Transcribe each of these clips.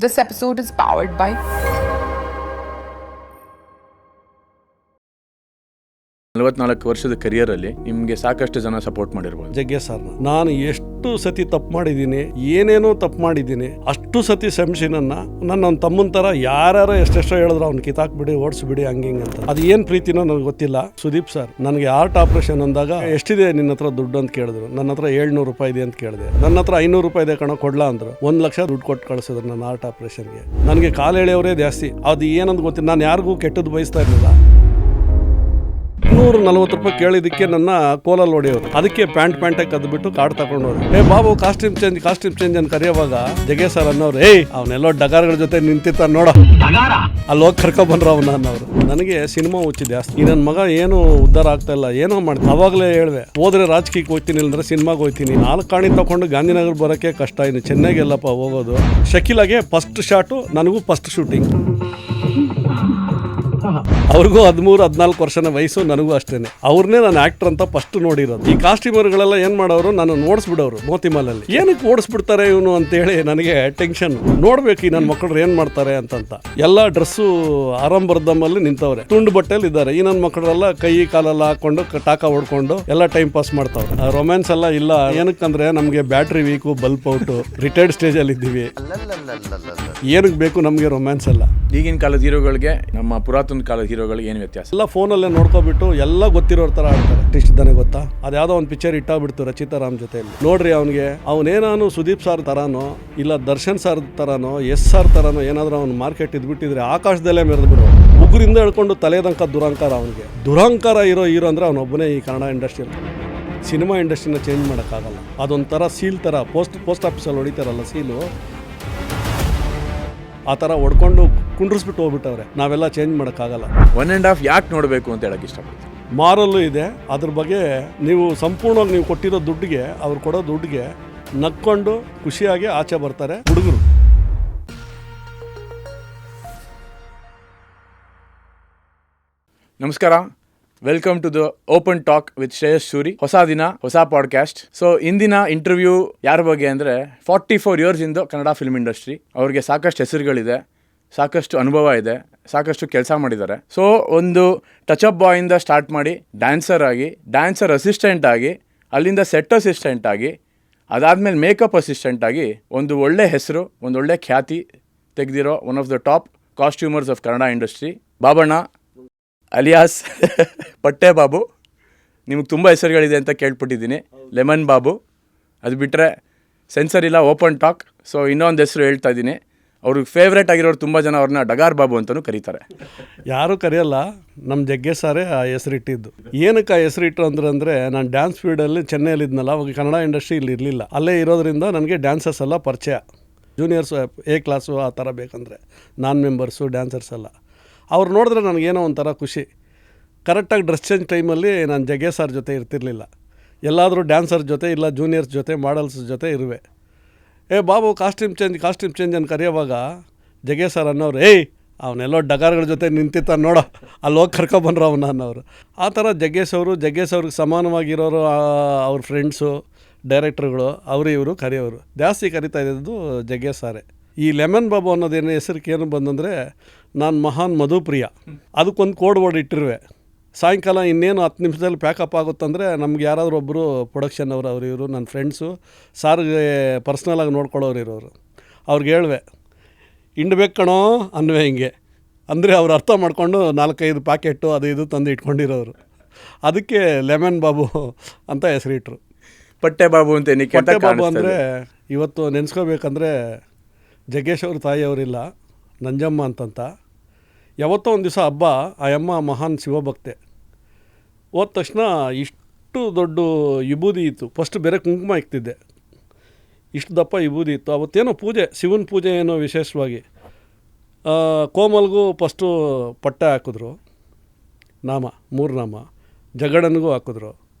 This episode is powered by ನಲವತ್ನಾಲ್ಕು ವರ್ಷದ ಕರಿಯರಲ್ಲಿ ನಿಮಗೆ ಸಾಕಷ್ಟು ಜನ ಸಪೋರ್ಟ್ ಮಾಡಿರ್ಬೋದು. ಜಗ್ಗೇಶ್ ಸರ್ನ ನಾನು ಎಷ್ಟು ಸತಿ ತಪ್ಪು ಮಾಡಿದ್ದೀನಿ, ಏನೇನೋ ತಪ್ಪು ಮಾಡಿದ್ದೀನಿ, ಅಷ್ಟು ಸತಿ ಕ್ಷಮಿಸಿ ನನ್ನ ತಮ್ಮನ ಥರ ಯಾರ್ಯಾರು ಎಷ್ಟೆಷ್ಟೋ ಹೇಳಿದ್ರು ಅವ್ನು ಕಿತ್ತಾಕ್ಬಿಡಿ, ಓಡಿಸ್ಬಿಡಿ, ಹಂಗಿಂಗ್ ಅಂತ. ಅದು ಏನು ಪ್ರೀತಿನೋ ನನಗೆ ಗೊತ್ತಿಲ್ಲ. ಸುದೀಪ್ ಸರ್ ನನಗೆ ಹಾರ್ಟ್ ಆಪರೇಷನ್ ಅಂದಾಗ ಎಷ್ಟಿದೆ ನಿನ್ನ ಹತ್ರ ದುಡ್ಡು ಅಂತ ಕೇಳಿದ್ರು. ನನ್ನ ಹತ್ರ 700 ರೂಪಾಯಿ ಇದೆ ಅಂತ ಕೇಳಿದೆ. ನನ್ನ ಹತ್ರ 500 ರೂಪಾಯಿ ಇದೆ ಕಣೋ ಕೊಡ್ಲಾ ಅಂದ್ರು. 1 ಲಕ್ಷ ದುಡ್ಡು ಕೊಟ್ಟು ಕಳಿಸಿದ್ರು ನನ್ನ ಹಾರ್ಟ್ ಆಪರೇಷನ್ಗೆ. ನನಗೆ ಕಾಲು ಎಳೆಯವರೇ ಜಾಸ್ತಿ. ಅದು ಏನಂತ ಗೊತ್ತಿಲ್ಲ. ನಾನು ಯಾರಿಗೂ ಕೆಟ್ಟದ್ದು ಬಯಸ್ತಾ ಇರಲಿಲ್ಲ. 240 ರೂಪಾಯಿ ಕೇಳಿದಕ್ಕೆ ನನ್ನ ಕೋಲಲ್ಲಿ ಹೊಡೆಯೋರು. ಅದಕ್ಕೆ ಪ್ಯಾಂಟೇ ಕದ್ಬಿಟ್ಟು ಕಾರ್ಡ್ ತಗೊಂಡವ್ರು. ಬಾಬು ಕಾಸ್ಟ್ಯೂಮ್ ಚೇಂಜ್ ಅಂತ ಕರೆಯುವಾಗ ಜಗ್ಗೇಶ್ ಸರ್ ಅನ್ನೋರು, ಅವನೆಲ್ಲೋ ಡಗಾರ್ಗಳ ಜೊತೆ ನಿಂತಿತ್ತ ನೋಡ, ಅಲ್ಲಿ ಹೋಗಿ ಕರ್ಕೊ ಬಂದ್ರು ಅವನ ಅನ್ನೋರು. ನನಗೆ ಸಿನಿಮಾ ಹುಚ್ಚಿ ಜಾಸ್ತಿ. ಈ ನನ್ನ ಮಗ ಏನು ಉದ್ಧಾರ ಆಗ್ತಾ ಇಲ್ಲ, ಏನೋ ಮಾಡ್ತೀನಿ. ಅವಾಗಲೇ ಹೇಳ್ವೆ, ಹೋದ್ರೆ ರಾಜಕೀಯಕ್ಕೆ ಹೋಗ್ತೀನಿ, ಇಲ್ಲಂದ್ರೆ ಸಿನಿಮಾಗೆ ಹೋಗ್ತೀನಿ. 4 ಕಾಣಿ ತಗೊಂಡು ಗಾಂಧಿನಗರ ಬರೋಕ್ಕೆ ಕಷ್ಟ. ಇನ್ನು ಚೆನ್ನೈಗೆಲ್ಲಪ್ಪ ಹೋಗೋದು. ಶಕೀಲಾಗೆ ಫಸ್ಟ್ ಶಾಟು, ನನಗೂ ಫಸ್ಟ್ ಶೂಟಿಂಗ್. ಅವ್ರಿಗೂ 13-14 ವರ್ಷನ ವಯಸ್ಸು, ನನಗೂ ಅಷ್ಟೇನೆ. ಅವ್ರನ್ನೇ ನಾನು ಆಕ್ಟರ್ ಅಂತ ಫಸ್ಟ್ ನೋಡಿರೋದು. ಈ ಕಾಸ್ಟ್ಯೂಮರ್ಗಳೆಲ್ಲ ಏನ್ ಮಾಡೋರು, ನಾನು ಓಡಿಸ್ಬಿಡೋರು ಮೋತಿಮಾಲಲ್ಲಿ. ಏನಕ್ಕೆ ಓಡಿಸ್ಬಿಡ್ತಾರೆ ಇವನು ಅಂತೇಳಿ ನನಗೆ ಟೆನ್ಷನ್. ನೋಡ್ಬೇಕು ಈ ನನ್ನ ಮಕ್ಕಳು ಏನ್ ಮಾಡ್ತಾರೆ ಅಂತ. ಎಲ್ಲ ಡ್ರೆಸ್ಸು ಆರಂಭರ್ಧಮಲ್ಲಿ ನಿಂತವ್ರೆ, ತುಂಡು ಬಟ್ಟೆಯಲ್ಲಿ ಇದ್ದಾರೆ. ಈ ನನ್ನ ಮಕ್ಕಳೆಲ್ಲ ಕೈ ಕಾಲೆಲ್ಲ ಹಾಕೊಂಡು ಟಾಕ ಹೊಡ್ಕೊಂಡು ಎಲ್ಲ ಟೈಮ್ ಪಾಸ್ ಮಾಡ್ತಾವ್ರೆ. ರೊಮ್ಯಾನ್ಸ್ ಎಲ್ಲ ಇಲ್ಲ. ಏನಕ್ಕಂದ್ರೆ ನಮ್ಗೆ battery weak, bulb out, retired stage ಅಲ್ಲಿ ಇದ್ದೀವಿ. ಏನಕ್ಕೆ ಬೇಕು ನಮ್ಗೆ ರೊಮ್ಯಾನ್ಸ್ ಎಲ್ಲ? ಈಗಿನ ಕಾಲದ ಹೀರೋಗಳಿಗೆ ನಮ್ಮ ಪುರಾತನ ಕಾಲದ ಹೀರೋಗಳಿಗೆ ಏನು ವ್ಯತ್ಯಾಸ? ಎಲ್ಲ ಫೋನಲ್ಲೇ ನೋಡ್ಕೊಬಿಟ್ಟು ಎಲ್ಲ ಗೊತ್ತಿರೋರ್ ತರ ಆಡ್ತಾರೆ. ಇಷ್ಟ ಇದ್ದಾನೆ ಗೊತ್ತಾ, ಅದ್ಯಾವುದೋ ಒಂದು ಪಿಕ್ಚರ್ ಇಟ್ಟಾಗ್ಬಿಡ್ತು ರಚಿತಾ ರಾಮ್ ಜೊತೆಯಲ್ಲಿ. ನೋಡ್ರಿ ಅವನಿಗೆ, ಅವನೇನಾನು ಸುದೀಪ್ ಸರ್ ತರಾನೋ ಇಲ್ಲ ದರ್ಶನ್ ಸರ್ ತರಾನೋ SR ತರಾನೋ ಏನಾದ್ರೂ ಅವ್ನು ಮಾರ್ಕೆಟ್ ಇದ್ಬಿಟ್ಟಿದ್ರೆ ಆಕಾಶದಲ್ಲೇ ಮೆರೆದು ಬಿಡು. ಉಗುರಿಂದ ಹೇಳ್ಕೊಂಡು ತಲೆದಂಕ ದುರಂಕಾರ. ಅವನಿಗೆ ದುರಂಕಾರ ಇರೋ ಹೀರೋ ಅಂದ್ರೆ ಅವನೊಬ್ಬನೇ ಈ ಕನ್ನಡ ಇಂಡಸ್ಟ್ರಿಯಲ್ಲಿ. ಸಿನಿಮಾ ಇಂಡಸ್ಟ್ರಿನ ಚೇಂಜ್ ಮಾಡೋಕ್ಕಾಗಲ್ಲ. ಅದೊಂಥರ ಸೀಲ್ ಥರ, ಪೋಸ್ಟ್ ಆಫೀಸಲ್ಲಿ ಹೊಡಿತಾರಲ್ಲ ಸೀಲು, ಆ ಥರ ಹೊಡ್ಕೊಂಡು ಕುಂಡ್ರಿಸ್ಬಿಟ್ಟು ಹೋಗ್ಬಿಟ್ಟವ್ರೆ. ನಾವೆಲ್ಲ ಚೇಂಜ್ ಮಾಡೋಕ್ಕಾಗಲ್ಲ. 1.5 ಯಾಕೆ ನೋಡಬೇಕು ಅಂತ ಹೇಳಕ್ಕೆ ಇಷ್ಟಪಡ್ತೀನಿ. ಮಾರಲ್ಲೂ ಇದೆ. ಅದ್ರ ಬಗ್ಗೆ ನೀವು ಸಂಪೂರ್ಣವಾಗಿ ನೀವು ಕೊಟ್ಟಿರೋ ದುಡ್ಡಿಗೆ, ಅವ್ರು ಕೊಡೋ ದುಡ್ಡಿಗೆ ನಕ್ಕೊಂಡು ಖುಷಿಯಾಗಿ ಆಚೆ ಬರ್ತಾರೆ ಹುಡುಗರು. ನಮಸ್ಕಾರ, welcome to the open talk with Shreyas Suri. ಹೊಸ ದಿನ, ಹೊಸ ಪಾಡ್ಕಾಸ್ಟ್. ಸೊ ಇಂದಿನ ಇಂಟರ್ವ್ಯೂ ಯಾರ ಬಗ್ಗೆ ಅಂದರೆ 44 ಇಯರ್ಸ್ ಇಂದು ಕನ್ನಡ ಫಿಲ್ಮ್ ಇಂಡಸ್ಟ್ರಿ. ಅವ್ರಿಗೆ ಸಾಕಷ್ಟು ಹೆಸರುಗಳಿದೆ, ಸಾಕಷ್ಟು ಅನುಭವ ಇದೆ, ಸಾಕಷ್ಟು ಕೆಲಸ ಮಾಡಿದ್ದಾರೆ. ಸೊ ಒಂದು ಟಚಪ್ ಬಾಯಿಂದ ಸ್ಟಾರ್ಟ್ ಮಾಡಿ ಡ್ಯಾನ್ಸರ್ ಅಸಿಸ್ಟೆಂಟ್ ಆಗಿ, ಅಲ್ಲಿಂದ ಸೆಟ್ ಅಸಿಸ್ಟೆಂಟ್ ಆಗಿ, ಅದಾದಮೇಲೆ ಮೇಕಪ್ ಅಸಿಸ್ಟೆಂಟ್ ಆಗಿ ಒಂದು ಒಳ್ಳೆ ಹೆಸರು, ಒಂದು ಒಳ್ಳೆ ಖ್ಯಾತಿ ತೆಗೆದಿರೋ one of the top costumers of Kannada industry, Babanna alias Patte Babu. ನಿಮಗೆ ತುಂಬ ಹೆಸರುಗಳಿದೆ ಅಂತ ಕೇಳ್ಪಟ್ಟಿದ್ದೀನಿ. ಲೆಮನ್ ಬಾಬು, ಅದು ಬಿಟ್ಟರೆ ಸೆನ್ಸರ್ ಇಲ್ಲ, ಓಪನ್ ಟಾಕ್. ಸೊ ಇನ್ನೊಂದು ಹೆಸರು ಹೇಳ್ತಾ ಇದ್ದೀನಿ, ಅವ್ರಿಗೆ ಫೇವ್ರೇಟ್ ಆಗಿರೋರು ತುಂಬ ಜನ ಅವ್ರನ್ನ ಡಗಾರ್ ಬಾಬು ಅಂತಲೂ ಕರೀತಾರೆ. ಯಾರೂ ಕರೆಯಲ್ಲ, ನಮ್ಮ ಜಗ್ಗೇಶ್ ಸಾರೇ ಆ ಹೆಸರಿಟ್ಟಿದ್ದು. ಏನಕ್ಕೆ ಆ ಹೆಸರಿಟ್ಟರು ಅಂದರೆ ನಾನು ಡ್ಯಾನ್ಸ್ ಫೀಲ್ಡಲ್ಲಿ ಚೆನ್ನೈಯಲ್ಲಿ ಇದ್ನಲ್ಲ, ಅವಾಗ ಕನ್ನಡ ಇಂಡಸ್ಟ್ರಿ ಇಲ್ಲಿ ಇರಲಿಲ್ಲ. ಅಲ್ಲೇ ಇರೋದ್ರಿಂದ ನನಗೆ ಡ್ಯಾನ್ಸರ್ಸ್ ಎಲ್ಲ ಪರಿಚಯ. ಜೂನಿಯರ್ಸು, A ಕ್ಲಾಸು ಆ ಥರ ಬೇಕಂದರೆ ನಾನ್ ಮೆಂಬರ್ಸು, ಡ್ಯಾನ್ಸರ್ಸ್ ಎಲ್ಲ ಅವ್ರು ನೋಡಿದ್ರೆ ನನಗೇನೋ ಒಂಥರ ಖುಷಿ. ಕರೆಕ್ಟಾಗಿ ಡ್ರೆಸ್ ಚೇಂಜ್ ಟೈಮಲ್ಲಿ ನಾನು ಜಗ್ಗೇಶ್ ಸರ್ ಜೊತೆ ಇರ್ತಿರ್ಲಿಲ್ಲ. ಎಲ್ಲಾದರೂ ಡ್ಯಾನ್ಸರ್ ಜೊತೆ ಇಲ್ಲ ಜೂನಿಯರ್ಸ್ ಜೊತೆ, ಮಾಡಲ್ಸ್ ಜೊತೆ ಇರುವೆ. ಬಾಬು ಕಾಸ್ಟ್ಯೂಮ್ ಚೇಂಜ್ ಅಂತ ಕರೆಯುವಾಗ ಜಗ್ಗೇಶ್ ಸರ್ ಅನ್ನೋರು, ಅವನೆಲ್ಲೋ ಡಗಾರ್ಗಳ ಜೊತೆ ನಿಂತಿತ್ತ ನೋಡ, ಅಲ್ಲಿ ಹೋಗಿ ಕರ್ಕೊಬಂದ್ರು ಅವನ ಅನ್ನೋರು. ಆ ಥರ ಜಗ್ಗೇಶ್ ಅವ್ರಿಗೆ ಸಮಾನವಾಗಿರೋರು ಅವ್ರ ಫ್ರೆಂಡ್ಸು, ಡೈರೆಕ್ಟ್ರುಗಳು, ಇವರು ಕರೆಯೋರು. ಜಾಸ್ತಿ ಕರಿತಾ ಇದ್ದಿದ್ದು ಜಗ್ಗೇಶ್ ಸಾರೇ. ಈ ಲೆಮನ್ ಬಾಬು ಅನ್ನೋದೇನು ಹೆಸರಿಗೆ ಏನು ಬಂದಂದರೆ, ನಾನು ಮಹಾನ್ ಮಧುಪ್ರಿಯ, ಅದಕ್ಕೊಂದು ಕೋಡ್ ವರ್ಡ್ ಇಟ್ಟಿರುವೆ. ಸಾಯಂಕಾಲ ಇನ್ನೇನು 10 ನಿಮಿಷದಲ್ಲಿ ಪ್ಯಾಕಪ್ ಆಗುತ್ತಂದರೆ ನಮ್ಗೆ ಯಾರಾದರೂ ಒಬ್ಬರು ಪ್ರೊಡಕ್ಷನ್ ಅವರು ಇವರು ನನ್ನ ಫ್ರೆಂಡ್ಸು, ಸಾರಿಗೆ ಪರ್ಸ್ನಲಾಗಿ ನೋಡ್ಕೊಳ್ಳೋರು ಇರೋರು. ಅವ್ರಿಗೆ ಹೇಳ್ವೆ, ಹಿಂಡ್ಬೇಕು ಕಣೋ ಅನ್ನುವೆ ಹಿಂಗೆ ಅಂದರೆ ಅವ್ರು ಅರ್ಥ ಮಾಡ್ಕೊಂಡು 4-5 ಪ್ಯಾಕೆಟು ಅದು ಇದು ತಂದು ಇಟ್ಕೊಂಡಿರೋರು. ಅದಕ್ಕೆ ಲೆಮನ್ ಬಾಬು ಅಂತ ಹೆಸರಿಟ್ರು. ಪಟ್ಟೆ ಬಾಬು ಅಂತ. ಪಟ್ಟೆ ಬಾಬು ಅಂದರೆ ಇವತ್ತು ನೆನೆಸ್ಕೋಬೇಕಂದ್ರೆ ಜಗ್ಗೇಶ್ ಅವ್ರ ತಾಯಿಯವರಿಲ್ಲ, ನಂಜಮ್ಮ ಅಂತಂತ. ಯಾವತ್ತೋ ಒಂದು ದಿವಸ ಹಬ್ಬ, ಆ ಅಮ್ಮ ಮಹಾನ್ ಶಿವಭಕ್ತೆ. ಹೋದ ತಕ್ಷಣ ಇಷ್ಟು ದೊಡ್ಡ ವಿಭೂದಿ ಇತ್ತು. ಫಸ್ಟ್ ಬೇರೆ ಕುಂಕುಮ ಇಕ್ತಿದ್ದೆ, ಇಷ್ಟು ದಪ್ಪ ವಿಭೂದಿ ಇತ್ತು. ಅವತ್ತೇನೋ ಪೂಜೆ, ಶಿವನ ಪೂಜೆ ಏನೋ ವಿಶೇಷವಾಗಿ. ಕೋಮಲ್ಗೂ ಫಸ್ಟು ಪಟ್ಟೆ ಹಾಕಿದ್ರು, 3 ನಾಮ, ಜಗಡನಿಗೂ ಹಾಕಿದ್ರು.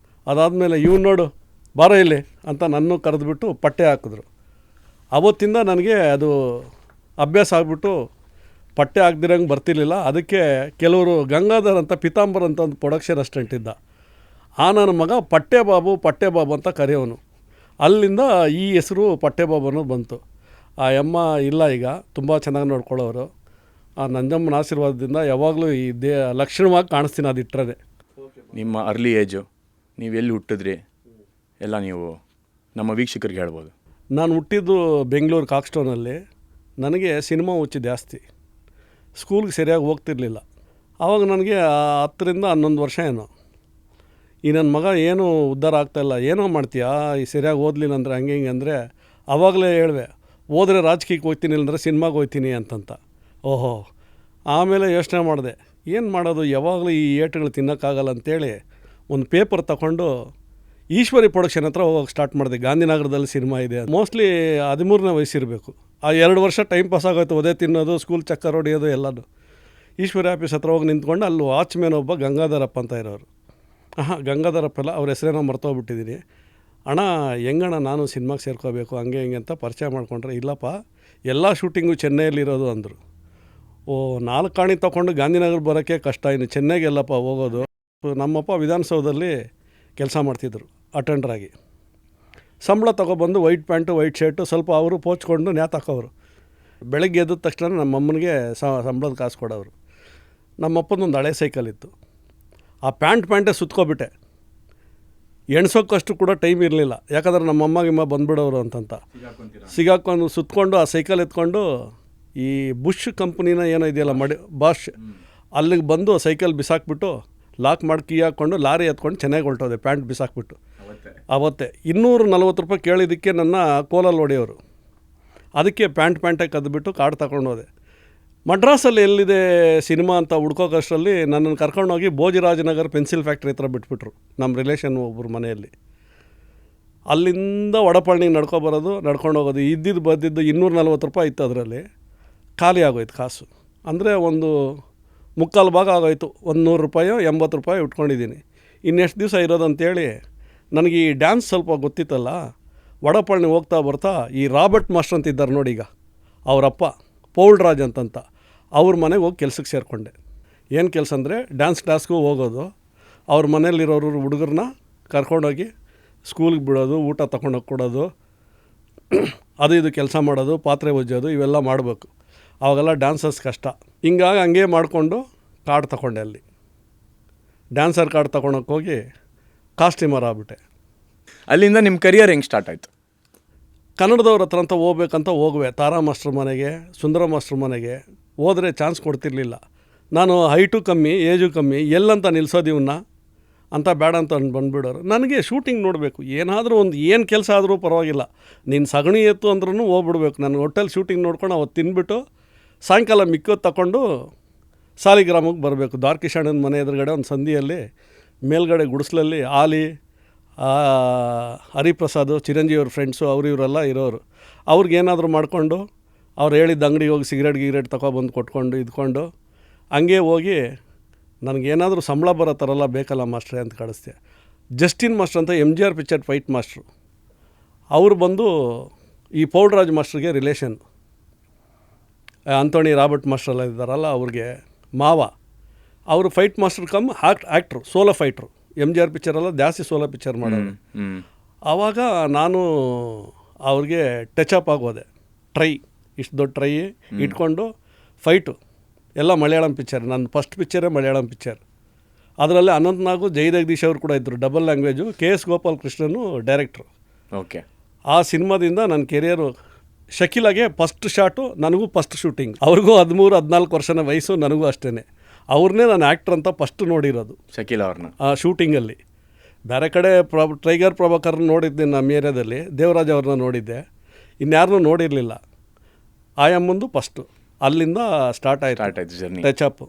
ಅದಾದಮೇಲೆ ಇವ್ನು ನೋಡು ಬಾರೋ ಇಲ್ಲಿ ಅಂತ ನನ್ನೂ ಕರೆದುಬಿಟ್ಟು ಪಟ್ಟೆ ಹಾಕಿದ್ರು. ಅವತ್ತಿಂದ ನನಗೆ ಅದು ಅಭ್ಯಾಸ ಆಗಿಬಿಟ್ಟು ಪಟ್ಟೆ ಹಾಕ್ದಿರಂಗೆ ಬರ್ತಿರ್ಲಿಲ್ಲ. ಅದಕ್ಕೆ ಕೆಲವರು ಗಂಗಾಧರ್ ಅಂತ, ಪಿತಾಂಬರ್ ಅಂತ ಒಂದು ಪ್ರೊಡಕ್ಷನ್ ಅಸಿಸ್ಟೆಂಟ್ ಇದ್ದ. ನನ್ನ ಮಗ ಪಟ್ಟೆ ಬಾಬು ಅಂತ ಕರೆಯೋನು. ಅಲ್ಲಿಂದ ಈ ಹೆಸರು ಪಟ್ಟೆ ಬಾಬು ಅನ್ನೋದು ಬಂತು. ಆ ಅಮ್ಮ ಇಲ್ಲ ಈಗ, ತುಂಬ ಚೆನ್ನಾಗಿ ನೋಡ್ಕೊಳ್ಳೋರು. ಆ ನಂಜಮ್ಮನ ಆಶೀರ್ವಾದದಿಂದ ಯಾವಾಗಲೂ ಈ ಲಕ್ಷಣವಾಗಿ ಕಾಣಿಸ್ತೀನಿ ಅದು ಇಟ್ಟರೆ. ನಿಮ್ಮ ಅರ್ಲಿ ಏಜು, ನೀವು ಎಲ್ಲಿ ಹುಟ್ಟಿದ್ರಿ ಎಲ್ಲ ನೀವು ನಮ್ಮ ವೀಕ್ಷಕರಿಗೆ ಹೇಳ್ಬೋದು. ನಾನು ಹುಟ್ಟಿದ್ದು ಬೆಂಗಳೂರು ಕಾಕ್ಸ್ಟೋನಲ್ಲಿ. ನನಗೆ ಸಿನಿಮಾ ಹುಚ್ಚು ಜಾಸ್ತಿ. ಸ್ಕೂಲ್ಗೆ ಸರಿಯಾಗಿ ಹೋಗ್ತಿರ್ಲಿಲ್ಲ. ಆವಾಗ ನನಗೆ 10ರಿಂದ 11 ವರ್ಷ ಏನೋ. ಈ ನನ್ನ ಮಗ ಏನೂ ಉದ್ಧಾರ ಆಗ್ತಾಯಿಲ್ಲ, ಏನೋ ಮಾಡ್ತೀಯಾ, ಈ ಸರಿಯಾಗಿ ಓದಲಿಲ್ಲ ಅಂದರೆ ಹಂಗೆ ಹಿಂಗೆ ಅಂದರೆ ಆವಾಗಲೇ ಹೇಳ್ವೆ, ಹೋದರೆ ರಾಜಕೀಯಕ್ಕೆ ಹೋಗ್ತೀನಿ ಅಂದರೆ ಸಿನಿಮಾಗೆ ಹೋಗ್ತೀನಿ ಅಂತಂತ. ಓಹೋ, ಆಮೇಲೆ ಯೋಚನೆ ಮಾಡಿದೆ, ಏನು ಮಾಡೋದು, ಯಾವಾಗಲೂ ಈ ಏಟುಗಳು ತಿನ್ನೋಕ್ಕಾಗಲ್ಲ ಅಂತೇಳಿ ಒಂದು ಪೇಪರ್ ತಗೊಂಡು ಈಶ್ವರಿ ಪ್ರೊಡಕ್ಷನ್ ಹತ್ರ ಹೋಗೋಕೆ ಸ್ಟಾರ್ಟ್ ಮಾಡಿದೆ. ಗಾಂಧಿನಗರದಲ್ಲಿ ಸಿನಿಮಾ ಇದೆ. ಮೋಸ್ಟ್ಲಿ 13ನೇ ವಯಸ್ಸಿರಬೇಕು. ಆ 2 ವರ್ಷ ಟೈಮ್ ಪಾಸ್ ಆಗೋಯ್ತು, ಒದೇ ತಿನ್ನೋದು, ಸ್ಕೂಲ್ ಚಕ್ಕರ್ ಹೊಡಿಯೋದು ಎಲ್ಲನೂ. ಈಶ್ವರಿ ಆಫೀಸ್ ಹತ್ರ ಹೋಗಿ ನಿಂತ್ಕೊಂಡು ಅಲ್ಲಿ ವಾಚ್ಮ್ಯಾನ್ ಒಬ್ಬ ಗಂಗಾಧರಪ್ಪ ಅಂತ ಇರೋರು. ಗಂಗಾಧರಪ್ಪ ಎಲ್ಲ ಅವ್ರ ಹೆಸರೇನೋ ಮರ್ತೋಗ್ಬಿಟ್ಟಿದ್ದೀನಿ. ಅಣ್ಣ ಹೆಂಗಣ್ಣ ನಾನು ಸಿನಿಮಾಗೆ ಸೇರ್ಕೋಬೇಕು ಹಂಗೆ ಹಿಂಗೆ ಅಂತ ಪರಿಚಯ ಮಾಡಿಕೊಂಡ್ರೆ, ಇಲ್ಲಪ್ಪ ಎಲ್ಲ ಶೂಟಿಂಗು ಚೆನ್ನೈಯಲ್ಲಿರೋದು ಅಂದರು. ಓ, 4 ಕಾಣಿ ತೊಗೊಂಡು ಗಾಂಧಿನಗರ ಬರೋಕ್ಕೆ ಕಷ್ಟ, ಇನ್ನು ಚೆನ್ನೈಗೆಲ್ಲಪ್ಪ ಹೋಗೋದು. ನಮ್ಮಪ್ಪ ವಿಧಾನಸೌಧದಲ್ಲಿ ಕೆಲಸ ಮಾಡ್ತಿದ್ರು ಅಟೆಂಡ್ರಾಗಿ. ಸಂಬಳ ತೊಗೊಬಂದು ವೈಟ್ ಪ್ಯಾಂಟು ವೈಟ್ ಶರ್ಟು ಸ್ವಲ್ಪ ಅವರು ಪೋಚ್ಕೊಂಡು ನೇತಾಕೋರು. ಬೆಳಗ್ಗೆ ಎದ್ದ ತಕ್ಷಣ ನಮ್ಮಮ್ಮನಿಗೆ ಸಂಬಳದ ಕಾಸು ಕೊಡೋರು. ನಮ್ಮಪ್ಪನೊಂದು ಹಳೆ ಸೈಕಲ್ ಇತ್ತು. ಆ ಪ್ಯಾಂಟೇ ಸುತ್ಕೊಬಿಟ್ಟೆ. ಎಣ್ಸೋಕ್ಕಷ್ಟು ಕೂಡ ಟೈಮ್ ಇರಲಿಲ್ಲ, ಯಾಕಂದ್ರೆ ನಮ್ಮಮ್ಮ ಬಂದುಬಿಡೋರು ಅಂತಂತ. ಸಿಗಾಕೊಂಡು ಸುತ್ಕೊಂಡು ಆ ಸೈಕಲ್ ಎತ್ಕೊಂಡು ಈ ಬುಷ್ ಕಂಪ್ನಿನ ಏನೋ ಇದೆಯಲ್ಲ ಬಾಷ್, ಅಲ್ಲಿಗೆ ಬಂದು ಸೈಕಲ್ ಬಿಸಾಕ್ಬಿಟ್ಟು ಲಾಕ್ ಮಾಡಿ ಕೀ ಹಾಕ್ಕೊಂಡು ಲಾರಿ ಎತ್ಕೊಂಡು ಚೆನ್ನಾಗಿ ಹೊರಟೋದೆ. ಪ್ಯಾಂಟ್ ಬಿಸಾಕ್ಬಿಟ್ಟು ಅವತ್ತೇ 240 ರೂಪಾಯಿ ಕೇಳಿದ್ದಕ್ಕೆ ನನ್ನ ಕೋಲಲ್ಲಿ ಹೊಡೆಯೋರು. ಅದಕ್ಕೆ ಪ್ಯಾಂಟೇ ಕದ್ದುಬಿಟ್ಟು ಕಾರ್ಡ್ ತಗೊಂಡು ಹೋದೆ. ಮಡ್ರಾಸಲ್ಲಿ ಎಲ್ಲಿದೆ ಸಿನಿಮಾ ಅಂತ ಹುಡ್ಕೋಕಷ್ಟರಲ್ಲಿ ನನ್ನನ್ನು ಕರ್ಕೊಂಡೋಗಿ ಭೋಜರಾಜನಗರ್ ಪೆನ್ಸಿಲ್ ಫ್ಯಾಕ್ಟ್ರಿ ಹತ್ರ ಬಿಟ್ಬಿಟ್ರು, ನಮ್ಮ ರಿಲೇಷನ್ ಒಬ್ಬರು ಮನೆಯಲ್ಲಿ. ಅಲ್ಲಿಂದ ವಡಪಳ್ಳಿಗೆ ನಡ್ಕೊಂಡು ಹೋಗೋದು. ಇದ್ದಿದ್ದು ಬದ್ದಿದ್ದು 240 ರೂಪಾಯಿ ಇತ್ತು. ಅದರಲ್ಲಿ ಖಾಲಿ ಆಗೋಯ್ತು ಕಾಸು. ಅಂದರೆ ಒಂದು 3/4 ಭಾಗ ಆಗೋಯ್ತು. 100 ರೂಪಾಯೋ 80 ರೂಪಾಯಿ ಉಟ್ಕೊಂಡಿದ್ದೀನಿ. ಇನ್ನೆಷ್ಟು ದಿವಸ ಇರೋದು ಅಂತೇಳಿ ನನಗೆ ಈ ಡ್ಯಾನ್ಸ್ ಸ್ವಲ್ಪ ಗೊತ್ತಿತ್ತಲ್ಲ. ವಡಪಳ್ಳಿ ಹೋಗ್ತಾ ಬರ್ತಾ ಈ ರಾಬರ್ಟ್ ಮಾಸ್ಟರ್ ಅಂತ ಇದ್ದಾರೆ ನೋಡಿ, ಈಗ ಅವರಪ್ಪ ಪೌಲ್ರಾಜ್ ಅಂತಂತ, ಅವ್ರ ಮನೆಗೆ ಹೋಗಿ ಕೆಲ್ಸಕ್ಕೆ ಸೇರಿಕೊಂಡೆ. ಏನು ಕೆಲಸ ಅಂದರೆ ಡ್ಯಾನ್ಸ್ ಕ್ಲಾಸ್ಗೂ ಹೋಗೋದು, ಅವ್ರ ಮನೇಲಿರೋರು ಹುಡುಗರನ್ನ ಕರ್ಕೊಂಡೋಗಿ ಸ್ಕೂಲ್ಗೆ ಬಿಡೋದು, ಊಟ ತಗೊಂಡೋಗಿ ಕೊಡೋದು, ಅದು ಇದು ಕೆಲಸ ಮಾಡೋದು, ಪಾತ್ರೆ ಒಜ್ಜೋದು, ಇವೆಲ್ಲ ಮಾಡಬೇಕು. ಅವಾಗೆಲ್ಲ ಡ್ಯಾನ್ಸರ್ಸ್ ಕಷ್ಟ. ಹಿಂಗಾಗಿ ಹಂಗೆ ಮಾಡಿಕೊಂಡು ಕಾರ್ಡ್ ತಗೊಂಡೆ. ಅಲ್ಲಿ ಡ್ಯಾನ್ಸರ್ ಕಾರ್ಡ್ ತಗೊಳಕ್ಕೆ ಹೋಗಿ ಕಾಸ್ಟ್ಯೂಮರ್ ಆಗ್ಬಿಟ್ಟೆ. ಅಲ್ಲಿಂದ ನಿಮ್ಮ ಕರಿಯರ್ ಹೆಂಗೆ ಸ್ಟಾರ್ಟ್ ಆಯಿತು? ಕನ್ನಡದವ್ರ ಹತ್ರ ಅಂತ ಹೋಗ್ಬೇಕಂತ ಹೋಗುವೆ. ತಾರಾ ಮಾಸ್ಟ್ರ್ ಮನೆಗೆ, ಸುಂದರ ಮಾಸ್ಟ್ರ್ ಮನೆಗೆ ಹೋದರೆ ಚಾನ್ಸ್ ಕೊಡ್ತಿರ್ಲಿಲ್ಲ. ನಾನು ಹೈಟು ಕಮ್ಮಿ, ಏಜು ಕಮ್ಮಿ, ಎಲ್ಲಂತ ನಿಲ್ಸೋದು ಇವನ್ನ ಅಂತ ಬೇಡ ಅಂತ ಬಂದುಬಿಡೋರು. ನನಗೆ ಶೂಟಿಂಗ್ ನೋಡಬೇಕು, ಏನಾದರೂ ಒಂದು ಏನು ಕೆಲಸ ಆದರೂ ಪರವಾಗಿಲ್ಲ, ನೀನು ಸಗಣಿ ಎತ್ತು ಅಂದ್ರೂ ಹೋಗ್ಬಿಡ್ಬೇಕು. ನನ್ನ ಹೋಟೆಲ್ ಶೂಟಿಂಗ್ ನೋಡ್ಕೊಂಡು ಅವತ್ತು ತಿಂದ್ಬಿಟ್ಟು ಸಾಯಂಕಾಲ ಮಿಕ್ಕೋದು ತಗೊಂಡು ಸಾಲಿಗ್ರಾಮಕ್ಕೆ ಬರಬೇಕು. ದ್ವಾರಕೀಶಣ್ಣನ ಮನೆ ಎದುರುಗಡೆ ಒಂದು ಸಂದಿಯಲ್ಲಿ ಮೇಲ್ಗಡೆ ಗುಡಿಸ್ಲಲ್ಲಿ ಆಲಿ, ಹರಿಪ್ರಸಾದ್, ಚಿರಂಜೀವಿಯವ್ರ ಫ್ರೆಂಡ್ಸು, ಇವರೆಲ್ಲ ಇರೋರು. ಅವ್ರಿಗೇನಾದರೂ ಮಾಡಿಕೊಂಡು ಅವ್ರು ಹೇಳಿದ್ದ ಅಂಗಡಿಗೆ ಹೋಗಿ ಸಿಗರೇಟ್ ತಗೊಬಂದು ಕೊಟ್ಕೊಂಡು ಇದ್ಕೊಂಡು ಹಂಗೆ ಹೋಗಿ ನನಗೇನಾದರೂ ಸಂಬಳ ಬರೋ ಥರ ಬೇಕಲ್ಲ ಮಾಸ್ಟ್ರೇ ಅಂತ ಕಳಿಸ್ದೆ. ಜಸ್ಟಿನ್ ಮಾಸ್ಟರ್ ಅಂತ MGR ಪಿಕ್ಚರ್ ಫೈಟ್ ಮಾಸ್ಟ್ರು. ಅವರು ಬಂದು ಈ ಪೌಲ್ರಾಜ್ ಮಾಸ್ಟ್ರಿಗೆ ರಿಲೇಷನ್. ಆಂಥೋನಿ ರಾಬರ್ಟ್ ಮಾಸ್ಟ್ರೆಲ್ಲ ಇದ್ದಾರಲ್ಲ ಅವ್ರಿಗೆ ಮಾವ. ಅವರು fight master come actor, solo fighter. MGR ಪಿಕ್ಚರೆಲ್ಲ ಜಾಸ್ತಿ ಸೋಲೋ ಪಿಕ್ಚರ್ ಮಾಡೋದು. ಆವಾಗ ನಾನು ಅವ್ರಿಗೆ ಟಚಪ್ ಆಗೋದೆ. ಇಷ್ಟು ದೊಡ್ಡ ಟ್ರೈ ಇಟ್ಕೊಂಡು ಫೈಟು ಎಲ್ಲ ಮಲಯಾಳಂ ಪಿಕ್ಚರ್. ನನ್ನ ಫಸ್ಟ್ ಪಿಕ್ಚರೇ ಮಲಯಾಳಂ ಪಿಕ್ಚರ್. ಅದರಲ್ಲಿ ಅನಂತ್ನಾಗು, ಜಗದೀಶ್ ಅವರು ಕೂಡ ಇದ್ದರು, ಡಬಲ್ ಲ್ಯಾಂಗ್ವೇಜು. KS ಗೋಪಾಲ್ ಕೃಷ್ಣನು ಡೈರೆಕ್ಟ್ರು. ಓಕೆ. ಆ ಸಿನಿಮಾದಿಂದ ನನ್ನ ಕೆರಿಯರು. ಶಕೀಲಾಗೆ ಫಸ್ಟ್ ಶಾಟು, ನನಗೂ ಫಸ್ಟ್ ಶೂಟಿಂಗ್. ಅವ್ರಿಗೂ 13-14 ವರ್ಷನ ವಯಸ್ಸು, ನನಗೂ ಅಷ್ಟೇ. ಅವ್ರನ್ನೇ ನಾನು ಆ್ಯಕ್ಟ್ರ್ ಅಂತ ಫಸ್ಟ್ ನೋಡಿರೋದು, ಶಕೀಲ್ ಅವ್ರನ್ನ ಆ ಶೂಟಿಂಗಲ್ಲಿ. ಬೇರೆ ಕಡೆ ಟೈಗರ್ ಪ್ರಭಾಕರ್ನ ನೋಡಿದ್ದೆ ನಮ್ಮ ಏರಿಯಾದಲ್ಲಿ, ದೇವರಾಜ್ ಅವ್ರನ್ನ ನೋಡಿದ್ದೆ, ಇನ್ಯಾರನ್ನೂ ನೋಡಿರಲಿಲ್ಲ. ಆಯಮ್ಮಂದು ಫಸ್ಟು. ಅಲ್ಲಿಂದ ಸ್ಟಾರ್ಟ್ ಆಯಿತು ಜರ್ನಿ. ಟಚಪ್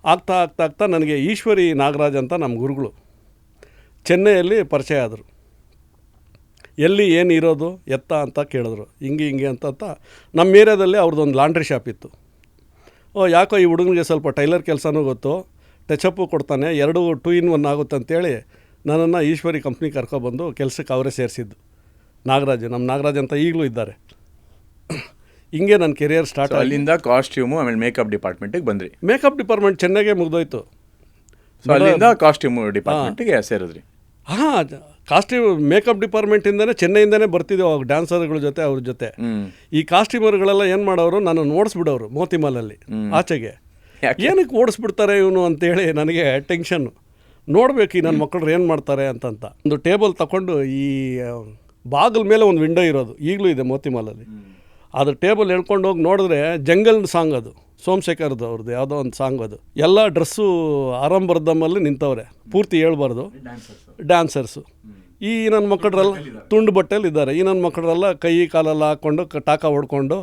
ಆಗ್ತಾ ನನಗೆ ಈಶ್ವರಿ ನಾಗರಾಜ್ ಅಂತ ನಮ್ಮ ಗುರುಗಳು ಚೆನ್ನೈಯಲ್ಲಿ ಪರಿಚಯ ಆದರು. ಎಲ್ಲಿ ಏನು ಇರೋದು ಎತ್ತ ಅಂತ ಕೇಳಿದ್ರು. ಹಿಂಗೆ ಅಂತ ನಮ್ಮ ಏರಿಯಾದಲ್ಲಿ ಅವ್ರದ್ದೊಂದು ಲಾಂಡ್ರಿ ಶಾಪ್ ಇತ್ತು. ಯಾಕೋ ಈ ಹುಡುಗನಿಗೆ ಸ್ವಲ್ಪ ಟೈಲರ್ ಕೆಲಸನೂ ಗೊತ್ತು, ಟಚಪ್ಪು ಕೊಡ್ತಾನೆ, 2 2 in 1 ಆಗುತ್ತೆ ಅಂತೇಳಿ ನನ್ನನ್ನು ಈಶ್ವರಿ ಕಂಪ್ನಿ ಕರ್ಕೊಬಂದು ಕೆಲಸಕ್ಕೆ ಅವರೇ ಸೇರಿಸಿದ್ದು. ನಮ್ಮ ನಾಗರಾಜ್ ಅಂತ ಈಗಲೂ ಇದ್ದಾರೆ. ಹಿಂಗೆ ನನ್ನ ಕೆರಿಯರ್ ಸ್ಟಾರ್ಟ್. ಅಲ್ಲಿಂದ ಕಾಸ್ಟ್ಯೂಮು ಆಮೇಲೆ ಮೇಕಪ್ ಡಿಪಾರ್ಟ್ಮೆಂಟಿಗೆ ಬಂದ್ರಿ. ಮೇಕಪ್ ಡಿಪಾರ್ಟ್ಮೆಂಟ್ ಚೆನ್ನಾಗೇ ಮುಗಿದೋಯ್ತು. ಸೊ ಅಲ್ಲಿಂದ ಕಾಸ್ಟ್ಯೂಮು ಡಿಪಾರ್ಟ್ಮೆಂಟಿಗೆ ಸೇರಿದ್ರಿ. ಹಾಂ, ಕಾಸ್ಟ್ಯೂಮ್ ಮೇಕಪ್ ಡಿಪಾರ್ಟ್ಮೆಂಟಿಂದನೇ ಚೆನ್ನೈಯಿಂದನೇ ಬರ್ತಿದ್ದೆವು ಅವಾಗ ಡ್ಯಾನ್ಸರ್ಗಳ ಜೊತೆ ಅವ್ರ ಜೊತೆ. ಈ ಕಾಸ್ಟ್ಯೂಮರ್ಗಳೆಲ್ಲ ಏನು ಮಾಡೋರು, ನಾನು ಓಡಿಸ್ಬಿಡೋರು ಮೋತಿಮಾಲಲ್ಲಿ ಆಚೆಗೆ. ಏನಕ್ಕೆ ಓಡಿಸ್ಬಿಡ್ತಾರೆ ಇವನು ಅಂತೇಳಿ ನನಗೆ ಟೆನ್ಷನ್ನು. ನೋಡಬೇಕು ಈ ನನ್ನ ಮಕ್ಕಳು ಏನು ಮಾಡ್ತಾರೆ ಅಂತಂತ. ಒಂದು ಟೇಬಲ್ ತಗೊಂಡು ಈ ಬಾಗಿಲ ಮೇಲೆ ಒಂದು ವಿಂಡೋ ಇರೋದು ಈಗಲೂ ಇದೆ ಮೋತಿಮಾಲಲ್ಲಿ. ಅದು ಟೇಬಲ್ ಹೇಳ್ಕೊಂಡು ಹೋಗಿ ನೋಡಿದ್ರೆ ಜಂಗಲ್ ಸಾಂಗ್, ಅದು ಸೋಮಶೇಖರ್ದು ಅವ್ರದ್ದು ಯಾವುದೋ ಒಂದು ಸಾಂಗ್. ಅದು ಎಲ್ಲ ಡ್ರೆಸ್ಸು ಆರಂಭರ್ಧಮಲ್ಲಿ ನಿಂತವ್ರೆ, ಪೂರ್ತಿ ಹೇಳ್ಬಾರ್ದು, ಡ್ಯಾನ್ಸರ್ಸು. ಈ ನನ್ನ ಮಕ್ಕಳರೆಲ್ಲ ತುಂಡು ಬಟ್ಟೆಯಲ್ಲಿ ಇದ್ದಾರೆ. ಈ ನನ್ನ ಮಕ್ಕಳರೆಲ್ಲ ಕೈ ಕಾಲೆಲ್ಲ ಹಾಕ್ಕೊಂಡು ಟಾಕ ಹೊಡ್ಕೊಂಡು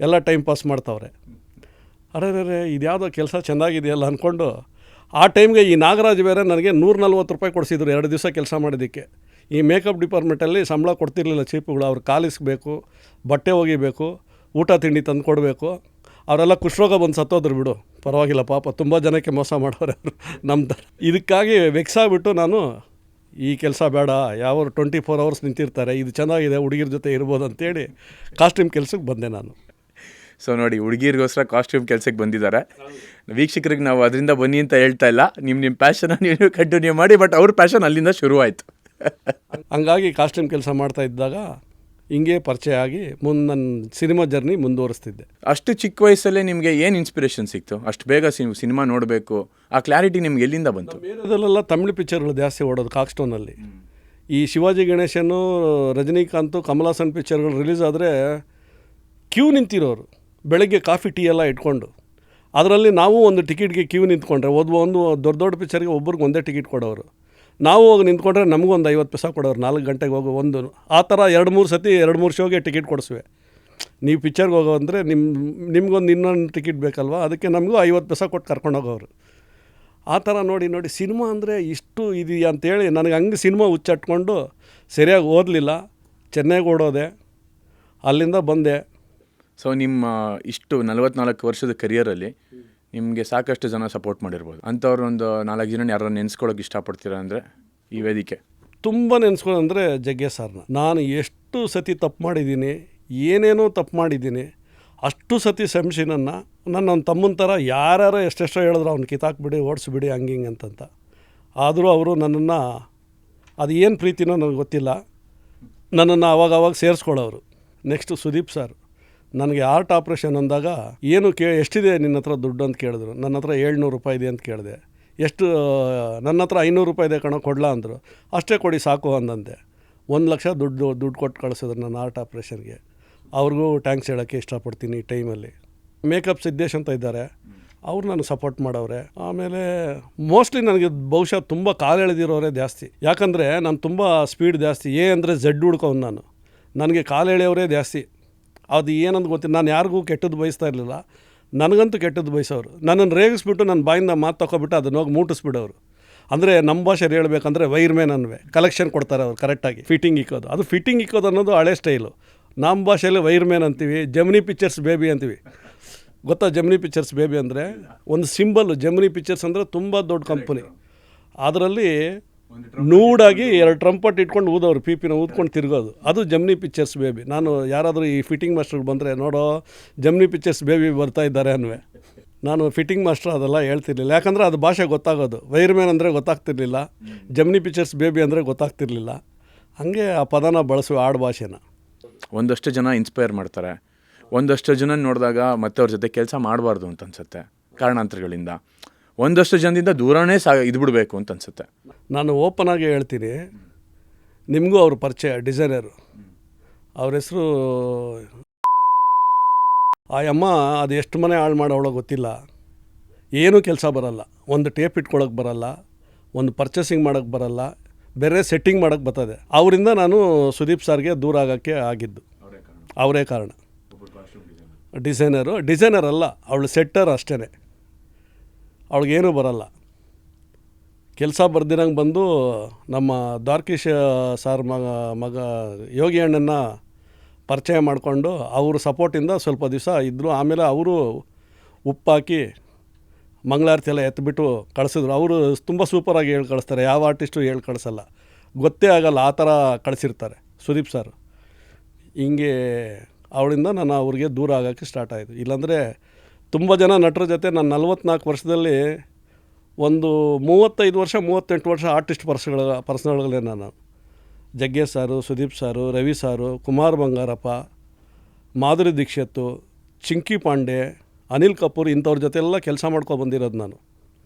ಎಲ್ಲ ಟೈಮ್ ಪಾಸ್ ಮಾಡ್ತಾವ್ರೆ. ಅರೆ ಇದು ಯಾವುದೋ ಕೆಲಸ ಚೆಂದಾಗಿದೆಯಲ್ಲ ಅಂದ್ಕೊಂಡು ಆ ಟೈಮ್ಗೆ ಈ ನಾಗರಾಜ್ ಬೇರೆ ನನಗೆ 140 ರೂಪಾಯಿ ಕೊಡಿಸಿದ್ರು 2 ದಿವಸ ಕೆಲಸ ಮಾಡೋದಕ್ಕೆ. ಈ ಮೇಕಪ್ ಡಿಪಾರ್ಟ್ಮೆಂಟಲ್ಲಿ ಸಂಬಳ ಕೊಡ್ತಿರ್ಲಿಲ್ಲ ಚೀಪುಗಳು. ಅವ್ರು ಕಾಲಿಸ್ಬೇಕು, ಬಟ್ಟೆ ಒಗಿಬೇಕು, ಊಟ ತಿಂಡಿ ತಂದು ಕೊಡಬೇಕು. ಅವರೆಲ್ಲ ಕುಷ್ರೋಗ ಬಂದು ಸತ್ತೋದ್ರು ಬಿಡು, ಪರವಾಗಿಲ್ಲ ಪಾಪ, ತುಂಬ ಜನಕ್ಕೆ ಮೋಸ ಮಾಡೋರು ಅವರು ನಮ್ಮ ಥರ. ಇದಕ್ಕಾಗಿ ವೆಕ್ಸಾಗ್ಬಿಟ್ಟು ನಾನು ಈ ಕೆಲಸ ಬೇಡ, ಯಾವ 24 ಅವರ್ಸ್ ನಿಂತಿರ್ತಾರೆ, ಇದು ಚೆನ್ನಾಗಿದೆ, ಹುಡುಗಿರ ಜೊತೆ ಇರ್ಬೋದು ಅಂತೇಳಿ ಕಾಸ್ಟ್ಯೂಮ್ ಕೆಲಸಕ್ಕೆ ಬಂದೆ ನಾನು. ಸೊ ನೋಡಿ, ಹುಡುಗಿರಿಗೋಸ್ಕರ ಕಾಸ್ಟ್ಯೂಮ್ ಕೆಲಸಕ್ಕೆ ಬಂದಿದ್ದಾರೆ. ವೀಕ್ಷಕರಿಗೆ ನಾವು ಅದರಿಂದ ಬನ್ನಿ ಅಂತ ಹೇಳ್ತಾ ಇಲ್ಲ, ನಿಮ್ಮ ಪ್ಯಾಷನ್ನ ನೀವು ಕಂಟಿನ್ಯೂ ಮಾಡಿ. ಬಟ್ ಅವ್ರ ಪ್ಯಾಷನ್ ಅಲ್ಲಿಂದ ಶುರುವಾಯಿತು. ಹಂಗಾಗಿ ಕಾಸ್ಟ್ಯೂಮ್ ಕೆಲಸ ಮಾಡ್ತಾ ಇದ್ದಾಗ ಹಿಂಗೆ ಪರಿಚಯ ಆಗಿ ಮುಂದೆ ನನ್ನ ಸಿನಿಮಾ ಜರ್ನಿ ಮುಂದುವರಿಸ್ತಿದ್ದೆ. ಅಷ್ಟು ಚಿಕ್ಕ ವಯಸ್ಸಲ್ಲೇ ನಿಮಗೆ ಏನು ಇನ್ಸ್ಪಿರೇಷನ್ ಸಿಕ್ತು? ಅಷ್ಟು ಬೇಗ ಸಿನಿಮಾ ನೋಡಬೇಕು, ಆ ಕ್ಲಾರಿಟಿ ನಿಮ್ಗೆ ಎಲ್ಲಿಂದ ಬಂತು? ಬೇರೆದಲ್ಲೆಲ್ಲ ತಮಿಳು ಪಿಕ್ಚರ್ಗಳು ಜಾಸ್ತಿ ಓಡೋದು ಕಾಕ್ಸ್ಟೋನಲ್ಲಿ. ಈ ಶಿವಾಜಿ ಗಣೇಶನು, ರಜನಿಕಾಂತು, ಕಮಲ್ ಹಾಸನ್ ಪಿಕ್ಚರ್ಗಳು ರಿಲೀಸ್ ಆದರೆ ಕ್ಯೂ ನಿಂತಿರೋರು, ಬೆಳಗ್ಗೆ ಕಾಫಿ ಟೀ ಎಲ್ಲ ಇಟ್ಕೊಂಡು. ಅದರಲ್ಲಿ ನಾವು ಒಂದು ಟಿಕೆಟ್ಗೆ ಕ್ಯೂ ನಿಂತ್ಕೊಂಡ್ರೆ ಒಂದು ದೊಡ್ಡ ಪಿಕ್ಚರ್ಗೆ ಒಬ್ರಿಗೆ ಒಂದೇ ಟಿಕೆಟ್ ಕೊಡೋರು. ನಾವು ಹೋಗಿ ನಿಂತ್ಕೊಂಡ್ರೆ ನಮಗೂ ಒಂದು 50 ಪೈಸೆ ಕೊಡೋರು, 4 ಗಂಟೆಗೆ ಹೋಗೋ ಒಂದು. ಆ ಥರ 2-3 ಸತಿ 2-3 ಶೋಗೆ ಟಿಕೆಟ್ ಕೊಡಿಸುವೆ. ನೀವು ಪಿಕ್ಚರ್ಗೆ ಹೋಗೋ ಅಂದರೆ ನಿಮ್ಗೊಂದು ಇನ್ನೊಂದು ಟಿಕೆಟ್ ಬೇಕಲ್ವ, ಅದಕ್ಕೆ ನಮಗೂ 50 ಪೈಸೆ ಕೊಟ್ಟು ಕರ್ಕೊಂಡು ಹೋಗೋರು. ಆ ಥರ ನೋಡಿ ಸಿನಿಮಾ ಅಂದರೆ ಇಷ್ಟು ಇದೆಯಾ ಅಂತೇಳಿ ನನಗೆ ಹಂಗೆ ಸಿನಿಮಾ ಹುಚ್ಚಟ್ಕೊಂಡು ಸರಿಯಾಗಿ ಓದಲಿಲ್ಲ. ಚೆನ್ನೈಗೆ ಓಡೋದೆ, ಅಲ್ಲಿಂದ ಬಂದೆ. ಸೊ ನಿಮ್ಮ ಇಷ್ಟು 44 ವರ್ಷದ ಕರಿಯರಲ್ಲಿ ನಿಮಗೆ ಸಾಕಷ್ಟು ಜನ ಸಪೋರ್ಟ್ ಮಾಡಿರ್ಬೋದು. ಅಂಥವ್ರು ಒಂದು 4 ಜನ ಯಾರನ್ನ ನೆನೆಸ್ಕೊಳ್ಳೋಕೆ ಇಷ್ಟಪಡ್ತೀರಾ ಅಂದರೆ ಈ ವೇದಿಕೆ? ತುಂಬ ನೆನೆಸ್ಕೊಳ್ಳೋದಂದರೆ ಜಗ್ಗೇಶ್ ಸರ್ನ. ನಾನು ಎಷ್ಟು ಸತಿ ತಪ್ಪು ಮಾಡಿದ್ದೀನಿ, ಏನೇನೋ ತಪ್ಪು ಮಾಡಿದ್ದೀನಿ, ಅಷ್ಟು ಸತಿ ಕ್ಷಮಿಸಿ ನನ್ನ ಒಂದು ತಮ್ಮನ ಥರ ಯಾರ್ಯಾರೋ ಎಷ್ಟೆಷ್ಟೋ ಹೇಳಿದ್ರು ಅವ್ನು ಕಿತ್ತಾಕ್ಬಿಡಿ, ಓಡಿಸ್ಬಿಡಿ, ಹಂಗೆ ಅಂತಂತ. ಆದರೂ ಅವರು ನನ್ನನ್ನು, ಅದು ಏನು ಪ್ರೀತಿನೋ ನನಗೆ ಗೊತ್ತಿಲ್ಲ, ನನ್ನನ್ನು ಅವಾಗ ಸೇರಿಸ್ಕೊಳ್ಳೋರು. ನೆಕ್ಸ್ಟು ಸುದೀಪ್ ಸರ್, ನನಗೆ ಹಾರ್ಟ್ ಆಪ್ರೇಷನ್ ಅಂದಾಗ ಏನು ಎಷ್ಟಿದೆ ನಿನ್ನ ಹತ್ರ ದುಡ್ಡು ಅಂತ ಕೇಳಿದ್ರು. ನನ್ನ ಹತ್ರ 700 ರೂಪಾಯಿ ಇದೆ ಅಂತ ಕೇಳಿದೆ. ಎಷ್ಟು? ನನ್ನ ಹತ್ರ 500 ರೂಪಾಯಿ ಇದೆ ಕಣೋ, ಕೊಡಲಾ ಅಂದರು. ಅಷ್ಟೇ ಕೊಡಿ ಸಾಕು ಅಂದಂತೆ. 1 ಲಕ್ಷ ದುಡ್ಡು ಕೊಟ್ಟು ಕಳಿಸಿದ್ರು ನನ್ನ ಹಾರ್ಟ್ ಆಪ್ರೇಷನ್ಗೆ. ಅವ್ರಿಗೂ ಟ್ಯಾಂಕ್ಸ್ ಹೇಳೋಕ್ಕೆ ಇಷ್ಟಪಡ್ತೀನಿ. ಈ ಟೈಮಲ್ಲಿ ಮೇಕಪ್ ಸಿದ್ದೇಶ್ ಅಂತ ಇದ್ದಾರೆ, ಅವ್ರು ನನಗೆ ಸಪೋರ್ಟ್ ಮಾಡವ್ರೆ. ಆಮೇಲೆ ಮೋಸ್ಟ್ಲಿ ನನಗೆ ಬಹುಶಃ ತುಂಬ ಕಾಲು ಎಳೆದಿರೋರೇ ಜಾಸ್ತಿ. ಯಾಕಂದರೆ ನಾನು ತುಂಬ ಸ್ಪೀಡ್ ಜಾಸ್ತಿ. ಅಂದರೆ ಝೆಡ್ ಹುಡ್ಕೋನು ನಾನು. ನನಗೆ ಕಾಲು ಎಳೆಯವರೇ ಜಾಸ್ತಿ. ಅದು ಏನಂತ ಗೊತ್ತಿಲ್ಲ. ನಾನು ಯಾರಿಗೂ ಕೆಟ್ಟದ್ದು ಬಯಸ್ತಾ ಇರಲಿಲ್ಲ, ನನಗಂತೂ ಕೆಟ್ಟದ್ದು ಬಯಸೋರು. ನನ್ನನ್ನು ರೇಗಿಸ್ಬಿಟ್ಟು ನನ್ನ ಬಾಯಿಂದ ಮಾತು ತಗೊಬಿಟ್ಟು ಅದನ್ನ ಹೋಗಿ ಮೂಟಿಸ್ಬಿಡೋರು. ಅಂದರೆ ನಮ್ಮ ಭಾಷೆಯಲ್ಲಿ ಹೇಳ್ಬೇಕಂದ್ರೆ ವೈರ್ಮೇನ್ ಅನ್ವೆ ಕಲೆಕ್ಷನ್ ಕೊಡ್ತಾರೆ ಅವ್ರು ಕರೆಕ್ಟಾಗಿ ಫಿಟ್ಟಿಂಗ್ ಇಕ್ಕೋದು. ಅದು ಫಿಟ್ಟಿಂಗ್ ಇಕ್ಕೋದು ಅನ್ನೋದು ಹಳೆ ಸ್ಟೈಲು. ನಮ್ಮ ಭಾಷೆಯಲ್ಲಿ ವೈರ್ಮೇನ್ ಅಂತೀವಿ, ಜಮಿನಿ ಪಿಕ್ಚರ್ಸ್ ಬೇಬಿ ಅಂತೀವಿ. ಗೊತ್ತಾ ಜಮಿನಿ ಪಿಕ್ಚರ್ಸ್ ಬೇಬಿ ಅಂದರೆ? ಒಂದು ಸಿಂಬಲ್. ಜಮಿನಿ ಪಿಕ್ಚರ್ಸ್ ಅಂದರೆ ತುಂಬ ದೊಡ್ಡ ಕಂಪನಿ. ಅದರಲ್ಲಿ ನೂಡಾಗಿ 2 ಟ್ರಂಪಟ್ ಇಟ್ಕೊಂಡು ಊದೋರು, ಪಿಪಿನ ಊದ್ಕೊಂಡು ತಿರ್ಗೋದು. ಅದು ಜಮಿನಿ ಪಿಕ್ಚರ್ಸ್ ಬೇಬಿ. ನಾನು ಯಾರಾದರೂ ಈ ಫಿಟ್ಟಿಂಗ್ ಮಾಸ್ಟರ್ಗೆ ಬಂದರೆ, ನೋಡೋ ಜಮಿನಿ ಪಿಕ್ಚರ್ಸ್ ಬೇಬಿ ಬರ್ತಾ ಇದ್ದಾರೆ ಅನ್ನುವೆ. ನಾನು ಫಿಟ್ಟಿಂಗ್ ಮಾಸ್ಟರ್ ಅದೆಲ್ಲ ಹೇಳ್ತಿರ್ಲಿಲ್ಲ, ಯಾಕಂದರೆ ಅದು ಭಾಷೆ ಗೊತ್ತಾಗೋದು. ವೈರ್ಮ್ಯಾನ್ ಅಂದರೆ ಗೊತ್ತಾಗ್ತಿರ್ಲಿಲ್ಲ, ಜಮಿನಿ ಪಿಕ್ಚರ್ಸ್ ಬೇಬಿ ಅಂದರೆ ಗೊತ್ತಾಗ್ತಿರ್ಲಿಲ್ಲ. ಹಾಗೆ ಆ ಪದನ ಬಳಸುವ ಆಡು ಭಾಷೆನ. ಒಂದಷ್ಟು ಜನ ಇನ್ಸ್ಪೈರ್ ಮಾಡ್ತಾರೆ, ಒಂದಷ್ಟು ಜನ ನೋಡಿದಾಗ ಮತ್ತೆ ಅವ್ರ ಜೊತೆ ಕೆಲಸ ಮಾಡಬಾರ್ದು ಅಂತ ಅನ್ಸುತ್ತೆ ಕಾರಣಾಂತರಗಳಿಂದ. ಒಂದಷ್ಟು ಜನದಿಂದ ದೂರನೇ ಇದ್ಬಿಡ್ಬೇಕು ಅಂತ ಅನ್ಸುತ್ತೆ. ನಾನು ಓಪನ್ ಆಗಿ ಹೇಳ್ತೀನಿ, ನಿಮಗೂ ಅವ್ರ ಪರಿಚಯ ಡಿಸೈನರು, ಅವ್ರ ಹೆಸರು ಆ ಅಮ್ಮ. ಅದು ಎಷ್ಟು ಮನೆ ಹಾಳು ಮಾಡೋವಳೋ ಗೊತ್ತಿಲ್ಲ. ಏನೂ ಕೆಲಸ ಬರಲ್ಲ, ಒಂದು ಟೇಪ್ ಇಟ್ಕೊಳಕ್ಕೆ ಬರಲ್ಲ, ಒಂದು ಪರ್ಚೇಸಿಂಗ್ ಮಾಡೋಕ್ಕೆ ಬರಲ್ಲ, ಬೇರೆ ಸೆಟ್ಟಿಂಗ್ ಮಾಡೋಕ್ಕೆ ಬರ್ತದೆ. ಅವರಿಂದ ನಾನು ಸುದೀಪ್ ಸರ್ಗೆ ದೂರ ಆಗೋಕ್ಕೆ ಆಗಿದ್ದು ಅವರೇ ಕಾರಣ. ಡಿಸೈನರ್ ಅಲ್ಲ, ಅವಳು ಸೆಟ್ಟರ್ ಅಷ್ಟೇ. ಅವಳಿಗೇನೂ ಬರಲ್ಲ. ಕೆಲಸ ಬರ್ದಿರಂಗೆ ಬಂದು ನಮ್ಮ ದ್ವಾರಕೀಶ್ ಸಾರ್ ಮಗ ಯೋಗಿ ಅಣ್ಣನ ಪರಿಚಯ ಮಾಡಿಕೊಂಡು ಅವ್ರ ಸಪೋರ್ಟಿಂದ ಸ್ವಲ್ಪ ದಿವಸ ಇದ್ದರು. ಆಮೇಲೆ ಅವರು ಉಪ್ಪಾಕಿ ಮಂಗಳಾರತಿ ಎಲ್ಲ ಎತ್ಬಿಟ್ಟು ಕಳಿಸಿದ್ರು. ಅವರು ತುಂಬ ಸೂಪರಾಗಿ ಹೇಳಿ ಕಳಿಸ್ತಾರೆ, ಯಾವ ಆರ್ಟಿಸ್ಟು ಹೇಳಿ ಕಳಿಸಲ್ಲ, ಗೊತ್ತೇ ಆಗಲ್ಲ ಆ ಥರ ಕಳಿಸಿರ್ತಾರೆ ಸುದೀಪ್ ಸರ್. ಹಿಂಗೆ ಅವಳಿಂದ ನಾನು ಅವ್ರಿಗೆ ದೂರ ಆಗೋಕ್ಕೆ ಸ್ಟಾರ್ಟ್ ಆಯಿತು. ಇಲ್ಲಾಂದರೆ ತುಂಬ ಜನ ನಟರ ಜೊತೆ ನಾನು 44 ವರ್ಷದಲ್ಲಿ ಒಂದು 35 ವರ್ಷ 38 ವರ್ಷ ಆರ್ಟಿಸ್ಟ್ ಪರ್ಸನಲ್ಗಳೇ ನಾನು. ಜಗ್ಗೇಶ್ ಸಾರು, ಸುದೀಪ್ ಸಾರು, ರವಿ ಸಾರು, ಕುಮಾರ್ ಬಂಗಾರಪ್ಪ, ಮಾಧುರಿ ದೀಕ್ಷಿತ್, ಚಿಂಕಿ ಪಾಂಡೆ, ಅನಿಲ್ ಕಪೂರ್ ಇಂಥವ್ರ ಜೊತೆ ಎಲ್ಲ ಕೆಲಸ ಮಾಡ್ಕೊಂಡು ಬಂದಿರೋದು ನಾನು.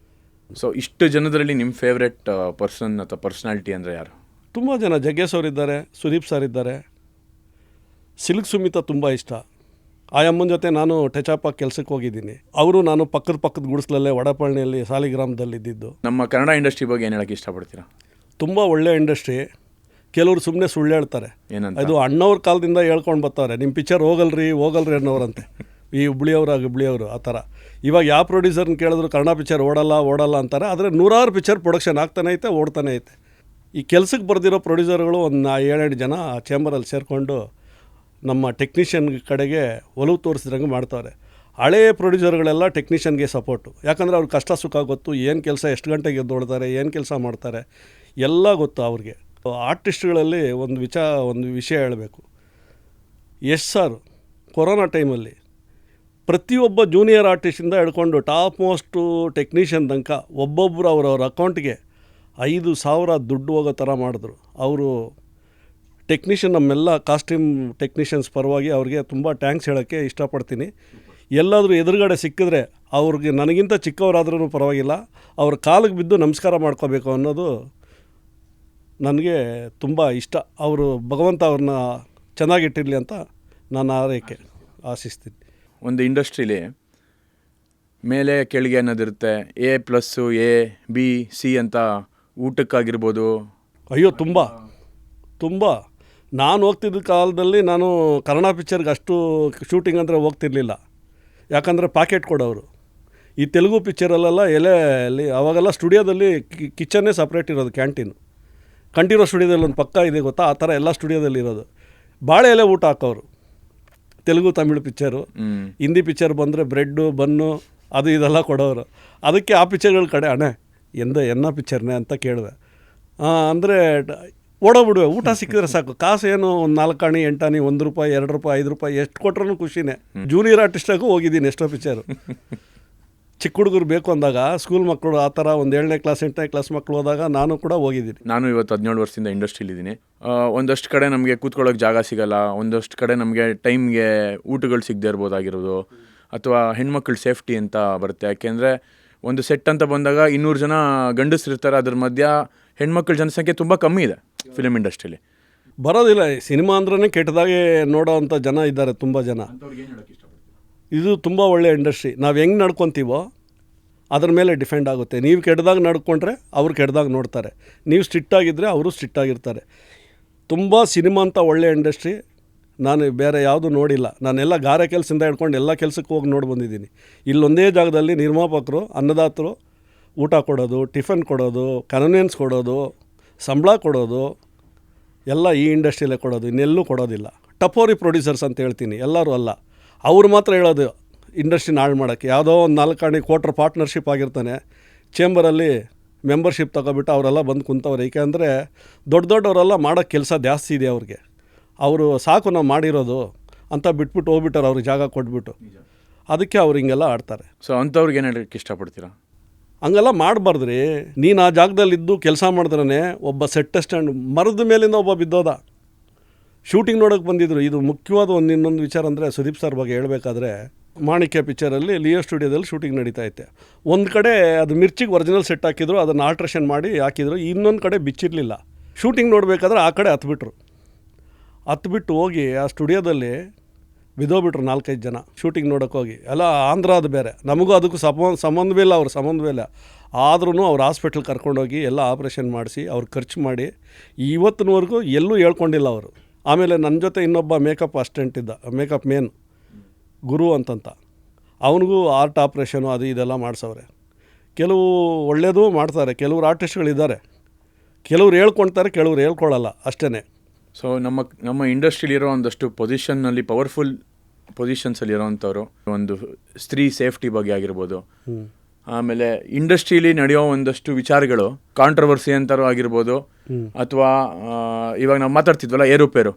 ಸೊ ಇಷ್ಟು ಜನದಲ್ಲಿ ನಿಮ್ಮ ಫೇವ್ರೆಟ್ ಪರ್ಸನ್ ಅಥವಾ ಪರ್ಸ್ನಾಲಿಟಿ ಅಂದರೆ ಯಾರು? ತುಂಬ ಜನ. ಜಗ್ಗೇಶ್ ಅವರಿದ್ದಾರೆ, ಸುದೀಪ್ ಸರ್ ಇದ್ದಾರೆ, ಸಿಲ್ಕ್ ಸುಮಿತಾ ತುಂಬ ಇಷ್ಟ. ಆ ಅಮ್ಮನ ಜೊತೆ ನಾನು ಟಚಪ್ ಆಗಿ ಕೆಲಸಕ್ಕೆ ಹೋಗಿದ್ದೀನಿ. ಅವರು ನಾನು ಪಕ್ಕದ ಗುಡಿಸ್ಲಲ್ಲೇ ವಡಪಳ್ಳಿಯಲ್ಲಿ ಸಾಲಿಗ್ರಾಮದಲ್ಲಿದ್ದು. ನಮ್ಮ ಕನ್ನಡ ಇಂಡಸ್ಟ್ರಿ ಬಗ್ಗೆ ಏನು ಹೇಳೋಕ್ಕೆ ಇಷ್ಟಪಡ್ತೀರಾ? ತುಂಬ ಒಳ್ಳೆ ಇಂಡಸ್ಟ್ರಿ. ಕೆಲವರು ಸುಮ್ಮನೆ ಸುಳ್ಳು ಹೇಳ್ತಾರೆ. ಏನಂತ? ಅದು ಅಣ್ಣವ್ರ ಕಾಲದಿಂದ ಹೇಳ್ಕೊಂಡು ಬರ್ತಾರೆ, ನಿಮ್ಮ ಪಿಕ್ಚರ್ ಹೋಗಲ್ರಿ ಅನ್ನೋರಂತೆ. ಈ ಹುಬ್ಳಿಯವರು ಆ ಥರ. ಇವಾಗ ಯಾವ ಪ್ರೊಡ್ಯೂಸರ್ನ ಕೇಳಿದ್ರು ಕನ್ನಡ ಪಿಕ್ಚರ್ ಓಡಲ್ಲ ಅಂತಾರೆ. ಆದರೆ ನೂರಾರು ಪಿಕ್ಚರ್ ಪ್ರೊಡಕ್ಷನ್ ಆಗ್ತಾನೆ ಐತೆ, ಓಡ್ತಾನೆ ಐತೆ. ಈ ಕೆಲಸಕ್ಕೆ ಬರೆದಿರೋ ಪ್ರೊಡ್ಯೂಸರ್ಗಳು ಒಂದು 7-8 ಜನ ಚೇಂಬರಲ್ಲಿ ಸೇರಿಕೊಂಡು ನಮ್ಮ ಟೆಕ್ನಿಷಿಯನ್ ಕಡೆಗೆ ಒಲವು ತೋರಿಸಿದಂಗೆ ಮಾಡ್ತಾರೆ. ಹಳೆಯ ಪ್ರೊಡ್ಯೂಸರ್ಗಳೆಲ್ಲ ಟೆಕ್ನಿಷಿಯನ್ಗೆ ಸಪೋರ್ಟು. ಯಾಕಂದರೆ ಅವ್ರ ಕಷ್ಟ ಸುಖ ಗೊತ್ತು, ಏನು ಕೆಲಸ ಎಷ್ಟು ಗಂಟೆಗೆ ಎದ್ದೋಡ್ತಾರೆ, ಏನು ಕೆಲಸ ಮಾಡ್ತಾರೆ ಎಲ್ಲ ಗೊತ್ತು ಅವ್ರಿಗೆ. ಆರ್ಟಿಸ್ಟ್ಗಳಲ್ಲಿ ಒಂದು ವಿಷಯ ಹೇಳಬೇಕು. ಯಶ್ ಸರ್ ಕೊರೋನಾ ಟೈಮಲ್ಲಿ ಪ್ರತಿಯೊಬ್ಬ ಜೂನಿಯರ್ ಆರ್ಟಿಸ್ಟಿಂದ ಹಿಡ್ಕೊಂಡು ಟಾಪ್ ಮೋಸ್ಟು ಟೆಕ್ನಿಷಿಯನ್ ತನಕ ಒಬ್ಬೊಬ್ಬರು ಅವ್ರವ್ರ ಅಕೌಂಟ್ಗೆ 5,000 ದುಡ್ಡು ಹೋಗೋ ಥರ ಮಾಡಿದ್ರು. ಅವರು ಟೆಕ್ನಿಷಿಯನ್, ನಮ್ಮೆಲ್ಲ ಕಾಸ್ಟ್ಯೂಮ್ ಟೆಕ್ನಿಷಿಯನ್ಸ್ ಪರವಾಗಿ ಅವ್ರಿಗೆ ತುಂಬ ಟ್ಯಾಂಕ್ಸ್ ಹೇಳೋಕ್ಕೆ ಇಷ್ಟಪಡ್ತೀನಿ. ಎಲ್ಲಾದರೂ ಎದುರುಗಡೆ ಸಿಕ್ಕಿದ್ರೆ ಅವ್ರಿಗೆ ನನಗಿಂತ ಚಿಕ್ಕವರಾದ್ರೂ ಪರವಾಗಿಲ್ಲ, ಅವ್ರ ಕಾಲಿಗೆ ಬಿದ್ದು ನಮಸ್ಕಾರ ಮಾಡ್ಕೋಬೇಕು ಅನ್ನೋದು ನನಗೆ ತುಂಬ ಇಷ್ಟ. ಅವರು ಭಗವಂತ ಅವ್ರನ್ನ ಚೆನ್ನಾಗಿಟ್ಟಿರಲಿ ಅಂತ ನಾನು ಆಶಿಸ್ತೀನಿ. ಒಂದು ಇಂಡಸ್ಟ್ರೀಲಿ ಮೇಲೆ ಕೆಳಗೆ ಅನ್ನೋದಿರುತ್ತೆ. A+, A, B, C ಅಂತ ಊಟಕ್ಕಾಗಿರ್ಬೋದು. ಅಯ್ಯೋ ತುಂಬ ನಾನು ಹೋಗ್ತಿದ್ದ ಕಾಲದಲ್ಲಿ ನಾನು ಕನ್ನಡ ಪಿಕ್ಚರ್ಗೆ ಅಷ್ಟು ಶೂಟಿಂಗ್ ಅಂದರೆ ಹೋಗ್ತಿರ್ಲಿಲ್ಲ. ಯಾಕಂದರೆ ಪ್ಯಾಕೆಟ್ ಕೊಡೋರು. ಈ ತೆಲುಗು ಪಿಕ್ಚರಲ್ಲೆಲ್ಲ ಎಲೆಯಲ್ಲಿ ಅವಾಗೆಲ್ಲ ಸ್ಟುಡಿಯೋದಲ್ಲಿ ಕಿಚನ್ನೇ ಸಪ್ರೇಟ್ ಇರೋದು, ಕ್ಯಾಂಟೀನು. ಕಂಠೀರೋ ಸ್ಟುಡಿಯೋದಲ್ಲಿ ಒಂದು ಪಕ್ಕ ಇದೆ ಗೊತ್ತಾ, ಆ ಥರ ಎಲ್ಲ ಸ್ಟುಡಿಯೋದಲ್ಲಿ ಇರೋದು. ಬಾಳೆ ಎಲೆ ಊಟ ಹಾಕೋರು. ತೆಲುಗು ತಮಿಳು ಪಿಕ್ಚರು, ಹಿಂದಿ ಪಿಕ್ಚರ್ ಬಂದರೆ ಬ್ರೆಡ್ಡು ಬನ್ನು ಅದು ಇದೆಲ್ಲ ಕೊಡೋರು. ಅದಕ್ಕೆ ಆ ಪಿಕ್ಚರ್ಗಳ ಕಡೆ ಅಣ್ಣ ಎನ್ನ ಪಿಕ್ಚರ್ನೇ ಅಂತ ಕೇಳಿದೆ. ಅಂದರೆ ಓಡೋಗ್ಬಿಡುವೆ. ಊಟ ಸಿಕ್ಕಿದ್ರೆ ಸಾಕು. ಕಾಸು ಏನು ಒಂದು 4 ಆಣಿ 8 ಆಣಿ, ₹1, ₹2, ₹5 ಎಷ್ಟು ಕೊಟ್ರೂ ಖುಷಿನೇ. ಜೂನಿಯರ್ ಆರ್ಟಿಸ್ಟಾಗೂ ಹೋಗಿದ್ದೀನಿ ಎಷ್ಟೋ ಪಿಕ್ಚರು. ಚಿಕ್ಕ ಹುಡುಗರು ಬೇಕು ಅಂದಾಗ ಸ್ಕೂಲ್ ಮಕ್ಕಳು ಆ ಥರ ಒಂದು 7ನೇ ಕ್ಲಾಸ್ 8ನೇ ಕ್ಲಾಸ್ ಮಕ್ಕಳು ಹೋದಾಗ ನಾನು ಕೂಡ ಹೋಗಿದ್ದೀನಿ. ನಾನು ಇವತ್ತು 17 ವರ್ಷದಿಂದ ಇಂಡಸ್ಟ್ರಿಲಿದ್ದೀನಿ. ಒಂದಷ್ಟು ಕಡೆ ನಮಗೆ ಕೂತ್ಕೊಳ್ಳೋಕೆ ಜಾಗ ಸಿಗೋಲ್ಲ, ಒಂದಷ್ಟು ಕಡೆ ನಮಗೆ ಟೈಮ್ಗೆ ಊಟಗಳು ಸಿಗದೆ ಇರ್ಬೋದಾಗಿರೋದು, ಅಥವಾ ಹೆಣ್ಮಕ್ಳ ಸೇಫ್ಟಿ ಅಂತ ಬರುತ್ತೆ. ಯಾಕೆಂದರೆ ಒಂದು ಸೆಟ್ ಅಂತ ಬಂದಾಗ 200 ಜನ ಗಂಡಸರಿರ್ತಾರೆ, ಅದ್ರ ಮಧ್ಯ ಹೆಣ್ಮಕ್ಳ ಜನಸಂಖ್ಯೆ ತುಂಬ ಕಮ್ಮಿ ಇದೆ ಫಿಲ್ಮ್ ಇಂಡಸ್ಟ್ರಿಲಿ. ಬರೋದಿಲ್ಲ. ಸಿನಿಮಾ ಅಂದ್ರೇ ಕೆಟ್ಟದಾಗೆ ನೋಡೋ ಅಂಥ ಜನ ಇದ್ದಾರೆ, ತುಂಬ ಜನ. ಇದು ತುಂಬ ಒಳ್ಳೆಯ ಇಂಡಸ್ಟ್ರಿ. ನಾವು ಹೆಂಗೆ ನಡ್ಕೊತೀವೋ ಅದ್ರ ಮೇಲೆ ಡಿಪೆಂಡ್ ಆಗುತ್ತೆ. ನೀವು ಕೆಟ್ಟದಾಗ ನಡ್ಕೊಂಡ್ರೆ ಅವ್ರು ಕೆಟ್ಟದಾಗ ನೋಡ್ತಾರೆ, ನೀವು ಸ್ಟ್ರಿಕ್ಟಾಗಿದ್ದರೆ ಅವರು ಸ್ಟ್ರಿಕ್ಟಾಗಿರ್ತಾರೆ. ತುಂಬ ಸಿನಿಮಾ ಅಂತ ಒಳ್ಳೆಯ ಇಂಡಸ್ಟ್ರಿ. ನಾನು ಬೇರೆ ಯಾವುದು ನೋಡಿಲ್ಲ. ನಾನೆಲ್ಲ ಗಾರೆ ಕೆಲಸದಿಂದ ಹಿಡ್ಕೊಂಡು ಎಲ್ಲ ಕೆಲಸಕ್ಕೆ ಹೋಗಿ ನೋಡಿ ಬಂದಿದ್ದೀನಿ. ಇಲ್ಲೊಂದೇ ಜಾಗದಲ್ಲಿ ನಿರ್ಮಾಪಕರು, ಅನ್ನದಾತರು ಊಟ ಕೊಡೋದು, ಟಿಫನ್ ಕೊಡೋದು, ಕನ್ವೀನಿಯನ್ಸ್ ಕೊಡೋದು, ಸಂಬಳ ಕೊಡೋದು ಎಲ್ಲ ಈ ಇಂಡಸ್ಟ್ರಿಯಲ್ಲೇ ಕೊಡೋದು, ಇನ್ನೆಲ್ಲೂ ಕೊಡೋದಿಲ್ಲ. ಟಪೋರಿ ಪ್ರೊಡ್ಯೂಸರ್ಸ್ ಅಂತ ಹೇಳ್ತೀನಿ, ಎಲ್ಲರೂ ಅಲ್ಲ. ಅವ್ರು ಮಾತ್ರ ಹೇಳೋದು ಇಂಡಸ್ಟ್ರಿನ ಹಾಳು ಮಾಡೋಕ್ಕೆ. ಯಾವುದೋ ಒಂದು 4 ಆಣಿ ಕೋಟ್ರ ಪಾರ್ಟ್ನರ್ಶಿಪ್ ಆಗಿರ್ತಾನೆ, ಚೇಂಬರಲ್ಲಿ ಮೆಂಬರ್ಶಿಪ್ ತೊಗೊಬಿಟ್ಟು ಅವರೆಲ್ಲ ಬಂದು ಕುಂತವ್ರು. ಏಕೆಂದರೆ ದೊಡ್ಡವರೆಲ್ಲ ಮಾಡೋಕ್ಕೆ ಕೆಲಸ ಜಾಸ್ತಿ ಇದೆ ಅವ್ರಿಗೆ. ಅವರು ಸಾಕು ನಾವು ಮಾಡಿರೋದು ಅಂತ ಬಿಟ್ಬಿಟ್ಟು ಹೋಗ್ಬಿಟ್ಟಾರೆ, ಅವ್ರಿಗೆ ಜಾಗ ಕೊಟ್ಬಿಟ್ಟು. ಅದಕ್ಕೆ ಅವ್ರು ಹಿಂಗೆಲ್ಲ ಆಡ್ತಾರೆ. ಸೊ ಅಂಥವ್ರಿಗೆ ಏನು ಹೇಳೋಕ್ಕೆ ಇಷ್ಟಪಡ್ತೀರಾ? ಹಂಗೆಲ್ಲ ಮಾಡಬಾರ್ದ್ರಿ. ನೀನು ಆ ಜಾಗದಲ್ಲಿದ್ದು ಕೆಲಸ ಮಾಡಿದ್ರೇ ಒಬ್ಬ ಸೆಟ್ ಸ್ಟ್ಯಾಂಡ್ ಮರದ ಮೇಲಿಂದ ಒಬ್ಬ ಬಿದ್ದೋದ. ಶೂಟಿಂಗ್ ನೋಡೋಕ್ಕೆ ಬಂದಿದ್ದರು. ಇದು ಮುಖ್ಯವಾದ ಇನ್ನೊಂದು ವಿಚಾರ ಅಂದರೆ ಸುದೀಪ್ ಸರ್ ಬಗ್ಗೆ ಹೇಳಬೇಕಾದ್ರೆ, ಮಾಣಿಕ್ಯ ಪಿಕ್ಚರಲ್ಲಿ ಲಿಯೋ ಸ್ಟುಡಿಯೋದಲ್ಲಿ ಶೂಟಿಂಗ್ ನಡೀತಾ ಐತೆ. ಒಂದು ಕಡೆ ಅದು ಮಿರ್ಚಿಗೆ ಒರಿಜಿನಲ್ ಸೆಟ್ ಹಾಕಿದ್ರು, ಅದನ್ನು ಆಲ್ಟ್ರೇಷನ್ ಮಾಡಿ ಹಾಕಿದ್ರು. ಇನ್ನೊಂದು ಕಡೆ ಬಿಚ್ಚಿರಲಿಲ್ಲ. ಶೂಟಿಂಗ್ ನೋಡಬೇಕಾದ್ರೆ ಆ ಕಡೆ ಹತ್ಬಿಟ್ಟು ಹೋಗಿ ಆ ಸ್ಟುಡಿಯೋದಲ್ಲಿ ಬಿದ್ದೋಗ್ಬಿಟ್ರು 4-5 ಜನ ಶೂಟಿಂಗ್ ನೋಡೋಕೆ ಹೋಗಿ. ಎಲ್ಲ ಆಂಧ್ರ ಅದು ಬೇರೆ, ನಮಗೂ ಅದಕ್ಕೂ ಸಂಬಂಧವೇ ಇಲ್ಲ. ಆದ್ರೂ ಅವ್ರು ಹಾಸ್ಪಿಟ್ಲ್ ಕರ್ಕೊಂಡೋಗಿ ಎಲ್ಲ ಆಪ್ರೇಷನ್ ಮಾಡಿಸಿ ಅವ್ರು ಖರ್ಚು ಮಾಡಿ ಇವತ್ತಿನವರೆಗೂ ಎಲ್ಲೂ ಹೇಳ್ಕೊಂಡಿಲ್ಲ ಅವರು. ಆಮೇಲೆ ನನ್ನ ಜೊತೆ ಇನ್ನೊಬ್ಬ ಮೇಕಪ್ ಅಸಿಸ್ಟೆಂಟ್ ಇದ್ದ, ಮೇಕಪ್ ಮೇನ್ ಗುರು ಅಂತಂತ. ಅವನಿಗೂ ಆರ್ಟ್ ಆಪ್ರೇಷನು ಅದು ಇದೆಲ್ಲ ಮಾಡಿಸವ್ರೆ. ಕೆಲವು ಒಳ್ಳೆಯದು ಮಾಡ್ತಾರೆ, ಕೆಲವರು ಆರ್ಟಿಸ್ಟ್ಗಳಿದ್ದಾರೆ. ಕೆಲವ್ರು ಹೇಳ್ಕೊಳ್ತಾರೆ, ಕೆಲವ್ರು ಹೇಳ್ಕೊಳ್ಳಲ್ಲ, ಅಷ್ಟೇ. ಸೊ ನಮ್ಮ ಇಂಡಸ್ಟ್ರಿಲಿರೋ ಒಂದಷ್ಟು ಪೊಸಿಷನ್ನಲ್ಲಿ, ಪವರ್ಫುಲ್ ಪೊಸಿಷನ್ಸಲ್ಲಿರೋವಂಥವ್ರು, ಒಂದು ಸ್ತ್ರೀ ಸೇಫ್ಟಿ ಬಗ್ಗೆ ಆಗಿರ್ಬೋದು, ಆಮೇಲೆ ಇಂಡಸ್ಟ್ರೀಲಿ ನಡೆಯೋ ಒಂದಷ್ಟು ವಿಚಾರಗಳು ಕಾಂಟ್ರವರ್ಸಿ ಅಂತಾರೋ ಆಗಿರ್ಬೋದು, ಅಥವಾ ಇವಾಗ ನಾವು ಮಾತಾಡ್ತಿದ್ವಲ್ಲ ಏರುಪೇರು,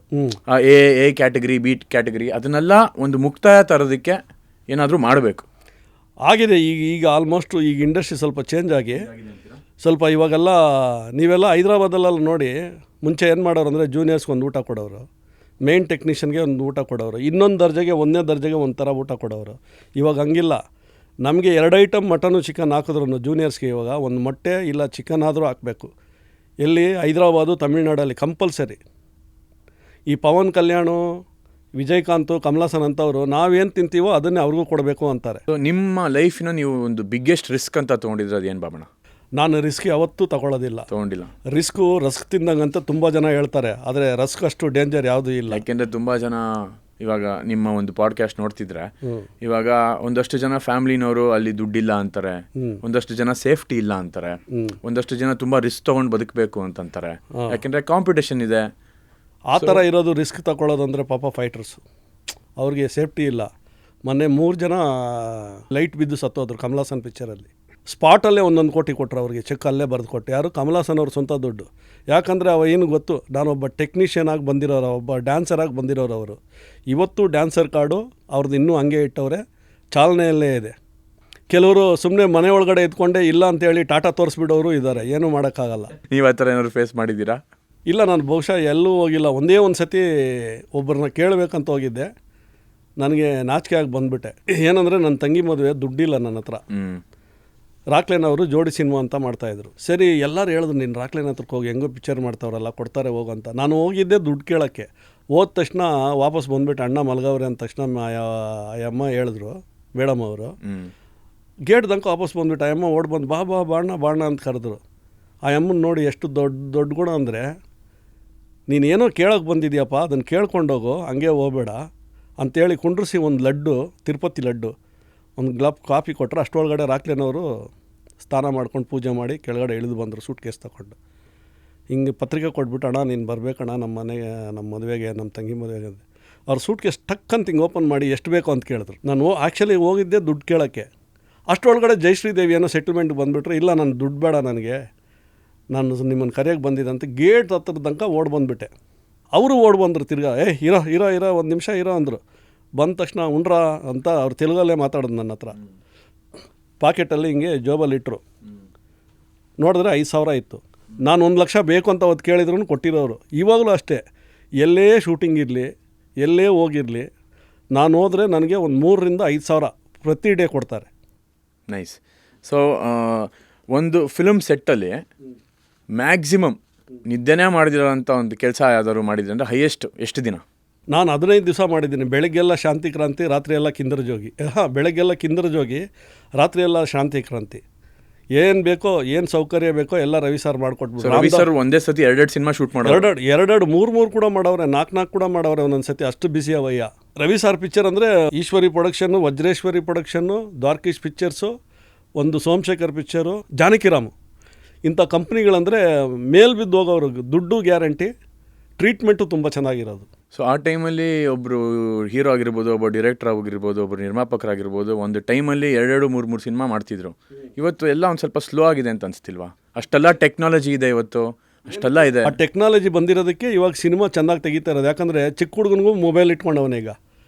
ಎ ಕ್ಯಾಟಗರಿ, ಬಿ ಕ್ಯಾಟಗರಿ, ಅದನ್ನೆಲ್ಲ ಒಂದು ಮುಕ್ತಾಯ ತರೋದಕ್ಕೆ ಏನಾದರೂ ಮಾಡಬೇಕು. ಆಗಿದೆ ಈಗ ಆಲ್ಮೋಸ್ಟು. ಈಗ ಇಂಡಸ್ಟ್ರಿ ಸ್ವಲ್ಪ ಚೇಂಜ್ ಆಗಿ ಸ್ವಲ್ಪ ಇವಾಗೆಲ್ಲ ನೀವೆಲ್ಲ ಹೈದ್ರಾಬಾದಲ್ಲೆಲ್ಲ ನೋಡಿ ಮುಂಚೆ ಏನು ಮಾಡೋರು ಅಂದರೆ ಜೂನಿಯರ್ಸ್ಗೆ ಒಂದು ಊಟ ಕೊಡೋರು, ಮೇನ್ ಟೆಕ್ನಿಷಿಯನ್ಗೆ ಒಂದು ಊಟ ಕೊಡೋರು, ಇನ್ನೊಂದು ದರ್ಜೆಗೆ ಒಂದನೇ ದರ್ಜೆಗೆ ಒಂಥರ ಊಟ ಕೊಡೋರು. ಇವಾಗ ಹಂಗಿಲ್ಲ. ನಮಗೆ 2 ಐಟಮ್ ಮಟನು ಚಿಕನ್ ಹಾಕಿದ್ರು ಜೂನಿಯರ್ಸ್ಗೆ ಇವಾಗ ಒಂದು ಮೊಟ್ಟೆ ಇಲ್ಲ ಚಿಕನ್ ಆದರೂ ಹಾಕಬೇಕು. ಎಲ್ಲಿ? ಹೈದ್ರಾಬಾದು, ತಮಿಳ್ನಾಡಲ್ಲಿ ಕಂಪಲ್ಸರಿ. ಈ ಪವನ್ ಕಲ್ಯಾಣ್, ವಿಜಯಕಾಂತ್, ಕಮಲಾಸನ್ ಅಂತವರು ನಾವೇನು ತಿಂತೀವೋ ಅದನ್ನೇ ಅವ್ರಿಗೂ ಕೊಡಬೇಕು ಅಂತಾರೆ. ಸೊ ನಿಮ್ಮ ಲೈಫಿನ ನೀವು ಒಂದು ಬಿಗ್ಗೆಸ್ಟ್ ರಿಸ್ಕ್ ಅಂತ ತೊಗೊಂಡಿದ್ರೆ ಅದೇನು ಬಾಬಣ್ಣ? ನಾನು ರಿಸ್ಕ್ ಯಾವತ್ತೂ ತೊಗೊಳ್ಳೋದಿಲ್ಲ. ರಿಸ್ಕು ರಸ್ಕ್ ತಿಂದಂಗಂತ ತುಂಬ ಜನ ಹೇಳ್ತಾರೆ, ಆದರೆ ರಸ್ಕ್ ಅಷ್ಟು ಡೇಂಜರ್ ಯಾವುದೂ ಇಲ್ಲ. ಯಾಕೆಂದರೆ ತುಂಬ ಜನ ಇವಾಗ ನಿಮ್ಮ ಒಂದು ಪಾಡ್ಕಾಸ್ಟ್ ನೋಡ್ತಿದ್ರೆ ಇವಾಗ ಒಂದಷ್ಟು ಜನ ಫ್ಯಾಮಿಲಿನವರು ಅಲ್ಲಿ ದುಡ್ಡಿಲ್ಲ ಅಂತಾರೆ, ಒಂದಷ್ಟು ಜನ ಸೇಫ್ಟಿ ಇಲ್ಲ ಅಂತಾರೆ, ಒಂದಷ್ಟು ಜನ ತುಂಬ ರಿಸ್ಕ್ ತೊಗೊಂಡು ಬದುಕಬೇಕು ಅಂತಂತಾರೆ. ಯಾಕೆಂದರೆ ಕಾಂಪಿಟೇಷನ್ ಇದೆ. ಆ ಥರ ಇರೋದು ರಿಸ್ಕ್ ತಗೊಳ್ಳೋದಂದರೆ ಪಾಪ ಫೈಟರ್ಸು, ಅವ್ರಿಗೆ ಸೇಫ್ಟಿ ಇಲ್ಲ. ಮೊನ್ನೆ 3 ಜನ ಲೈಟ್ ಬಿದ್ದು ಸತ್ತೋದ್ರು ಕಮಲಾಸನ್ ಪಿಕ್ಚರಲ್ಲಿ. ಸ್ಪಾಟಲ್ಲೇ 1 ಕೋಟಿ ಕೊಟ್ಟರು ಅವ್ರಿಗೆ, ಚೆಕ್ ಅಲ್ಲೇ ಬರೆದು ಕೊಟ್ಟು. ಯಾರು? ಕಮಲಾಸನ್ ಅವ್ರ ಸ್ವಂತ ದುಡ್ಡು. ಯಾಕಂದರೆ ಅವ ಏನು ಗೊತ್ತು, ನಾನೊಬ್ಬ ಟೆಕ್ನಿಷಿಯನ್ ಆಗಿ ಬಂದಿರೋರು, ಒಬ್ಬ ಡ್ಯಾನ್ಸರಾಗಿ ಬಂದಿರೋರು ಅವರು. ಇವತ್ತು ಡ್ಯಾನ್ಸರ್ ಕಾರ್ಡು ಅವ್ರದ್ದು ಇನ್ನೂ ಹಂಗೆ ಇಟ್ಟವ್ರೆ, ಚಾಲನೆಯಲ್ಲೇ ಇದೆ. ಕೆಲವರು ಸುಮ್ಮನೆ ಮನೆ ಒಳಗಡೆ ಎತ್ಕೊಂಡೆ ಇಲ್ಲ ಅಂತೇಳಿ ಟಾಟಾ ತೋರಿಸ್ಬಿಡೋರು ಇದ್ದಾರೆ. ಏನೂ ಮಾಡೋಕ್ಕಾಗಲ್ಲ. ನೀವು ಆ ಥರ ಏನಾದ್ರು ಫೇಸ್ ಮಾಡಿದ್ದೀರಾ? ಇಲ್ಲ, ನಾನು ಬಹುಶಃ ಎಲ್ಲೂ ಹೋಗಿಲ್ಲ. ಒಂದೇ ಒಂದು ಸತಿ ಒಬ್ಬರನ್ನ ಕೇಳಬೇಕಂತ ಹೋಗಿದ್ದೆ, ನನಗೆ ನಾಚಿಕೆ ಆಗಿ ಬಂದುಬಿಟ್ಟೆ. ಏನಂದರೆ ನನ್ನ ತಂಗಿ ಮದುವೆ ದುಡ್ಡಿಲ್ಲ ನನ್ನ ಹತ್ರ. ರಾಕ್ಲೈನ್ ಅವರು ಜೋಡಿ ಸಿನಿಮಾ ಅಂತ ಮಾಡ್ತಾಯಿದ್ರು. ಸರಿ, ಎಲ್ಲರೂ ಹೇಳಿದ್ರು ನೀನು ರಾಕ್ಲೈನ್ ಹತ್ರಕ್ಕೆ ಹೋಗಿ, ಹೆಂಗೋ ಪಿಕ್ಚರ್ ಮಾಡ್ತಾವ್ರಲ್ಲ, ಕೊಡ್ತಾರೆ ಹೋಗು ಅಂತ. ನಾನು ಹೋಗಿದ್ದೆ ದುಡ್ಡು ಕೇಳೋಕ್ಕೆ. ಹೋದ ತಕ್ಷಣ ವಾಪಸ್ ಬಂದುಬಿಟ್ಟು ಅಣ್ಣ ಮಲ್ಗವ್ರೆ ಅಂದ ತಕ್ಷಣ ಅಮ್ಮ ಹೇಳಿದ್ರು, ಮೇಡಮ್ ಅವರು ಗೇಟ್ ತನಕ ವಾಪಸ್ ಬಂದುಬಿಟ್ಟು ಅಮ್ಮ ಓಡಿ ಬಂದು ಬಾ ಬಾ ಬಾಣ ಬಾಣ ಅಂತ ಕರೆದ್ರು. ಆ ಅಮ್ಮನ ನೋಡಿ ಎಷ್ಟು ದೊಡ್ಡ ಗುಣ ಅಂದರೆ, ನೀನೇನೋ ಕೇಳೋಕ್ಕೆ ಬಂದಿದ್ಯಪ್ಪ, ಅದನ್ನು ಕೇಳ್ಕೊಂಡೋಗು, ಹಂಗೆ ಹೋಗಬೇಡ ಅಂಥೇಳಿ ಕುಂಡ್ರಿಸಿ ಒಂದು ಲಡ್ಡು, ತಿರುಪತಿ ಲಡ್ಡು, ಒಂದು ಗ್ಲಾಪ್ ಕಾಫಿ ಕೊಟ್ಟರೆ ಅಷ್ಟರೊಳಗಡೆ ರಾಕ್ಲೇನವರು ಸ್ನಾನ ಮಾಡ್ಕೊಂಡು ಪೂಜೆ ಮಾಡಿ ಕೆಳಗಡೆ ಇಳಿದು ಬಂದರು ಸೂಟ್ ಕೇಸ್ ತಗೊಂಡು. ಹಿಂಗೆ ಪತ್ರಿಕೆ ಕೊಟ್ಬಿಟ್ಟು, ಅಣ್ಣ ನೀನು ಬರಬೇಕಣ್ಣ ನಮ್ಮ ಮನೆಗೆ, ನಮ್ಮ ಮದುವೆಗೆ, ನಮ್ಮ ತಂಗಿ ಮದುವೆಗೆ. ಅವ್ರು ಸೂಟ್ ಕೇಸ್ ಟಕ್ ಅಂತ ಹಿಂಗೆ ಓಪನ್ ಮಾಡಿ ಎಷ್ಟು ಬೇಕು ಅಂತ ಕೇಳಿದ್ರು. ನಾನು ಆ್ಯಕ್ಚುಲಿ ಹೋಗಿದ್ದೆ ದುಡ್ಡು ಕೇಳೋಕ್ಕೆ. ಅಷ್ಟರೊಳಗಡೆ ಜಯಶ್ರೀದೇವಿ ಏನೋ ಸೆಟಲ್ಮೆಂಟ್ಗೆ ಬಂದುಬಿಟ್ರೆ, ಇಲ್ಲ ನಾನು ದುಡ್ಡು ಬೇಡ, ನನಗೆ ನಾನು ನಿಮ್ಮನ್ನು ಕರೆಯೋಕ್ಕೆ ಬಂದಿದ್ದೆ ಅಂತ ಗೇಟ್ ಹತ್ರದ ತನಕ ಓಡಿ ಬಂದುಬಿಟ್ಟೆ. ಅವರು ಓಡಿ ಬಂದರು ತಿರ್ಗಾ, ಇರೋ 1 ನಿಮಿಷ ಇರೋ ಅಂದರು. ಬಂದ ತಕ್ಷಣ ಉಂಡ್ರ ಅಂತ ಅವ್ರು ತೆಲುಗಲ್ಲೇ ಮಾತಾಡೋದು ನನ್ನ ಹತ್ರ. ಪಾಕೆಟಲ್ಲಿ ಹಿಂಗೆ ಜೋಬಲ್ಲಿ ಇಟ್ಟರು. ನೋಡಿದ್ರೆ 5,000 ಇತ್ತು. ನಾನು 1 ಲಕ್ಷ ಬೇಕು ಅಂತ ಅವತ್ತು ಕೇಳಿದ್ರು ಕೊಟ್ಟಿರೋರು. ಇವಾಗಲೂ ಅಷ್ಟೇ, ಎಲ್ಲೇ ಶೂಟಿಂಗ್ ಇರಲಿ, ಎಲ್ಲೇ ಹೋಗಿರಲಿ, ನಾನು ಹೋದರೆ ನನಗೆ ಒಂದು 3,000 to 5,000 ಪ್ರತಿ ಡೇ ಕೊಡ್ತಾರೆ. ನೈಸ್. ಸೊ ಒಂದು ಫಿಲ್ಮ್ ಸೆಟ್ಟಲ್ಲಿ ಮ್ಯಾಕ್ಸಿಮಮ್ ನಿದ್ದೆನೇ ಮಾಡಿದಿರೋಂಥ ಒಂದು ಕೆಲಸ ಯಾವ್ದಾದ್ರು ಮಾಡಿದ್ರೆ ಅಂದರೆ ಹೈಯೆಸ್ಟ್ ಎಷ್ಟು ದಿನ? ನಾನು 15 ದಿವಸ ಮಾಡಿದ್ದೀನಿ. ಬೆಳಗ್ಗೆಲ್ಲ ಶಾಂತಿ ಕ್ರಾಂತಿ, ರಾತ್ರಿಯೆಲ್ಲ ಕಿಂದರ ಜೋಗಿ. ಬೆಳಗ್ಗೆಲ್ಲ ಕಿಂದರ ಜೋಗಿ, ರಾತ್ರಿಯೆಲ್ಲ ಶಾಂತಿ ಕ್ರಾಂತಿ. ಏನು ಬೇಕೋ, ಏನು ಸೌಕರ್ಯ ಬೇಕೋ ಎಲ್ಲ ರವಿ ಸರ್ ಮಾಡಿಕೊಟ್ಬಿಟ್ಟು. ರವಿ ಸರ್ ಒಂದೇ ಸತಿ 2 ಸಿನಿಮಾ ಶೂಟ್ ಮಾಡೋರು. 2 3 ಕೂಡ ಮಾಡವ್ರೆ, 4 ಕೂಡ ಮಾಡವ್ರೆ ಒಂದೊಂದು ಸತಿ. ಅಷ್ಟು ಬಿಸಿ ಅವಯ್ಯ. ರವಿ ಸರ್ ಪಿಕ್ಚರ್ ಅಂದರೆ Eshwari production, Vajreshwari production, Dwarakish pictures, ಒಂದು ಸೋಮಶೇಖರ್ ಪಿಕ್ಚರು, ಜಾನಕಿರಾಮು, ಇಂಥ ಕಂಪ್ನಿಗಳಂದರೆ ಮೇಲ್ ಬಿದ್ದು ಹೋಗೋರು. ದುಡ್ಡು ಗ್ಯಾರಂಟಿ, ಟ್ರೀಟ್ಮೆಂಟು ತುಂಬ ಚೆನ್ನಾಗಿರೋದು. ಸೊ ಆ ಟೈಮಲ್ಲಿ ಒಬ್ಬರು ಹೀರೋ ಆಗಿರ್ಬೋದು, ಒಬ್ಬ ಡೈರೆಕ್ಟರ್ ಆಗಿರ್ಬೋದು, ಒಬ್ಬರು ನಿರ್ಮಾಪಕರಾಗಿರ್ಬೋದು, ಒಂದು ಟೈಮಲ್ಲಿ 2-3 ಸಿನಿಮಾ ಮಾಡ್ತಿದ್ರು. ಇವತ್ತು ಎಲ್ಲ ಒಂದು ಸ್ವಲ್ಪ ಸ್ಲೋ ಆಗಿದೆ ಅಂತ ಅನಿಸ್ತಿಲ್ವಾ? ಅಷ್ಟೆಲ್ಲ ಟೆಕ್ನಾಲಜಿ ಇದೆ ಇವತ್ತು, ಅಷ್ಟೆಲ್ಲ ಇದೆ. ಆ ಟೆಕ್ನಾಲಜಿ ಬಂದಿರೋದಕ್ಕೆ ಇವಾಗ ಸಿನಿಮಾ ಚೆನ್ನಾಗಿ ತೆಗಿತಾ ಇರೋದು. ಯಾಕಂದರೆ ಚಿಕ್ಕ ಹುಡುಗನಿಗೂ ಮೊಬೈಲ್ ಇಟ್ಕೊಂಡವನೇ. ಈಗ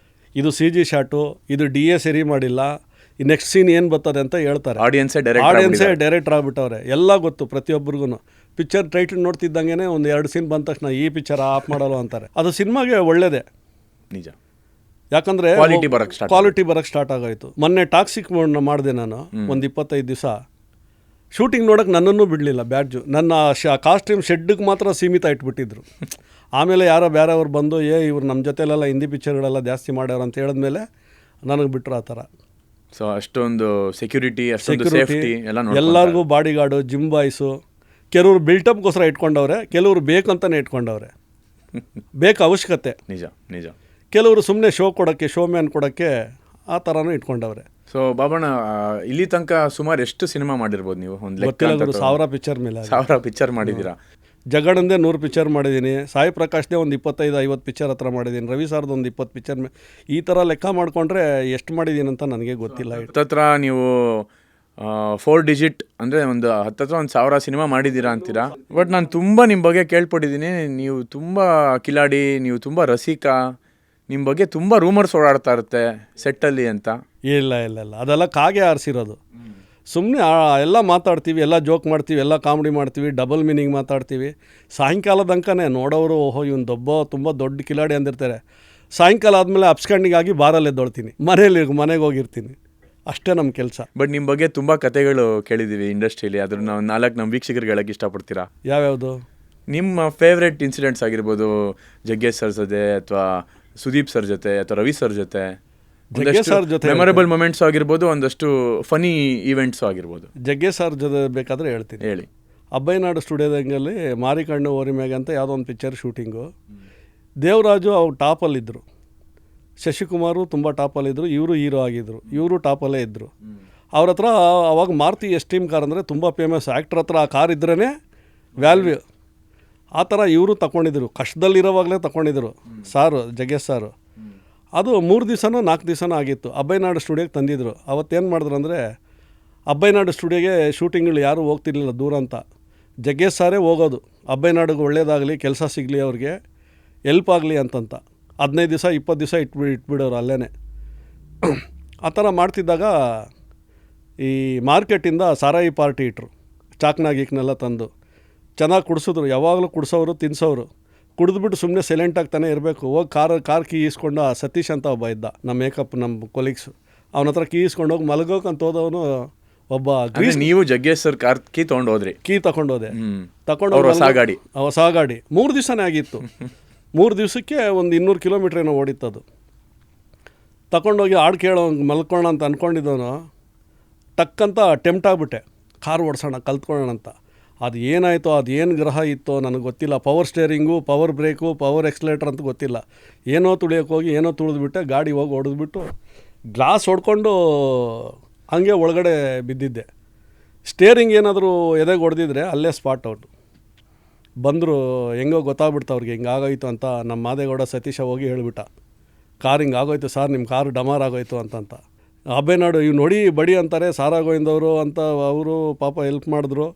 ಇದು CG ಶಾಟು, ಇದು DA ಸರಿ ಮಾಡಿಲ್ಲ, ಈ ನೆಕ್ಸ್ಟ್ ಸೀನ್ ಏನು ಬರ್ತದೆ ಅಂತ ಹೇಳ್ತಾರೆ. ಆಡಿಯನ್ಸೇ ಡೈರೆಕ್ಟರ್ ಆಗಿಬಿಟ್ಟವ್ರೆ. ಎಲ್ಲ ಗೊತ್ತು ಪ್ರತಿಯೊಬ್ಬರಿಗೂ. ಪಿಕ್ಚರ್ ಟೈಟಲ್ ನೋಡ್ತಿದ್ದಂಗೆ ಒಂದು 2 ಸೀನ್ ಬಂದ ತಕ್ಷಣ ಈ ಪಿಕ್ಚರ್ ಆಫ್ ಮಾಡಲ್ಲ ಅಂತಾರೆ. ಅದು ಸಿನಿಮಾಗೆ ಒಳ್ಳೇದೇ, ನಿಜ. ಯಾಕಂದರೆ ಕ್ವಾಲಿಟಿ ಬರೋಕ್ಕೆ ಸ್ಟಾರ್ಟ್ ಆಗೋಯ್ತು. ಮೊನ್ನೆ ಟಾಕ್ಸಿಕ್ ಮಾಡಿದೆ ನಾನು ಒಂದು 25 ದಿವಸ. ಶೂಟಿಂಗ್ ನೋಡೋಕೆ ನನ್ನನ್ನು ಬಿಡಲಿಲ್ಲ ಬ್ಯಾಡ್ಜು. ನನ್ನ ಕಾಸ್ಟ್ಯೂಮ್ ಶೆಡ್ಗೆ ಮಾತ್ರ ಸೀಮಿತ ಇಟ್ಬಿಟ್ಟಿದ್ರು. ಆಮೇಲೆ ಯಾರೋ ಬೇರೆಯವ್ರು ಬಂದು ಇವ್ರು ನಮ್ಮ ಜೊತೆಲೆಲ್ಲ ಹಿಂದಿ ಪಿಕ್ಚರ್ಗಳೆಲ್ಲ ಜಾಸ್ತಿ ಮಾಡ್ಯಾರ ಅಂತ ಹೇಳಿದ್ಮೇಲೆ ನನಗೆ ಬಿಟ್ಟರು ಆ ಥರ. ಸೊ ಅಷ್ಟೊಂದು ಸೆಕ್ಯೂರಿಟಿ, ಸೇಫ್ಟಿ ಎಲ್ಲರಿಗೂ ಬಾಡಿ ಗಾರ್ಡು, ಜಿಮ್ ಬಾಯ್ಸು. ಕೆಲವರು ಬಿಲ್ಟಪ್ಗೋಸ್ಕರ ಇಟ್ಕೊಂಡವ್ರೆ, ಕೆಲವರು ಬೇಕಂತಲೇ ಇಟ್ಕೊಂಡವ್ರೆ, ಬೇಕು ಅವಶ್ಯಕತೆ. ನಿಜ ನಿಜ. ಕೆಲವರು ಸುಮ್ಮನೆ ಶೋ ಕೊಡೋಕ್ಕೆ, ಶೋ ಮ್ಯಾನ್ ಕೊಡೋಕ್ಕೆ ಆ ಥರನೂ ಇಟ್ಕೊಂಡವ್ರೆ. ಸೊ ಬಾಬಣ್ಣ, ಇಲ್ಲಿ ತನಕ ಸುಮಾರು ಎಷ್ಟು ಸಿನಿಮಾ ಮಾಡಿರ್ಬೋದು ನೀವು? ಒಂದು 1000 ಪಿಕ್ಚರ್ ಮೇಲೆ 1000 ಪಿಕ್ಚರ್ ಮಾಡಿದ್ದೀರಾ. ಜಗಡಂದೇ 100 ಪಿಕ್ಚರ್ ಮಾಡಿದ್ದೀನಿ. ಸಾಯಿ ಪ್ರಕಾಶ್ದೇ ಒಂದು 25-50 ಪಿಕ್ಚರ್ ಹತ್ರ ಮಾಡಿದ್ದೀನಿ. ರವಿ ಸರ್ದು ಒಂದು 20 ಪಿಕ್ಚರ್ ಈ ಥರ ಲೆಕ್ಕ ಮಾಡಿಕೊಂಡ್ರೆ ಎಷ್ಟು ಮಾಡಿದ್ದೀನಿ ಅಂತ ನನಗೆ ಗೊತ್ತಿಲ್ಲ. ಹತ್ತತ್ರ ನೀವು 4 ಡಿಜಿಟ್ ಅಂದರೆ ಒಂದು 10,000 ಸಿನಿಮಾ ಮಾಡಿದ್ದೀರಾ ಅಂತೀರಾ. ಬಟ್ ನಾನು ತುಂಬ ನಿಮ್ಮ ಬಗ್ಗೆ ಕೇಳ್ಪಟ್ಟಿದ್ದೀನಿ, ನೀವು ತುಂಬ ಕಿಲಾಡಿ, ನೀವು ತುಂಬ ರಸಿಕ, ನಿಮ್ಮ ಬಗ್ಗೆ ತುಂಬ ರೂಮರ್ಸ್ ಓಡಾಡ್ತಾ ಇರುತ್ತೆ ಸೆಟ್ಟಲ್ಲಿ ಅಂತ. ಇಲ್ಲ, ಅದೆಲ್ಲ ಕಾಗೆ ಆರಿಸಿರೋದು. ಸುಮ್ಮನೆ ಎಲ್ಲ ಮಾತಾಡ್ತೀವಿ, ಎಲ್ಲ ಜೋಕ್ ಮಾಡ್ತೀವಿ, ಎಲ್ಲ ಕಾಮಿಡಿ ಮಾಡ್ತೀವಿ, ಡಬಲ್ ಮೀನಿಂಗ್ ಮಾತಾಡ್ತೀವಿ. ಸಾಯಂಕಾಲದಂಕನೇ ನೋಡೋರು ಓಹೋ ಇವನು ತುಂಬ ದೊಡ್ಡ ಕಿಲಾಡಿ ಅಂದಿರ್ತಾರೆ. ಸಾಯಂಕಾಲ ಆದಮೇಲೆ ಅಪ್ಸ್ಕಂಡಿಗಾಗಿ ಬಾರಲ್ಲಿ ಎದ್ದೊಳ್ತೀನಿ, ಮನೆಗೆ ಹೋಗಿರ್ತೀನಿ. ಅಷ್ಟೇ ನಮ್ಮ ಕೆಲಸ. ಬಟ್ ನಿಮ್ಮ ಬಗ್ಗೆ ತುಂಬ ಕತೆಗಳು ಕೇಳಿದ್ದೀವಿ ಇಂಡಸ್ಟ್ರಿಯಲ್ಲಿ. ಅದ್ರ ನಾವು 4 ನಮ್ಮ ವೀಕ್ಷಕರಿಗೆ ಹೇಳೋಕ್ಕೆ ಇಷ್ಟಪಡ್ತೀರಾ? ಯಾವ್ಯಾವುದು ನಿಮ್ಮ ಫೇವ್ರೆಟ್ ಇನ್ಸಿಡೆಂಟ್ಸ್ ಆಗಿರ್ಬೋದು, ಜಗ್ಗೇಶ್ ಸರ್ ಜೊತೆ ಅಥವಾ ಸುದೀಪ್ ಸರ್ ಜೊತೆ ಅಥವಾ ರವಿ ಸರ್ ಜೊತೆ, ಜಗ್ಗೇಶ್ ಸರ್ ಜೊತೆ ಮೆಮೊರೇಬಲ್ ಮೊಮೆಂಟ್ಸ್ ಆಗಿರ್ಬೋದು, ಒಂದಷ್ಟು ಫನಿ ಈವೆಂಟ್ಸು ಆಗಿರ್ಬೋದು. ಜಗ್ಗೇಶ್ ಸರ್ ಜೊತೆ ಬೇಕಾದರೆ ಹೇಳ್ತೀನಿ. ಹೇಳಿ. ಅಬ್ಬಯ್ಯನಾಡು ಸ್ಟುಡಿಯೋದಂಗಲ್ಲಿ ಮಾರಿಕಣ್ಣು ಓರಿಮ್ಯಾಗ ಅಂತ ಯಾವುದೋ ಒಂದು ಪಿಕ್ಚರ್ ಶೂಟಿಂಗು. ದೇವರಾಜು ಅವ್ರು ಟಾಪಲ್ಲಿದ್ದರು, ಶಶಿಕುಮಾರು ತುಂಬ ಟಾಪಲ್ಲಿದ್ದರು, ಇವರು ಹೀರೋ ಆಗಿದ್ದರು, ಇವರು ಟಾಪಲ್ಲೇ ಇದ್ದರು. ಅವ್ರ ಹತ್ರ ಅವಾಗ ಮಾರುತಿ ಎಸ್ಟೀಮ್ ಕಾರ್ ಅಂದರೆ ತುಂಬ ಫೇಮಸ್. ಆ್ಯಕ್ಟ್ರ್ ಹತ್ರ ಆ ಕಾರ್ ಇದ್ರೇ ವ್ಯಾಲ್ಯೂ. ಆ ಥರ ಇವರು ತಗೊಂಡಿದ್ರು, ಕಷ್ಟದಲ್ಲಿರೋವಾಗಲೇ ತಗೊಂಡಿದ್ರು ಸಾರು, ಜಗ್ಗೇಶ್ ಸಾರು. ಅದು 3 ದಿವಸನೋ 4 ದಿವಸನೋ ಆಗಿತ್ತು. ಅಬ್ಬಯ್ಯನಾಡು ಸ್ಟುಡಿಯೋಗೆ ತಂದಿದ್ರು. ಅವತ್ತೇನು ಮಾಡಿದ್ರು ಅಂದರೆ, ಅಬ್ಬಯ್ಯನಾಡು ಸ್ಟುಡಿಯೋಗೆ ಶೂಟಿಂಗ್ಗಳು ಯಾರೂ ಹೋಗ್ತಿರ್ಲಿಲ್ಲ ದೂರ ಅಂತ. ಜಗ್ಗೇಶ್ ಸಾರೇ ಹೋಗೋದು, ಅಬ್ಬಯ್ಯನಾಡಿಗೆ ಒಳ್ಳೇದಾಗಲಿ, ಕೆಲಸ ಸಿಗಲಿ, ಅವ್ರಿಗೆ ಎಲ್ಪ್ ಆಗಲಿ ಅಂತಂತ. 15 ದಿವಸ 20 ದಿವಸ ಇಟ್ಬಿಡೋರು ಅಲ್ಲೇ. ಆ ಥರ ಮಾಡ್ತಿದ್ದಾಗ ಈ ಮಾರ್ಕೆಟಿಂದ ಸಾರಾಯಿ ಪಾರ್ಟಿ ಇಟ್ಟರು, ಚಾಕ್ನಾಗೀಕ್ನೆಲ್ಲ ತಂದು ಚೆನ್ನಾಗಿ ಕುಡಿಸಿದ್ರು. ಯಾವಾಗಲೂ ಕುಡಿಸೋರು, ತಿನ್ನಿಸೋರು. ಕುಡಿದ್ಬಿಟ್ಟು ಸುಮ್ಮನೆ ಸೈಲೆಂಟಾಗ್ತಾನೆ ಇರಬೇಕು. ಹೋಗಿ ಕಾರ್ ಕೀ ಈಸ್ಕೊಂಡು, ಸತೀಶ್ ಅಂತ ಒಬ್ಬ ಇದ್ದ, ನಮ್ಮ ಮೇಕಪ್ ನಮ್ಮ ಕೊಲೀಗ್ಸು, ಅವನ ಹತ್ರ ಕೀ ಈಸ್ಕೊಂಡು ಹೋಗಿ ಮಲಗೋಕಂತ ಹೋದವನು ಒಬ್ಬ. ನೀವು ಜಗ್ಗೇಶ್ ಸರ್ ಕಾರ್ ಕೀ ತೊಗೊಂಡೋದ್ರಿ? ಕೀ ತಗೊಂಡೋದೆ. ಹೊಸ ಗಾಡಿ 3 ದಿವಸನೇ ಆಗಿತ್ತು. 3 ದಿವಸಕ್ಕೆ ಒಂದು 200 ಕಿಲೋಮೀಟ್ರ್ ಏನೋ ಓಡಿತ್ತದು. ತಗೊಂಡೋಗಿ ಹಾಡು ಕೇಳೋ ಮಲ್ಕೊಳ್ಳೋಣ ಅಂತ ಅಂದ್ಕೊಂಡಿದ್ದವನು ಟಕ್ಕಂತ ಟೆಂಪ್ಟ್ ಆಗಿಬಿಟ್ಟೆ, ಕಾರ್ ಓಡಿಸೋಣ ಕಲ್ತ್ಕೊಳ್ಳೋಣ ಅಂತ. ಅದು ಏನಾಯಿತೋ, ಅದು ಏನು ಗ್ರಹ ಇತ್ತೋ ನನಗೆ ಗೊತ್ತಿಲ್ಲ. Power steering, power brake, power accelerator ಅಂತ ಗೊತ್ತಿಲ್ಲ. ಏನೋ ತುಳಿಯೋಕೆ ಹೋಗಿ ಏನೋ ತುಳಿದ್ಬಿಟ್ಟೆ, ಗಾಡಿ ಹೋಗಿ ಹೊಡೆದ್ಬಿಟ್ಟು ಗ್ಲಾಸ್ ಹೊಡ್ಕೊಂಡು ಹಂಗೆ ಒಳಗಡೆ ಬಿದ್ದಿದ್ದೆ. ಸ್ಟೇರಿಂಗ್ ಏನಾದರೂ ಎದೆಗೆ ಹೊಡೆದಿದ್ರೆ ಅಲ್ಲೇ ಸ್ಪಾಟ್ ಔಟ್. ಬಂದರು, ಹೆಂಗೋ ಗೊತ್ತಾಗ್ಬಿಡ್ತು ಅವ್ರಿಗೆ ಹಿಂಗಾಗೋಯ್ತು ಅಂತ. ನಮ್ಮ ಮಾದೇಗೌಡ ಸತೀಶ ಹೋಗಿ ಹೇಳಿಬಿಟ್ಟ, ಕಾರ್ ಹಿಂಗೆ ಆಗೋಯ್ತು ಸರ್, ನಿಮ್ಮ ಕಾರು ಡಮಾರ್ ಆಗೋಯ್ತು ಅಂತಂತ. ಅಬ್ಬಯ್ಯನಾಡು ಇವು ನೋಡಿ ಬಡಿ ಅಂತಾರೆ ಸಾರಾಗೋಯಿಂದವರು ಅಂತ ಅವರು ಪಾಪ ಹೆಲ್ಪ್ ಮಾಡಿದ್ರು.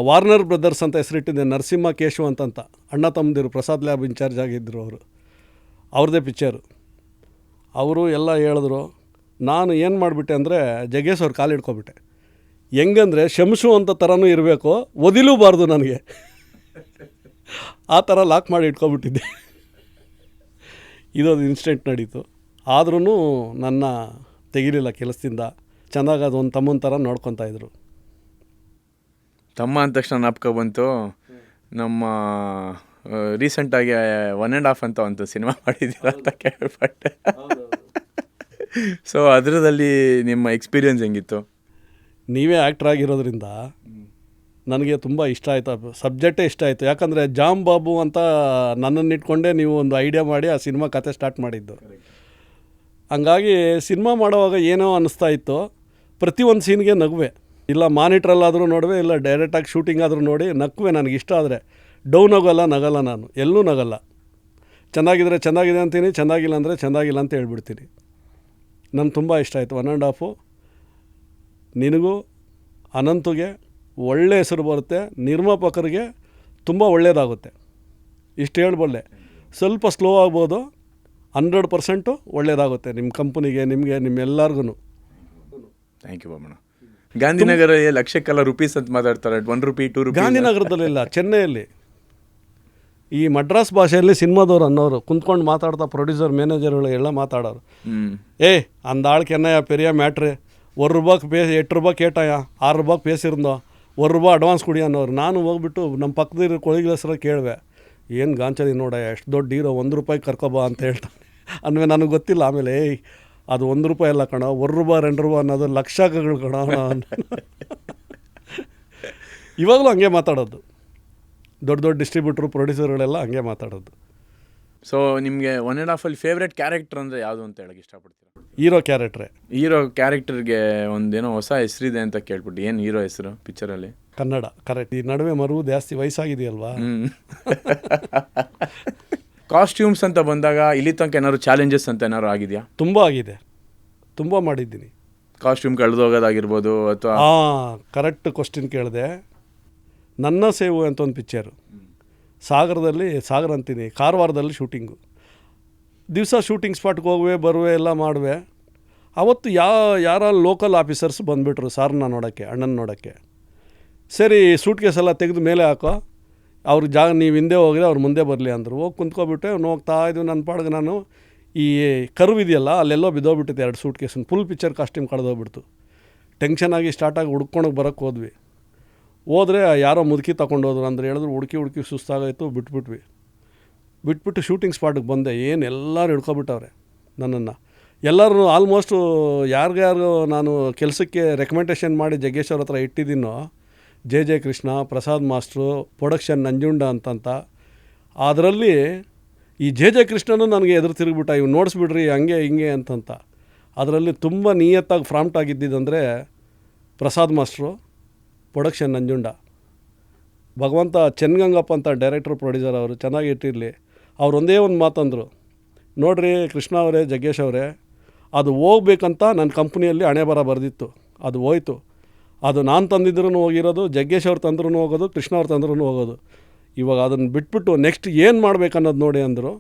ವಾರ್ನರ್ ಬ್ರದರ್ಸ್ ಅಂತ ಹೆಸರಿಟ್ಟಿದ್ದೆ, ನರಸಿಂಹ ಕೇಶು ಅಂತಂತ ಅಣ್ಣ ತಮ್ಮದಿರು, ಪ್ರಸಾದ್ ಲ್ಯಾಬ್ ಇನ್ಚಾರ್ಜ್ ಆಗಿದ್ದರು ಅವರು. ಅವ್ರದ್ದೇ ಪಿಕ್ಚರು. ಅವರು ಎಲ್ಲ ಹೇಳಿದ್ರು. ನಾನು ಏನು ಮಾಡಿಬಿಟ್ಟೆ ಅಂದರೆ, ಜಗ್ಗೇಶ್ ಅವ್ರು ಕಾಲು ಹಿಡ್ಕೊಬಿಟ್ಟೆ. ಹೆಂಗಂದರೆ ಶಂಸು ಅಂತ ಥರನೂ ಇರಬೇಕು, ಒದಿಲೂಬಾರ್ದು ನನಗೆ, ಆ ಥರ ಲಾಕ್ ಮಾಡಿ ಇಟ್ಕೊಬಿಟ್ಟಿದ್ದೆ. ಇದೊಂದು ಇನ್ಸಿಡೆಂಟ್ ನಡೀತು. ಆದ್ರೂ ನನ್ನ ತೆಗಿಲಿಲ್ಲ ಕೆಲಸದಿಂದ. ಚೆನ್ನಾಗಿ ಅದು ಒಂದು ತಮ್ಮನ ಥರ ನೋಡ್ಕೊತಾಯಿದ್ರು. ತಮ್ಮ ಅಂದ ತಕ್ಷಣ ನಾಪಕ ಬಂತು. ನಮ್ಮ ರೀಸೆಂಟಾಗಿ 1.5 ಅಂತ ಒಂದು ಸಿನಿಮಾ ಮಾಡಿದ್ದೀರ ಅಂತ ಕೇಳ್ಪಟ್ಟೆ. ಸೊ ಅದರಲ್ಲಿ ನಿಮ್ಮ ಎಕ್ಸ್ಪೀರಿಯನ್ಸ್ ಹೆಂಗಿತ್ತು? ನೀವೇ ಆ್ಯಕ್ಟ್ರ್ ಆಗಿರೋದ್ರಿಂದ ನನಗೆ ತುಂಬ ಇಷ್ಟ ಆಯಿತು, ಸಬ್ಜೆಕ್ಟೇ ಇಷ್ಟ ಆಯಿತು. ಯಾಕಂದರೆ ಜಾಮ್ ಬಾಬು ಅಂತ ನನ್ನನ್ನು ಇಟ್ಕೊಂಡೇ ನೀವು ಒಂದು ಐಡಿಯಾ ಮಾಡಿ ಆ ಸಿನಿಮಾ ಕತೆ ಸ್ಟಾರ್ಟ್ ಮಾಡಿದ್ದು. ಹಂಗಾಗಿ ಸಿನಿಮಾ ಮಾಡೋವಾಗ ಏನೋ ಅನ್ನಿಸ್ತಾ ಇತ್ತು. ಪ್ರತಿಯೊಂದು ಸೀನ್ಗೆ ನಗುವೆ, ಇಲ್ಲ ಮಾನಿಟ್ರಲ್ಲಾದರೂ ನೋಡುವೆ, ಇಲ್ಲ ಡೈರೆಕ್ಟಾಗಿ ಶೂಟಿಂಗ್ ಆದರೂ ನೋಡಿ ನಕ್ಕುವೆ. ನನಗಿಷ್ಟ ಆದರೆ ಡೌನ್ ಹೋಗಲ್ಲ, ನಗಲ್ಲ, ನಾನು ಎಲ್ಲೂ ನಗಲ್ಲ. ಚೆನ್ನಾಗಿದ್ರೆ ಚೆನ್ನಾಗಿದೆ ಅಂತೀನಿ, ಚೆನ್ನಾಗಿಲ್ಲ ಅಂದರೆ ಚೆನ್ನಾಗಿಲ್ಲ ಅಂತ ಹೇಳ್ಬಿಡ್ತೀನಿ. ನನಗೆ ತುಂಬ ಇಷ್ಟ ಆಯಿತು. 1.5 ನಿನಗೂ ಅನಂತುಗೆ ಒಳ್ಳೆ ಹೆಸರು ಬರುತ್ತೆ, ನಿರ್ಮಾಪಕರಿಗೆ ತುಂಬ ಒಳ್ಳೆಯದಾಗುತ್ತೆ. ಇಷ್ಟು ಹೇಳ್ಬಲ್ಲೆ. ಸ್ವಲ್ಪ ಸ್ಲೋ ಆಗ್ಬೋದು, 100% ಒಳ್ಳೆಯದಾಗುತ್ತೆ ನಿಮ್ಮ ಕಂಪ್ನಿಗೆ, ನಿಮಗೆ, ನಿಮ್ಮೆಲ್ಲರಿಗೂ. Thank you Babanna. ಗಾಂಧಿನಗರ ಲಕ್ಷಕ್ಕೆಲ್ಲ ರುಪೀಸ್ ಅಂತ ಮಾತಾಡ್ತಾರೆ, 1 ರೂಪಿ 2 ರೂಪಿ. ಗಾಂಧಿನಗರದಲ್ಲಿಲ್ಲ, ಚೆನ್ನೈಯಲ್ಲಿ. ಈ ಮಡ್ರಾಸ್ ಭಾಷೆಯಲ್ಲಿ ಸಿನಿಮಾದವ್ರು ಅನ್ನೋರು ಕುಂತ್ಕೊಂಡು ಮಾತಾಡ್ತಾ, ಪ್ರೊಡ್ಯೂಸರ್ ಮ್ಯಾನೇಜರ್ಗಳು ಎಲ್ಲ ಮಾತಾಡೋರು. அந்த ஆளுக்கு என்னையா பெரிய மேட்ரு, ₹1 8 ரூபா கேட்டாயா, ₹6 பேசியிருந்தೋ, ₹1 ಅಡ್ವಾನ್ಸ್ ಕೊಡಿ ಅನ್ನೋರು. ನಾನು ಹೋಗ್ಬಿಟ್ಟು ನಮ್ಮ ಪಕ್ಕದಿರೋ ಕೊಳಿಗಳ ಹೆಸರು ಕೇಳುವೆ, ಏನು ಗಾಂಚಲಿ ನೋಡ ಎಷ್ಟು ದೊಡ್ಡ ಹೀರೋ, ₹1 ಕರ್ಕೊಬಾ ಅಂತ ಹೇಳ್ತಾನೆ. ಅಂದಮೇಲೆ ನನಗೆ ಗೊತ್ತಿಲ್ಲ. ಆಮೇಲೆ ಅದು ₹1 ಎಲ್ಲ ಕಣೋ, ₹1 2 ಅನ್ನೋದು ಲಕ್ಷಗಳು ಕಣೋ. ಇವಾಗಲೂ ಹಂಗೆ ಮಾತಾಡೋದು, ದೊಡ್ಡ ದೊಡ್ಡ ಡಿಸ್ಟ್ರಿಬ್ಯೂಟ್ರು, ಪ್ರೊಡ್ಯೂಸರ್ಗಳೆಲ್ಲ ಹಂಗೆ ಮಾತಾಡೋದು. ಸೊ ನಿಮಗೆ 1.5 ಫೇವ್ರೆಟ್ ಕ್ಯಾರೆಕ್ಟರ್ ಅಂದರೆ ಯಾವುದು ಅಂತ ಹೇಳಕ್ಕೆ ಇಷ್ಟಪಡ್ತೀರಾ? ಹೀರೋ ಕ್ಯಾರೆಕ್ಟ್ರೆ. ಹೀರೋ ಕ್ಯಾರೆಕ್ಟರ್ಗೆ ಒಂದೇನೋ ಹೊಸ ಹೆಸರಿದೆ ಅಂತ ಕೇಳ್ಬಿಟ್ಟು, ಏನು ಹೀರೋ ಹೆಸರು ಪಿಕ್ಚರಲ್ಲಿ? ಕನ್ನಡ. ಕರೆಕ್ಟ್. ಈ ನಡುವೆ ಮರು ಜಾಸ್ತಿ ವಯಸ್ಸಾಗಿದೆಯಲ್ವಾ. ಕಾಸ್ಟ್ಯೂಮ್ಸ್ ಅಂತ ಬಂದಾಗ ಇಲ್ಲಿ ತನಕ ಏನಾದ್ರು ಚಾಲೆಂಜಸ್ ಅಂತ ಏನಾದ್ರು ಆಗಿದೆಯಾ? ತುಂಬ ಆಗಿದೆ, ತುಂಬ ಮಾಡಿದ್ದೀನಿ. ಕಾಸ್ಟ್ಯೂಮ್ ಕಳೆದೋಗೋದಾಗಿರ್ಬೋದು ಅಥವಾ? ಕರೆಕ್ಟ್ ಕ್ವಶ್ಚನ್ ಕೇಳಿದೆ. ನನ್ನ ಸೇವು ಅಂತ ಒಂದು ಪಿಕ್ಚರು, ಸಾಗರ ಅಂತೀನಿ, ಕಾರವಾರದಲ್ಲಿ ಶೂಟಿಂಗು. ದಿವಸ ಶೂಟಿಂಗ್ ಸ್ಪಾಟ್ಗೆ ಹೋಗುವೆ, ಬರುವೆ, ಎಲ್ಲ ಮಾಡುವೆ. ಅವತ್ತು ಯಾರ ಲೋಕಲ್ ಆಫೀಸರ್ಸ್ ಬಂದುಬಿಟ್ರು ಸಾರನ್ನ ನೋಡೋಕ್ಕೆ, ಅಣ್ಣನ ನೋಡೋಕ್ಕೆ. ಸರಿ ಸೂಟ್ ಕೇಸ್ ಎಲ್ಲ ತೆಗೆದು ಮೇಲೆ ಹಾಕೋ, ಅವ್ರಿಗೆ ಜಾಗ ನೀವು ಹಿಂದೆ ಹೋಗಿದ್ರೆ ಅವ್ರು ಮುಂದೆ ಬರಲಿ ಅಂದರು. ಹೋಗಿ ಕುಂತ್ಕೊಬಿಟ್ಟೆ, ಹೋಗ್ತಾ ಇದ್ವಿ ನನ್ನ ಪಾಡ್ಗೆ. ನಾನು ಈ ಕರ್ವ್ ಇದೆಯಲ್ಲ ಅಲ್ಲೆಲ್ಲೋ ಬಿದ್ದೋಗ್ಬಿಟ್ಟಿದೆ 2 ಸೂಟ್ ಕೇಸನ್ನು. ಫುಲ್ ಪಿಕ್ಚರ್ ಕಾಸ್ಟ್ಯೂಮ್ ಕಳೆದೋಗ್ಬಿಡ್ತು. ಟೆನ್ಷನಾಗಿ ಸ್ಟಾರ್ಟಾಗಿ ಹುಡ್ಕೊಳಕ್ಕೆ ಬರೋಕ್ಕೆ ಹೋದ್ವಿ. ಹೋದರೆ ಯಾರೋ ಮುದುಕಿ ತಗೊಂಡೋದ್ರು ಅಂದ್ರೆ ಹೇಳಿದ್ರು. ಹುಡುಕಿ ಸುಸ್ತಾಗಾಯಿತು, ಬಿಟ್ಬಿಟ್ಟು ಶೂಟಿಂಗ್ ಸ್ಪಾಟಿಗೆ ಬಂದೆ. ಏನು ಎಲ್ಲರೂ ಹಿಡ್ಕೊಬಿಟ್ಟವ್ರೆ ನನ್ನನ್ನು. ಎಲ್ಲರೂ ಆಲ್ಮೋಸ್ಟು ಯಾರಿಗ್ಯಾರು ನಾನು ಕೆಲಸಕ್ಕೆ ರೆಕಮೆಂಡೇಷನ್ ಮಾಡಿ ಜಗ್ಗೇಶ್ ಅವ್ರ ಹತ್ರ ಇಟ್ಟಿದ್ದೀನೋ, J Krishna, Prasad master, production Nanjunda ಅಂತಂತ, ಅದರಲ್ಲಿ ಈ ಜೆ ಕೃಷ್ಣನೂ ನನಗೆ ಎದುರು ತಿರುಗಿಬಿಟ್ಟ, ಇವು ನೋಡಿಸ್ಬಿಡ್ರಿ ಹಂಗೆ ಹಿಂಗೆ ಅಂತಂತ. ಅದರಲ್ಲಿ ತುಂಬ ನಿಯತ್ತಾಗಿ ಫ್ರಾಂಪ್ಟ್ ಆಗಿದ್ದಿದ್ದಂದರೆ ಪ್ರಸಾದ್ ಮಾಸ್ಟ್ರು, ಪ್ರೊಡಕ್ಷನ್ ನಂಜುಂಡ. ಭಗವಂತ ಚೆನ್ನಗಂಗಪ್ಪ ಅಂತ ಡೈರೆಕ್ಟ್ರು ಪ್ರೊಡ್ಯೂಸರ್ ಅವರು ಚೆನ್ನಾಗಿ ಇಟ್ಟಿರಲಿ. ಅವ್ರು ಒಂದೇ ಒಂದು ಮಾತಂದರು, ನೋಡಿರಿ ಕೃಷ್ಣ ಅವರೇ, ಜಗ್ಗೇಶ್ ಅವರೇ, ಅದು ಹೋಗ್ಬೇಕಂತ ನನ್ನ ಕಂಪ್ನಿಯಲ್ಲಿ ಹಣೆ ಬರ ಬರೆದಿತ್ತು, ಅದು ಹೋಯ್ತು. ಅದು ನಾನು ತಂದಿದ್ರೂ ಹೋಗಿರೋದು, ಜಗ್ಗೇಶ್ ಅವ್ರು ತಂದ್ರೂ ಹೋಗೋದು, ಕೃಷ್ಣ ಅವ್ರು ತಂದ್ರೂ ಹೋಗೋದು. ಇವಾಗ ಅದನ್ನು ಬಿಟ್ಬಿಟ್ಟು ನೆಕ್ಸ್ಟ್ ಏನು ಮಾಡಬೇಕನ್ನೋದು ನೋಡಿ ಅಂದರು.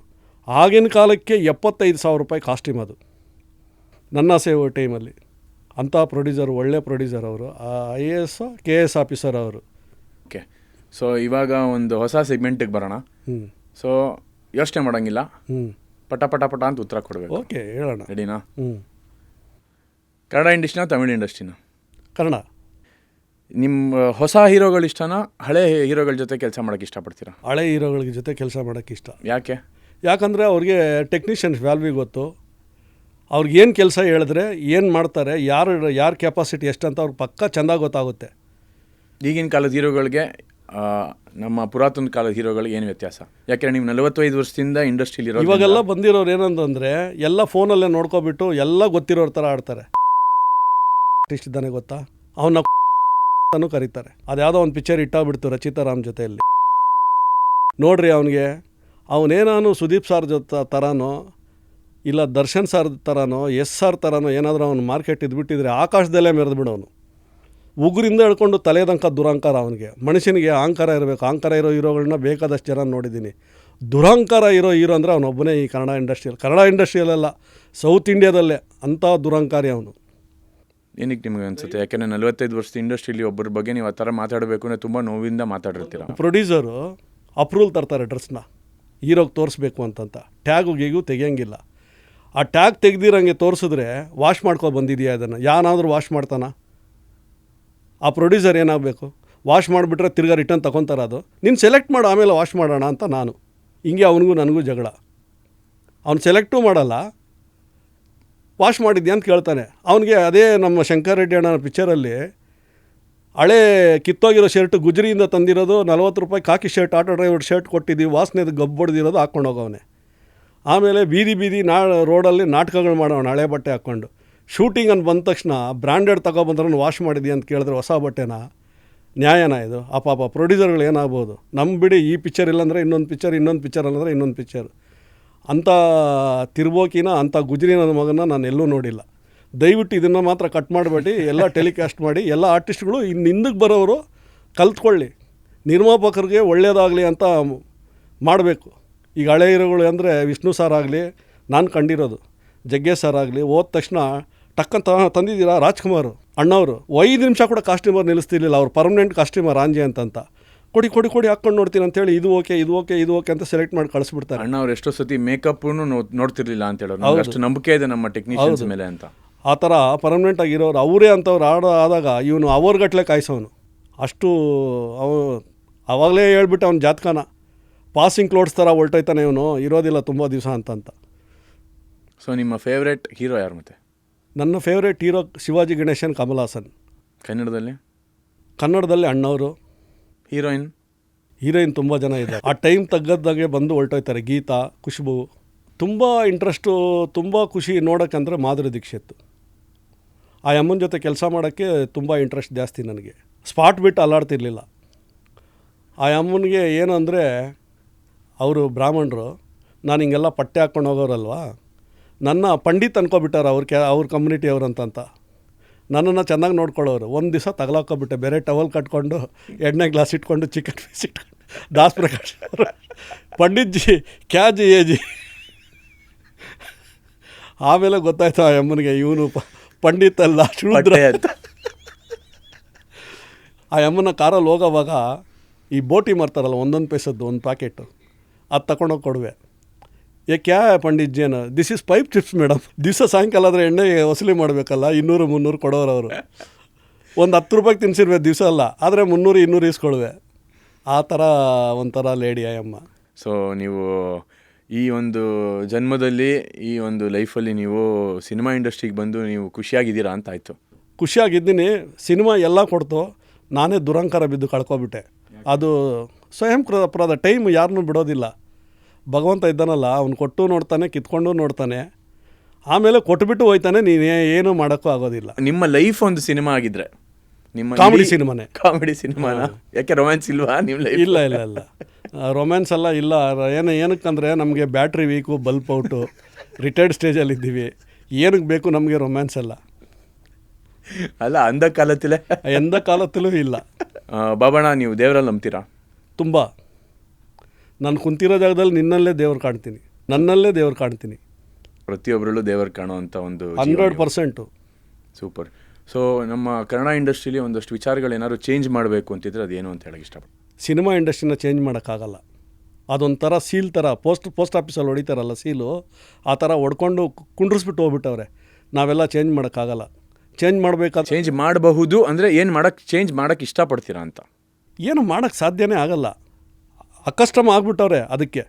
ಆಗಿನ ಕಾಲಕ್ಕೆ 75,000 ರೂಪಾಯಿ ಕಾಸ್ಟ್ಯೂಮ್ ಅದು ನನ್ನ ಸೇವೋ ಟೈಮಲ್ಲಿ. ಅಂಥ ಪ್ರೊಡ್ಯೂಸರ್, ಒಳ್ಳೆ ಪ್ರೊಡ್ಯೂಸರ್ ಅವರು, IAS KS ಆಫೀಸರ್ ಅವರು. ಓಕೆ, ಸೊ ಇವಾಗ ಒಂದು ಹೊಸ ಸೆಗ್ಮೆಂಟಿಗೆ ಬರೋಣ. ಸೊ ಯೋಚನೆ ಮಾಡೋಂಗಿಲ್ಲ, ಪಟ ಅಂತ ಉತ್ತರ ಕೊಡಬೇಕು. ಓಕೆ, ಹೇಳೋಣ. ರೆಡಿನಾ? ಕನ್ನಡ ಇಂಡಸ್ಟ್ರಿನ, ತಮಿಳು ಇಂಡಸ್ಟ್ರಿನ? ಕನ್ನಡ. ನಿಮ್ಮ ಹೊಸ ಹೀರೋಗಳು ಇಷ್ಟನಾ, ಹಳೆ ಹೀರೋಗಳ ಜೊತೆ ಕೆಲಸ ಮಾಡೋಕ್ಕೆ ಇಷ್ಟಪಡ್ತೀರಾ? ಹಳೆ ಹೀರೋಗಳ ಜೊತೆ ಕೆಲಸ ಮಾಡೋಕ್ಕೆ ಇಷ್ಟ. ಯಾಕೆ? ಯಾಕಂದರೆ ಅವ್ರಿಗೆ ಟೆಕ್ನಿಷಿಯನ್ಸ್ ವ್ಯಾಲ್ಯೂ ಗೊತ್ತು. ಅವ್ರಿಗೇನು ಕೆಲಸ ಹೇಳಿದ್ರೆ ಏನು ಮಾಡ್ತಾರೆ, ಯಾರ ಕೆಪಾಸಿಟಿ ಎಷ್ಟು ಅಂತ ಅವ್ರಿಗೆ ಪಕ್ಕ ಚೆಂದಾಗಿ ಗೊತ್ತಾಗುತ್ತೆ. ಈಗಿನ ಕಾಲದ ಹೀರೋಗಳಿಗೆ ನಮ್ಮ ಪುರಾತನ ಕಾಲದ ಹೀರೋಗಳಿಗೆ ಏನು ವ್ಯತ್ಯಾಸ? ಯಾಕೆಂದರೆ ನೀವು 45 ವರ್ಷದಿಂದ ಇಂಡಸ್ಟ್ರಿಲಿ ಇರೋ, ಇವಾಗೆಲ್ಲ ಬಂದಿರೋರು ಏನಂತಂದರೆ ಎಲ್ಲ ಫೋನಲ್ಲೇ ನೋಡ್ಕೊಬಿಟ್ಟು ಎಲ್ಲ ಗೊತ್ತಿರೋರ ಥರ ಆಡ್ತಾರೆ. ಆರ್ಟಿಸ್ಟ್ ಇದ್ದಾನೆ ಗೊತ್ತಾ, ಅವನ್ನ ಅಂತಾನೂ ಕರೀತಾರೆ. ಅದು ಯಾವುದೋ ಒಂದು ಪಿಕ್ಚರ್ ಇಟ್ಟಾಗ್ಬಿಡ್ತು ರಚಿತಾರಾಮ್ ಜೊತೆಯಲ್ಲಿ. ನೋಡ್ರಿ ಅವನೇನಾನು ಸುದೀಪ್ ಸಾರ್ ಜೊತೆ ಥರನೋ ಇಲ್ಲ ದರ್ಶನ್ ಸಾರ್ ಥರನೋ SR ಥರನೋ ಏನಾದರೂ ಅವ್ನು ಮಾರ್ಕೆಟ್ ಇದ್ಬಿಟ್ಟಿದ್ರೆ ಆಕಾಶದಲ್ಲೇ ಮೆರೆದು ಬಿಡೋನು. ಉಗುರಿಂದ ಹೇಳ್ಕೊಂಡು ತಲೆ ತನಕ ದುರಹಂಕಾರ ಅವನಿಗೆ. ಮನುಷ್ಯನಿಗೆ ಅಹಂಕಾರ ಇರಬೇಕು. ಅಹಂಕಾರ ಇರೋ ಹೀರೋಗಳನ್ನ ಬೇಕಾದಷ್ಟು ಜನ ನೋಡಿದ್ದೀನಿ. ದುರಹಂಕಾರ ಇರೋ ಹೀರೋ ಅಂದರೆ ಅವನೊಬ್ಬನೇ ಈ ಕನ್ನಡ ಇಂಡಸ್ಟ್ರಿಯಲ್ಲ, ಸೌತ್ ಇಂಡಿಯಾದಲ್ಲೇ ಅಂಥ ದುರಹಂಕಾರಿ ಅವನು. ಏನಕ್ಕೆ ನಿಮಗೆ ಅನ್ಸುತ್ತೆ? ಯಾಕೆಂದರೆ 45 ವರ್ಷದ ಇಂಡಸ್ಟ್ರಿಲಿ ಒಬ್ಬರ ಬಗ್ಗೆ ನೀವು ಆ ಥರ ಮಾತಾಡಬೇಕು ಅಂದರೆ ತುಂಬ ನೋವಿಂದ ಮಾತಾಡಿರ್ತೀರ. ಪ್ರೊಡ್ಯೂಸರು ಅಪ್ರೂವಲ್ ತರ್ತಾರೆ ಡ್ರೆಸ್ನ ಹೀರೋಗೆ ತೋರಿಸ್ಬೇಕು ಅಂತಂತ. ಟ್ಯಾಗು ತೆಗಿಯೋಂಗಿಲ್ಲ. ಆ ಟ್ಯಾಗ್ ತೆಗ್ದಿರಂಗೆ ತೋರಿಸಿದ್ರೆ ವಾಶ್ ಮಾಡ್ಕೊ ಬಂದಿದೆಯಾ ಅದನ್ನು ಯಾನಾದರೂ ವಾಶ್ ಮಾಡ್ತಾನ? ಆ ಪ್ರೊಡ್ಯೂಸರ್ ಏನಾಗಬೇಕು? ವಾಶ್ ಮಾಡಿಬಿಟ್ರೆ ತಿರ್ಗಾ ರಿಟರ್ನ್ ತಗೊತಾರೆ. ಅದು ನೀನು ಸೆಲೆಕ್ಟ್ ಮಾಡು, ಆಮೇಲೆ ವಾಶ್ ಮಾಡೋಣ ಅಂತ ನಾನು. ಹಿಂಗೆ ಅವನಿಗೂ ನನಗೂ ಜಗಳ. ಅವ್ನು ಸೆಲೆಕ್ಟೂ ಮಾಡಲ್ಲ, ವಾಶ್ ಮಾಡಿದ್ಯಾ ಅಂತ ಕೇಳ್ತಾನೆ. ಅವನಿಗೆ ಅದೇ ನಮ್ಮ ಶಂಕರ್ ರೆಡ್ಡಿ ಅಣ್ಣ ಪಿಕ್ಚರಲ್ಲಿ ಹಳೆ ಕಿತ್ತೋಗಿರೋ ಶರ್ಟ್ ಗುಜರಿಯಿಂದ ತಂದಿರೋದು 40 ರೂಪಾಯಿ ಕಾಕಿ ಶರ್ಟ್, ಆಟೋ ಡ್ರೈವರ್ ಶರ್ಟ್ ಕೊಟ್ಟಿದ್ದೀವಿ, ವಾಸನೆದು ಗಬ್ಬೊಡ್ದಿರೋದು ಹಾಕ್ಕೊಂಡು ಹೋಗವನೆ. ಆಮೇಲೆ ಬೀದಿ ರೋಡಲ್ಲಿ ನಾಟಕಗಳು ಮಾಡೋಣ ಹಳೆ ಬಟ್ಟೆ ಹಾಕ್ಕೊಂಡು. ಶೂಟಿಂಗ್ ಅಂತ ಬಂದ ತಕ್ಷಣ ಬ್ರ್ಯಾಂಡೆಡ್ ತಗೊಬಂದ್ರೆ ವಾಶ್ ಮಾಡಿದ್ಯಾ ಅಂತ ಕೇಳಿದ್ರೆ ಹೊಸ ಬಟ್ಟೆನ? ನ್ಯಾಯನ ಇದು? ಪಾಪ ಪ್ರೊಡ್ಯೂಸರ್ಗಳು ಏನಾಗ್ಬೋದು, ನಮ್ಮ ಬಿಡಿ ಈ ಪಿಕ್ಚರ್ ಇಲ್ಲಾಂದರೆ ಇನ್ನೊಂದು ಪಿಕ್ಚರ್ ಅಲ್ಲಂದರೆ ಇನ್ನೊಂದು ಪಿಕ್ಚರ್. ಅಂಥ ತಿರ್ಬೋಕಿನ ಅಂಥ ಗುಜರಿ ನನ್ನ ಮಗನ ನಾನು ಎಲ್ಲೂ ನೋಡಿಲ್ಲ. ದಯವಿಟ್ಟು ಇದನ್ನು ಮಾತ್ರ ಕಟ್ ಮಾಡಬೇಡಿ, ಎಲ್ಲ ಟೆಲಿಕಾಸ್ಟ್ ಮಾಡಿ. ಎಲ್ಲ ಆರ್ಟಿಸ್ಟ್ಗಳು ಹಿಂದಕ್ಕೆ ಬರೋರು ಕಲ್ತ್ಕೊಳ್ಳಿ, ನಿರ್ಮಾಪಕರಿಗೆ ಒಳ್ಳೆಯದಾಗಲಿ ಅಂತ ಮಾಡಬೇಕು. ಈಗ ಹಳೆ ಹೀರೋಗಳು ಅಂದರೆ ವಿಷ್ಣು ಸಾರ್ ಆಗಲಿ, ನಾನು ಕಂಡಿರೋದು ಜಗ್ಗೇಶ್ ಸಾರ್ ಆಗಲಿ, ಹೋದ ತಕ್ಷಣ ಟಕ್ಕಂತ ತಂದಿದ್ದೀರಾ ರಾಜ್ಕುಮಾರ್ ಅಣ್ಣವರು 5 ನಿಮಿಷ ಕೂಡ ಕಾಸ್ಟ್ಯೂಮರ್ ನಿಲ್ಲಿಸ್ತಿರ್ಲಿಲ್ಲ. ಅವ್ರು ಪರ್ಮನೆಂಟ್ ಕಾಸ್ಟ್ಯೂಮರ್ ಆಂಜೆ ಅಂತಂತ. ಕೊಡಿ ಹಾಕ್ಕೊಂಡು ನೋಡ್ತೀನಿ ಅಂತೇಳಿ ಇದು ಓಕೆ ಅಂತ ಸೆಲೆಕ್ಟ್ ಮಾಡಿ ಕಳಿಸ್ಬಿಡ್ತಾರೆ. ಅಣ್ಣ ಅವ್ರು ಎಷ್ಟೋ ಸತಿ ಮೇಕಪ್ನು ನೋಡ್ತಿರ್ಲಿಲ್ಲ ಅಂತ ಹೇಳೋರು. ಅಷ್ಟು ನಂಬಿಕೆ ಇದೆ ನಮ್ಮ ಟೆಕ್ನಿಷಿಯನ್ಸ್ ಮೇಲೆ ಅಂತ. ಆ ಥರ ಪರ್ಮನೆಂಟ್ ಆಗಿರೋರು ಅವರೇ ಅಂಥವ್ರು ಆದಾಗ ಇವನು ಅವರ್ಗಟ್ಲೆ ಕಾಯಿಸೋನು. ಅಷ್ಟು ಅವಾಗಲೇ ಹೇಳ್ಬಿಟ್ಟು ಅವ್ನ ಜಾತಕನ ಪಾಸಿಂಗ್ ಕ್ಲೋಡ್ಸ್ ಥರ ಹೊಲ್ಟೋಯ್ತಾನೆ, ಇವನು ಇರೋದಿಲ್ಲ ತುಂಬ ದಿವಸ ಅಂತಂತ. ಸೊ ನಿಮ್ಮ ಫೇವ್ರೇಟ್ ಹೀರೋ ಯಾರು? ಮತ್ತೆ ನನ್ನ ಫೇವ್ರೇಟ್ ಹೀರೋ ಶಿವಾಜಿ ಗಣೇಶನ್, ಕಮಲ್ ಹಾಸನ್. ಕನ್ನಡದಲ್ಲಿ ಅಣ್ಣವರು. ಹೀರೋಯಿನ್ ತುಂಬ ಜನ ಇದೆ. ಆ ಟೈಮ್ ತಗ್ಗದ್ದಾಗೆ ಬಂದು ಹೊಲ್ಟೋಯ್ತಾರೆ. ಗೀತಾ, ಖುಷ್ಬು. ತುಂಬ ಇಂಟ್ರೆಸ್ಟು, ತುಂಬ ಖುಷಿ ನೋಡೋಕ್ಕಂದ್ರೆ ಮಾಧುರಿ ದೀಕ್ಷಿತ್. ಆ ಅಮ್ಮನ ಜೊತೆ ಕೆಲಸ ಮಾಡೋಕ್ಕೆ ತುಂಬ ಇಂಟ್ರೆಸ್ಟ್ ಜಾಸ್ತಿ ನನಗೆ. ಸ್ಪಾಟ್ ಬಿಟ್ಟು ಅಲ್ಲಾಡ್ತಿರ್ಲಿಲ್ಲ. ಆ ಅಮ್ಮನಿಗೆ ಏನು ಅಂದರೆ, ಅವರು ಬ್ರಾಹ್ಮಣರು, ನಾನು ಹಿಂಗೆಲ್ಲ ಪಟ್ಟೆ ಹಾಕ್ಕೊಂಡು ಹೋಗೋರಲ್ವ, ನನ್ನ ಪಂಡಿತ್ ಅನ್ಕೊಬಿಟ್ಟಾರೆ ಅವ್ರ ಕಮ್ಯುನಿಟಿ ಅವ್ರಂತ. ನನ್ನನ್ನು ಚೆನ್ನಾಗಿ ನೋಡ್ಕೊಳ್ಳೋರು. ಒಂದು ದಿವಸ ತಗಲಾಕೋಬಿಟ್ಟೆ, ಬೇರೆ ಟವಲ್ ಕಟ್ಕೊಂಡು ಎಣ್ಣೆ ಗ್ಲಾಸ್ ಇಟ್ಕೊಂಡು ಚಿಕನ್ ಪೀಸ್ ಇಟ್ಕೊಂಡು ದಾಸ್ ಪ್ರಕಾಶ್ ಅವರು, ಪಂಡಿತ್ ಜಿ ಕ್ಯಾ ಜಿ ಏ ಜಿ. ಆಮೇಲೆ ಗೊತ್ತಾಯ್ತು ಆ ಅಮ್ಮನಿಗೆ ಇವನು ಪಂಡಿತ್ ಅಲ್ಲ ಶೂದ್ರ ಬಟ್ಟೆ ಅಂತ. ಆ ಅಮ್ಮನ ಕಾರಲ್ಲಿ ಹೋಗೋವಾಗ ಈ ಬೋಟಿ ಮಾರ್ತಾರಲ್ಲ 1 ಪೈಸದ್ದು ಒಂದು ಪ್ಯಾಕೆಟು ಅದು ತಗೊಂಡೋಗಿ ಕೊಡುವೆ. ಕ್ಯಾ ಪಂಡಿತ್ ಜೇನು this is pipe chips madam. ದಿವಸ ಸಾಯಂಕಾಲ ಆದರೆ ಎಣ್ಣೆ ವಸೂಲಿ ಮಾಡಬೇಕಲ್ಲ, 200-300 ಕೊಡೋರು ಅವರು. ಒಂದು 10 ರೂಪಾಯಿಗೆ ತಿನ್ಸಿರ್ಬೇಕು ದಿವಸ ಅಲ್ಲ, ಆದರೆ 300-200 ಇಸ್ಕೊಳ್ವೆ. ಆ ಥರ ಒಂಥರ ಲೇಡಿ ಅಯ್ಯಮ್ಮ. ಸೊ ನೀವು ಈ ಒಂದು ಜನ್ಮದಲ್ಲಿ, ಈ ಒಂದು ಲೈಫಲ್ಲಿ ನೀವು ಸಿನಿಮಾ ಇಂಡಸ್ಟ್ರಿಗೆ ಬಂದು ನೀವು ಖುಷಿಯಾಗಿದ್ದೀರಾ ಅಂತ ಆಯಿತು. ಖುಷಿಯಾಗಿದ್ದೀನಿ. ಸಿನಿಮಾ ಎಲ್ಲ ಕೊಡ್ತು, ನಾನೇ ದುರಂಕಾರ ಬಿದ್ದು ಕಳ್ಕೊಬಿಟ್ಟೆ. ಅದು ಸ್ವಯಂ ಕೃತಪ್ರಾದ. ಟೈಮ್ ಯಾರನ್ನೂ ಬಿಡೋದಿಲ್ಲ. ಭಗವಂತ ಇದ್ದಾನಲ್ಲ, ಅವ್ನು ಕೊಟ್ಟು ನೋಡ್ತಾನೆ, ಕಿತ್ಕೊಂಡು ನೋಡ್ತಾನೆ, ಆಮೇಲೆ ಕೊಟ್ಬಿಟ್ಟು ಹೋಯ್ತಾನೆ. ನೀನು ಏನು ಮಾಡೋಕ್ಕೂ ಆಗೋದಿಲ್ಲ. ನಿಮ್ಮ ಲೈಫ್ ಒಂದು ಸಿನಿಮಾ ಆಗಿದ್ರೆ, ನಿಮ್ಮ ಕಾಮಿಡಿ ಸಿನಿಮಾನೇ. ಕಾಮಿಡಿ ಸಿನಿಮಾನ? ಯಾಕೆ ರೊಮ್ಯಾನ್ಸ್ ಇಲ್ವಾ ನಿಮ್ಮ ಲೈಫ್? ಇಲ್ಲ ರೊಮ್ಯಾನ್ಸ್ ಎಲ್ಲ ಇಲ್ಲ. ಏನಕ್ಕಂದರೆ ನಮಗೆ battery weak, bulb out, retired ಸ್ಟೇಜಲ್ಲಿದ್ದೀವಿ. ಏನಕ್ಕೆ ಬೇಕು ನಮಗೆ ರೊಮ್ಯಾನ್ಸ್ ಎಲ್ಲ? ಅಲ್ಲ, ಅಂದ ಕಾಲത്തിലെ ಎಂದ ಕಾಲದಲ್ಲೂ ಇಲ್ಲ. ಬಾಬಣ್ಣ, ನೀವು ದೇವರಲ್ಲಿ ನಂಬ್ತೀರಾ? ತುಂಬ. ನಾನು ಕುಂತಿರೋ ಜಾಗದಲ್ಲಿ ನನ್ನಲ್ಲೇ ದೇವ್ರು ಕಾಣ್ತೀನಿ. ಪ್ರತಿಯೊಬ್ಬರಲ್ಲೂ ದೇವರು ಕಾಣುವಂಥ ಒಂದು 100%. ಸೂಪರ್. ಸೊ ನಮ್ಮ ಕನ್ನಡ ಇಂಡಸ್ಟ್ರಿಲಿ ಒಂದಷ್ಟು ವಿಚಾರಗಳು ಏನಾದ್ರು ಚೇಂಜ್ ಮಾಡಬೇಕು ಅಂತಿದ್ರೆ ಅದೇನು ಅಂತ ಹೇಳಕ್ಕೆ ಇಷ್ಟಪಡ್ತೀನಿ. ಸಿನಿಮಾ ಇಂಡಸ್ಟ್ರಿನ ಚೇಂಜ್ ಮಾಡೋಕ್ಕಾಗಲ್ಲ. ಅದೊಂಥರ ಸೀಲ್ ಥರ, ಪೋಸ್ಟ್ ಆಫೀಸಲ್ಲಿ ಹೊಡಿತಾರಲ್ಲ ಸೀಲು, ಆ ಥರ ಹೊಡ್ಕೊಂಡು ಕುಂಡ್ರಿಸ್ಬಿಟ್ಟು ಹೋಗ್ಬಿಟ್ಟವ್ರೆ. ನಾವೆಲ್ಲ ಚೇಂಜ್ ಮಾಡೋಕ್ಕಾಗಲ್ಲ. ಚೇಂಜ್ ಮಾಡಬೇಕಾದ್ರೆ ಚೇಂಜ್ ಮಾಡಬಹುದು ಅಂದರೆ ಚೇಂಜ್ ಮಾಡೋಕ್ಕೆ ಇಷ್ಟಪಡ್ತೀರಾ ಅಂತ? ಏನು ಮಾಡೋಕ್ಕೆ ಸಾಧ್ಯನೇ ಆಗಲ್ಲ. ಅಕಸ್ಟಮ್ ಆಗ್ಬಿಟ್ಟವ್ರೆ. ಅದಕ್ಕೆ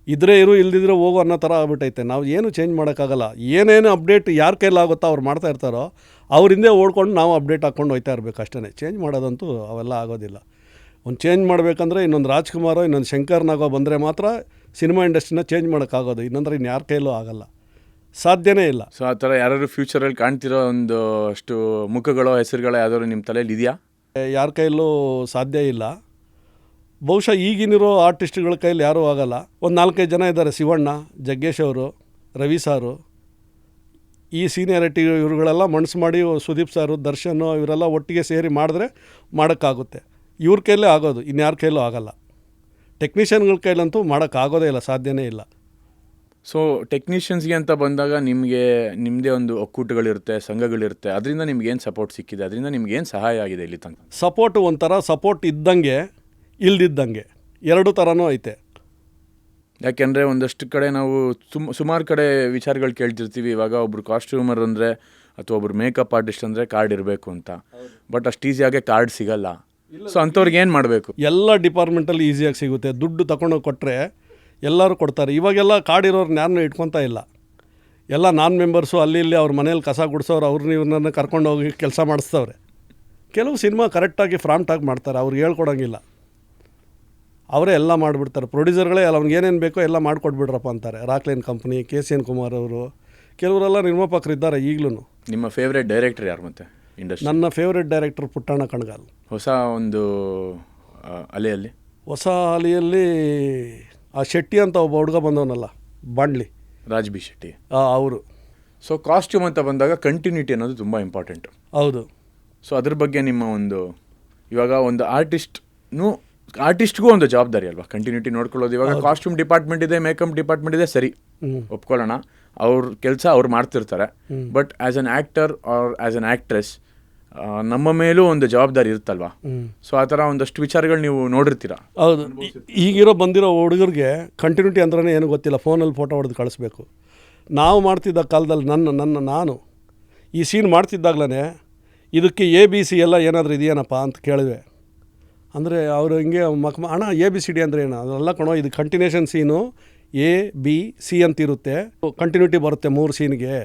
ಇದ್ರೆ ಇರು, ಇಲ್ದಿದ್ರೆ ಹೋಗೋ ಅನ್ನೋ ಥರ ಆಗ್ಬಿಟ್ಟೈತೆ. ನಾವು ಏನು ಚೇಂಜ್ ಮಾಡೋಕ್ಕಾಗಲ್ಲ. ಏನೇನು ಅಪ್ಡೇಟ್ ಯಾರ ಕೈಲಾಗುತ್ತೋ ಅವ್ರು ಮಾಡ್ತಾ ಇರ್ತಾರೋ ಅವ್ರ ಹಿಂದೆ ಓಡ್ಕೊಂಡು ನಾವು ಅಪ್ಡೇಟ್ ಹಾಕ್ಕೊಂಡು ಹೋಗ್ತಾ ಇರಬೇಕು ಅಷ್ಟೇ. ಚೇಂಜ್ ಮಾಡೋದಂತೂ ಅವೆಲ್ಲ ಆಗೋದಿಲ್ಲ. ಒಂದು ಚೇಂಜ್ ಮಾಡಬೇಕಂದ್ರೆ ಇನ್ನೊಂದು ರಾಜ್ಕುಮಾರೋ ಇನ್ನೊಂದು ಶಂಕರ್ನಾಗೋ ಬಂದರೆ ಮಾತ್ರ ಸಿನಿಮಾ ಇಂಡಸ್ಟ್ರಿನ ಚೇಂಜ್ ಮಾಡೋಕ್ಕಾಗೋದು. ಇನ್ನೊಂದ್ರೆ ಯಾರ ಕೈಲೂ ಆಗಲ್ಲ, ಸಾಧ್ಯನೇ ಇಲ್ಲ. ಸೊ ಆ ಥರ ಯಾರು ಫ್ಯೂಚರಲ್ಲಿ ಕಾಣ್ತಿರೋ ಒಂದು ಅಷ್ಟು ಮುಖಗಳೋ ಹೆಸರುಗಳೋ ಯಾವ್ದಾದ್ರು ನಿಮ್ಮ ತಲೆಯಲ್ಲಿ ಇದೆಯಾ? ಯಾರ ಕೈಲೂ ಸಾಧ್ಯ ಇಲ್ಲ. ಬಹುಶಃ ಈಗಿನಿರೋ ಆರ್ಟಿಸ್ಟ್ಗಳ ಕೈಲಿ ಯಾರೂ ಆಗಲ್ಲ. ಒಂದು 4-5 ಜನ ಇದ್ದಾರೆ. ಶಿವಣ್ಣ, ಜಗ್ಗೇಶ್ ಅವರು, ರವಿ ಸಾರು, ಈ ಸೀನಿಯಾರಿಟಿ ಇವ್ರುಗಳೆಲ್ಲ ಮನಸ್ಸು ಮಾಡಿ, ಸುದೀಪ್ ಸಾರು, ದರ್ಶನ್ ಇವರೆಲ್ಲ ಒಟ್ಟಿಗೆ ಸೇರಿ ಮಾಡಿದ್ರೆ ಮಾಡೋಕ್ಕಾಗುತ್ತೆ. ಇವ್ರ ಕೈಲೇ ಆಗೋದು, ಇನ್ಯಾರ ಕೈಲೂ ಆಗಲ್ಲ. ಟೆಕ್ನಿಷಿಯನ್ಗಳ ಕೈಲಂತೂ ಮಾಡೋಕ್ಕಾಗೋದೇ ಇಲ್ಲ, ಸಾಧ್ಯನೇ ಇಲ್ಲ. ಸೊ ಟೆಕ್ನಿಷಿಯನ್ಸ್ಗೆ ಅಂತ ಬಂದಾಗ ನಿಮ್ಮದೇ ಒಂದು ಒಕ್ಕೂಟಗಳಿರುತ್ತೆ, ಸಂಘಗಳಿರುತ್ತೆ. ಅದರಿಂದ ನಿಮ್ಗೇನು ಸಪೋರ್ಟ್ ಸಿಕ್ಕಿದೆ? ಅದರಿಂದ ನಿಮ್ಗೇನು ಸಹಾಯ ಆಗಿದೆ ಇಲ್ಲಿ ತನಕ? ಸಪೋರ್ಟು ಒಂಥರ ಸಪೋರ್ಟ್ ಇದ್ದಂಗೆ ಇಲ್ದಿದ್ದಂಗೆ, ಎರಡು ಥರನೂ ಐತೆ. ಯಾಕೆಂದರೆ ಒಂದಷ್ಟು ಕಡೆ ನಾವು ಸುಮಾರು ಕಡೆ ವಿಚಾರಗಳು ಕೇಳ್ತಿರ್ತೀವಿ. ಇವಾಗ ಒಬ್ರು ಕಾಸ್ಟ್ಯೂಮರ್ ಅಂದರೆ ಅಥವಾ ಒಬ್ರು ಮೇಕಪ್ ಆರ್ಟಿಸ್ಟ್ ಅಂದರೆ ಕಾರ್ಡ್ ಇರಬೇಕು ಅಂತ. ಬಟ್ ಅಷ್ಟು ಈಸಿಯಾಗೆ ಕಾರ್ಡ್ ಸಿಗಲ್ಲ. ಸೊ ಅಂಥವ್ರಿಗೆ ಏನು ಮಾಡಬೇಕು? ಎಲ್ಲ ಡಿಪಾರ್ಟ್ಮೆಂಟಲ್ಲಿ ಈಸಿಯಾಗಿ ಸಿಗುತ್ತೆ. ದುಡ್ಡು ತಗೊಂಡೋಗಿ ಕೊಟ್ಟರೆ ಎಲ್ಲರೂ ಕೊಡ್ತಾರೆ. ಇವಾಗೆಲ್ಲ ಕಾರ್ಡ್ ಇರೋರು ಯಾರನ್ನೂ ಇಟ್ಕೊತಾ ಇಲ್ಲ. ಎಲ್ಲ ನಾನ್ ಮೆಂಬರ್ಸು ಅಲ್ಲಿ ಇಲ್ಲಿ ಅವ್ರ ಮನೇಲಿ ಕಸ ಗುಡಿಸೋರು ಅವ್ರನ್ನ ಇವ್ರನ್ನ ಕರ್ಕೊಂಡೋಗಿ ಕೆಲಸ ಮಾಡಿಸ್ತವ್ರೆ. ಕೆಲವು ಸಿನಿಮಾ ಕರೆಕ್ಟಾಗಿ ಫ್ರಾಂಟಾಗಿ ಮಾಡ್ತಾರೆ, ಅವ್ರಿಗೆ ಹೇಳ್ಕೊಡೋಂಗಿಲ್ಲ. ಅವರೇ ಎಲ್ಲ ಮಾಡಿಬಿಡ್ತಾರೆ. ಪ್ರೊಡ್ಯೂಸರ್ಗಳೇ ಅವ್ನಿಗೆ ಏನೇನು ಬೇಕೋ ಎಲ್ಲ ಮಾಡಿಕೊಟ್ಬಿಡ್ರಪ್ಪ ಅಂತಾರೆ. ರಾಕ್ಲೈನ್ ಕಂಪ್ನಿ, KCN ಕುಮಾರ್ ಅವರು, ಕೆಲವರೆಲ್ಲ ನಿರ್ಮಾಪಕರಿದ್ದಾರೆ ಈಗಲೂ. ನಿಮ್ಮ ಫೇವ್ರೇಟ್ ಡೈರೆಕ್ಟರ್ ಯಾರು ಮತ್ತೆ ಇಂಡಸ್ಟ್ರಿ? ನನ್ನ ಫೇವ್ರೇಟ್ ಡೈರೆಕ್ಟರ್ ಪುಟ್ಟಣ್ಣ ಕಣಗಾಲ್. ಹೊಸ ಒಂದು ಅಲೆಯಲ್ಲಿ ಆ ಶೆಟ್ಟಿ ಅಂತ ಒಬ್ಬ ಹುಡುಗ ಬಂದವನಲ್ಲ, ಬಾಂಡ್ಲಿ, ರಾಜ್ ಬಿ ಶೆಟ್ಟಿ ಅವರು. ಸೊ ಕಾಸ್ಟ್ಯೂಮ್ ಅಂತ ಬಂದಾಗ ಕಂಟಿನ್ಯೂಟಿ ಅನ್ನೋದು ತುಂಬ ಇಂಪಾರ್ಟೆಂಟ್. ಹೌದು. ಸೊ ಅದ್ರ ಬಗ್ಗೆ ನಿಮ್ಮ ಇವಾಗ ಒಂದು ಆರ್ಟಿಸ್ಟ್ಗೂ ಒಂದು ಜವಾಬ್ದಾರಿ ಅಲ್ವಾ ಕಂಟಿನ್ಯೂಟಿ ನೋಡ್ಕೊಳ್ಳೋದು. ಇವಾಗ ಕಾಸ್ಟ್ಯೂಮ್ ಡಿಪಾರ್ಟ್ಮೆಂಟ್ ಇದೆ, ಮೇಕಪ್ ಡಿಪಾರ್ಟ್ಮೆಂಟ್ ಇದೆ, ಸರಿ ಒಪ್ಕೊಳ್ಳೋಣ, ಅವ್ರ ಕೆಲಸ ಅವ್ರು ಮಾಡ್ತಿರ್ತಾರೆ. But as an actor or as an actress ನಮ್ಮ ಮೇಲೂ ಒಂದು ಜವಾಬ್ದಾರಿ ಇರುತ್ತಲ್ವಾ. ಸೊ ಆ ಥರ ಒಂದಷ್ಟು ವಿಚಾರಗಳು ನೀವು ನೋಡಿರ್ತೀರ. ಹೌದು. ಬಂದಿರೋ ಹುಡುಗರಿಗೆ ಕಂಟಿನ್ಯೂಟಿ ಅಂದ್ರೆ ಏನು ಗೊತ್ತಿಲ್ಲ. ಫೋನಲ್ಲಿ ಫೋಟೋ ಹೊಡೆದು ಕಳಿಸ್ಬೇಕು. ನಾವು ಮಾಡ್ತಿದ್ದ ಕಾಲದಲ್ಲಿ ನಾನು ಈ ಸೀನ್ ಮಾಡ್ತಿದ್ದಾಗಲೇ ಇದಕ್ಕೆ ABC ಎಲ್ಲ ಏನಾದರೂ ಇದೆಯೇನಪ್ಪ ಅಂತ ಕೇಳಿದೆ. ಅಂದರೆ ಅವರು ಹಿಂಗೆ ಅಣ್ಣ ABCD ಅಂದರೆ ಏನು? ಅದೆಲ್ಲ ಕಣೋ, ಇದು ಕಂಟಿನ್ಯೂಷನ್ ಸೀನು ABC ಅಂತಿರುತ್ತೆ, ಕಂಟಿನ್ಯೂಟಿ ಬರುತ್ತೆ 3 ಸೀನ್ಗೆ,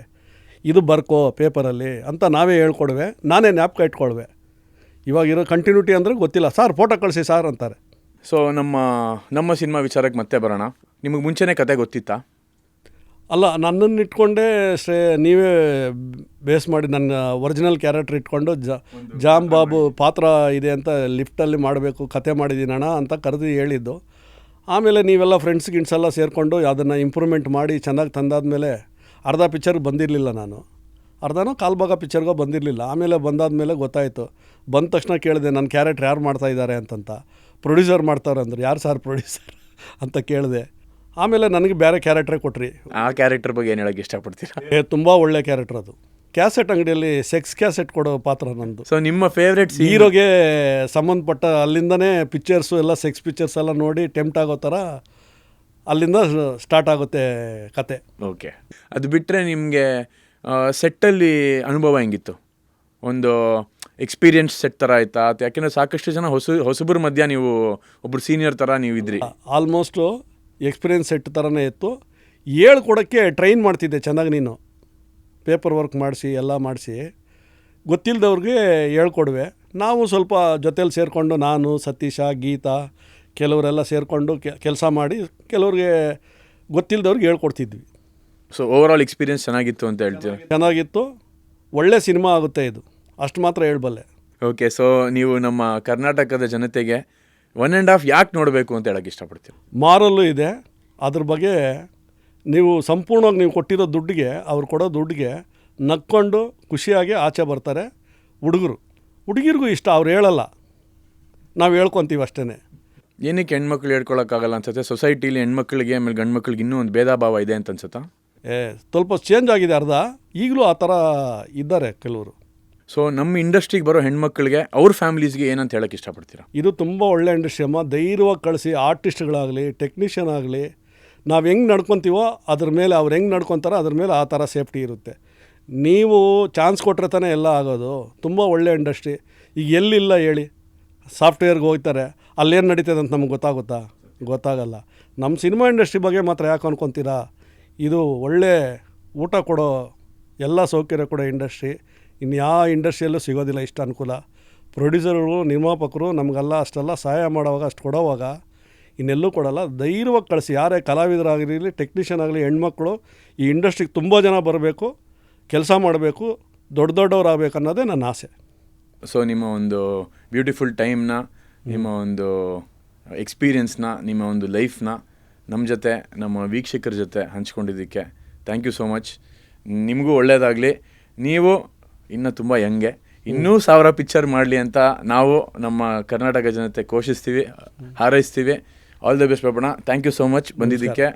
ಇದು ಬರ್ಕೋ ಪೇಪರಲ್ಲಿ ಅಂತ ನಾವೇ ಹೇಳ್ಕೊಡ್ವೆ. ನಾನೇ ಜ್ಞಾಪಕ ಇಟ್ಕೊಳ್ವೆ. ಇವಾಗಿರೋ ಕಂಟಿನ್ಯೂಟಿ ಅಂದರೆ ಗೊತ್ತಿಲ್ಲ. ಸಾರ್ ಫೋಟೋ ಕಳಿಸಿ ಸಾರ್ ಅಂತಾರೆ. ಸೊ ನಮ್ಮ ಸಿನಿಮಾ ವಿಚಾರಕ್ಕೆ ಮತ್ತೆ ಬರೋಣ. ನಿಮಗೆ ಮುಂಚೆನೇ ಕತೆ ಗೊತ್ತಿತ್ತಾ? ಅಲ್ಲ, ನನ್ನನ್ನು ಇಟ್ಕೊಂಡೇ ನೀವೇ ಬೇಸ್ ಮಾಡಿ ನನ್ನ ಒರಿಜಿನಲ್ ಕ್ಯಾರೆಕ್ಟರ್ ಇಟ್ಕೊಂಡು ಜಾಮ್ ಬಾಬು ಪಾತ್ರ ಇದೆ ಅಂತ ಲಿಫ್ಟಲ್ಲಿ ಮಾಡಬೇಕು, ಕತೆ ಮಾಡಿದ್ದೀನಣ್ಣ ಅಂತ ಕರೆದು ಹೇಳಿದ್ದು. ಆಮೇಲೆ ನೀವೆಲ್ಲ ಫ್ರೆಂಡ್ಸ್ ಎಲ್ಲ ಸೇರಿಕೊಂಡು ಅದನ್ನು ಇಂಪ್ರೂವ್ಮೆಂಟ್ ಮಾಡಿ ಚೆನ್ನಾಗಿ ತಂದಾದಮೇಲೆ ಅರ್ಧ ಪಿಕ್ಚರ್ಗೆ ಬಂದಿರಲಿಲ್ಲ ನಾನು, ಅರ್ಧನೋ ಕಾಲು ಭಾಗ ಪಿಕ್ಚರ್ಗೋ ಬಂದಿರಲಿಲ್ಲ. ಆಮೇಲೆ ಬಂದಾದಮೇಲೆ ಗೊತ್ತಾಯಿತು. ಬಂದ ತಕ್ಷಣ ಕೇಳಿದೆ ನನ್ನ ಕ್ಯಾರೆಕ್ಟರ್ ಯಾರು ಮಾಡ್ತಾಯಿದ್ದಾರೆ ಅಂತಂತ. ಪ್ರೊಡ್ಯೂಸರ್ ಮಾಡ್ತಾವ್ರೆ ಅಂದರು. ಯಾರು ಸಾರ್ ಪ್ರೊಡ್ಯೂಸರ್ ಅಂತ ಕೇಳಿದೆ. ಆಮೇಲೆ ನನಗೆ ಬೇರೆ ಕ್ಯಾರೆಕ್ಟ್ರೇ ಕೊಟ್ರಿ. ಆ ಕ್ಯಾರೆಕ್ಟರ್ ಬಗ್ಗೆ ಏನು ಹೇಳೋಕ್ಕೆ ಇಷ್ಟಪಡ್ತೀರಾ? ತುಂಬ ಒಳ್ಳೆ ಕ್ಯಾರೆಕ್ಟರ್ ಅದು. ಕ್ಯಾಸೆಟ್ ಅಂಗಡಿಯಲ್ಲಿ ಸೆಕ್ಸ್ ಕ್ಯಾಸೆಟ್ ಕೊಡೋ ಪಾತ್ರ ನಂದು. ಸೊ ನಿಮ್ಮ ಫೇವ್ರೆಟ್ ಹೀರೋಗೆ ಸಂಬಂಧಪಟ್ಟ ಅಲ್ಲಿಂದನೇ ಪಿಕ್ಚರ್ಸು ಎಲ್ಲ ಸೆಕ್ಸ್ ಪಿಕ್ಚರ್ಸ್ ಎಲ್ಲ ನೋಡಿ ಟೆಂಪ್ಟ್ ಆಗೋ ಥರ ಅಲ್ಲಿಂದ ಸ್ಟಾರ್ಟ್ ಆಗುತ್ತೆ ಕತೆ. ಓಕೆ, ಅದು ಬಿಟ್ಟರೆ ನಿಮಗೆ ಸೆಟ್ಟಲ್ಲಿ ಅನುಭವ ಹೆಂಗಿತ್ತು? ಒಂದು ಎಕ್ಸ್ಪೀರಿಯನ್ಸ್ ಸೆಟ್ ಥರ ಆಯಿತಾ? ಯಾಕೆಂದರೆ ಸಾಕಷ್ಟು ಜನ ಹೊಸಬ್ರ ಮಧ್ಯ ನೀವು ಒಬ್ಬರು ಸೀನಿಯರ್ ಥರ ನೀವು ಇದ್ರಿ. ಆಲ್ಮೋಸ್ಟು ಎಕ್ಸ್ಪೀರಿಯನ್ಸ್ ಸೆಟ್ ಥರನೇ ಇತ್ತು. ಹೇಳ್ಕೊಡೋಕ್ಕೆ ಟ್ರೈನ್ ಮಾಡ್ತಿದ್ದೆ ಚೆನ್ನಾಗಿ. ನೀನು ಪೇಪರ್ ವರ್ಕ್ ಮಾಡಿಸಿ ಎಲ್ಲ ಮಾಡಿಸಿ ಗೊತ್ತಿಲ್ಲದವ್ರಿಗೆ ಹೇಳ್ಕೊಡುವೆ. ನಾವು ಸ್ವಲ್ಪ ಜೊತೇಲಿ ಸೇರಿಕೊಂಡು ನಾನು, ಸತೀಶ, ಗೀತಾ ಕೆಲವರೆಲ್ಲ ಸೇರಿಕೊಂಡು ಕೆಲಸ ಮಾಡಿ ಕೆಲವ್ರಿಗೆ ಗೊತ್ತಿಲ್ಲದವ್ರಿಗೆ ಹೇಳ್ಕೊಡ್ತಿದ್ವಿ. ಸೊ ಓವರಾಲ್ ಎಕ್ಸ್ಪೀರಿಯನ್ಸ್ ಚೆನ್ನಾಗಿತ್ತು ಅಂತ ಹೇಳ್ತೀವಿ. ಚೆನ್ನಾಗಿತ್ತು. ಒಳ್ಳೆ ಸಿನಿಮಾ ಆಗುತ್ತೆ ಇದು, ಅಷ್ಟು ಮಾತ್ರ ಹೇಳ್ಬಲ್ಲೆ. ಓಕೆ, ಸೊ ನೀವು ನಮ್ಮ ಕರ್ನಾಟಕದ ಜನತೆಗೆ 1.5 ಯಾಕೆ ನೋಡಬೇಕು ಅಂತ ಹೇಳೋಕ್ಕೆ ಇಷ್ಟಪಡ್ತೀವಿ? ಮಾರಲ್ಲೂ ಇದೆ. ಅದ್ರ ಬಗ್ಗೆ ನೀವು ಸಂಪೂರ್ಣವಾಗಿ ನೀವು ಕೊಟ್ಟಿರೋ ದುಡ್ಡಿಗೆ, ಅವ್ರು ಕೊಡೋ ದುಡ್ಡಿಗೆ ನಕ್ಕೊಂಡು ಖುಷಿಯಾಗಿ ಆಚೆ ಬರ್ತಾರೆ ಹುಡುಗರು. ಹುಡುಗಿರಿಗೂ ಇಷ್ಟ, ಅವ್ರು ಹೇಳಲ್ಲ, ನಾವು ಹೇಳ್ಕೊತೀವಿ ಅಷ್ಟೇ. ಏನಕ್ಕೆ ಹೆಣ್ಮಕ್ಳು ಹೇಳ್ಕೊಳಕ್ಕಾಗಲ್ಲ ಅನ್ಸುತ್ತೆ? ಸೊಸೈಟಿಲಿ ಹೆಣ್ಮಕ್ಳಿಗೆ ಆಮೇಲೆ ಗಂಡು ಮಕ್ಳಿಗೆ ಇನ್ನೂ ಒಂದು ಭೇದ ಭಾವ ಇದೆ ಅಂತ ಅನ್ಸುತ್ತಾ? ಸ್ವಲ್ಪ ಚೇಂಜ್ ಆಗಿದೆ ಅರ್ಧ. ಈಗಲೂ ಆ ಥರ ಇದ್ದಾರೆ ಕೆಲವರು. ಸೊ ನಮ್ಮ ಇಂಡಸ್ಟ್ರಿಗೆ ಬರೋ ಹೆಣ್ಮಕ್ಳಿಗೆ ಅವ್ರ ಫ್ಯಾಮಿಲೀಸ್ಗೆ ಏನಂತ ಹೇಳೋಕ್ಕೆ ಇಷ್ಟಪಡ್ತೀರಾ? ಇದು ತುಂಬ ಒಳ್ಳೆ ಇಂಡಸ್ಟ್ರಿ ಅಮ್ಮ. ಧೈರ್ಯವಾಗಿ ಕಳಿಸಿ ಆರ್ಟಿಸ್ಟ್ಗಳಾಗಲಿ ಟೆಕ್ನಿಷಿಯನ್ ಆಗಲಿ ನಾವು ಹೆಂಗೆ ನಡ್ಕೊತೀವೋ ಅದ್ರ ಮೇಲೆ ಅವ್ರು ಹೆಂಗೆ ನಡ್ಕೊತಾರೋ ಅದ್ರ ಮೇಲೆ ಆ ಥರ ಸೇಫ್ಟಿ ಇರುತ್ತೆ. ನೀವು ಚಾನ್ಸ್ ಕೊಟ್ಟರೆ ತಾನೇ ಎಲ್ಲ ಆಗೋದು. ತುಂಬ ಒಳ್ಳೆ ಇಂಡಸ್ಟ್ರಿ. ಈಗ ಎಲ್ಲಿಲ್ಲ ಹೇಳಿ, ಸಾಫ್ಟ್ವೇರ್ಗೆ ಹೋಗ್ತಾರೆ, ಅಲ್ಲೇನು ನಡೀತದೆ ಅಂತ ನಮ್ಗೆ ಗೊತ್ತಾಗಲ್ಲ. ನಮ್ಮ ಸಿನಿಮಾ ಇಂಡಸ್ಟ್ರಿ ಬಗ್ಗೆ ಮಾತ್ರ ಯಾಕೆ ಅನ್ಕೊತೀರಾ? ಇದು ಒಳ್ಳೆ ಊಟ ಕೊಡೋ, ಎಲ್ಲ ಸೌಕರ್ಯ ಕೊಡೋ ಇಂಡಸ್ಟ್ರಿ. ಇನ್ಯಾವ ಇಂಡಸ್ಟ್ರಿಯಲ್ಲೂ ಸಿಗೋದಿಲ್ಲ ಇಷ್ಟು ಅನುಕೂಲ. ಪ್ರೊಡ್ಯೂಸರ್ಗಳು, ನಿರ್ಮಾಪಕರು ನಮಗೆಲ್ಲ ಅಷ್ಟೆಲ್ಲ ಸಹಾಯ ಮಾಡೋವಾಗ, ಅಷ್ಟು ಕೊಡೋವಾಗ ಇನ್ನೆಲ್ಲೂ ಕೊಡೋಲ್ಲ. ಧೈರ್ಯವಾಗಿ ಕಳಿಸಿ. ಯಾರೇ ಕಲಾವಿದರಾಗಿರಲಿ, ಟೆಕ್ನಿಷಿಯನ್ ಆಗಲಿ, ಹೆಣ್ಮಕ್ಳು ಈ ಇಂಡಸ್ಟ್ರಿಗೆ ತುಂಬ ಜನ ಬರಬೇಕು, ಕೆಲಸ ಮಾಡಬೇಕು, ದೊಡ್ಡವ್ರು ಆಗಬೇಕು ಅನ್ನೋದೇ ನನ್ನ ಆಸೆ. ಸೊ ನಿಮ್ಮ ಒಂದು ಬ್ಯೂಟಿಫುಲ್ ಟೈಮ್ನ, ನಿಮ್ಮ ಒಂದು ಎಕ್ಸ್ಪೀರಿಯನ್ಸ್ನ, ನಿಮ್ಮ ಒಂದು ಲೈಫ್ನ ನಮ್ಮ ಜೊತೆ, ನಮ್ಮ ವೀಕ್ಷಕರ ಜೊತೆ ಹಂಚ್ಕೊಂಡಿದ್ದಕ್ಕೆ ಥ್ಯಾಂಕ್ ಯು ಸೋ ಮಚ್. ನಿಮಗೂ ಒಳ್ಳೆಯದಾಗಲಿ. ನೀವು ಇನ್ನೂ ತುಂಬ ಯಂಗೆ, ಇನ್ನೂ 1000 ಪಿಕ್ಚರ್ ಮಾಡಲಿ ಅಂತ ನಾವು ನಮ್ಮ ಕರ್ನಾಟಕ ಜನತೆ ಕೋಶಿಸ್ತೀವಿ, ಹಾರೈಸ್ತೀವಿ. All the best Papanna. Thank you so much ಬಂದಿದ್ದಕ್ಕೆ.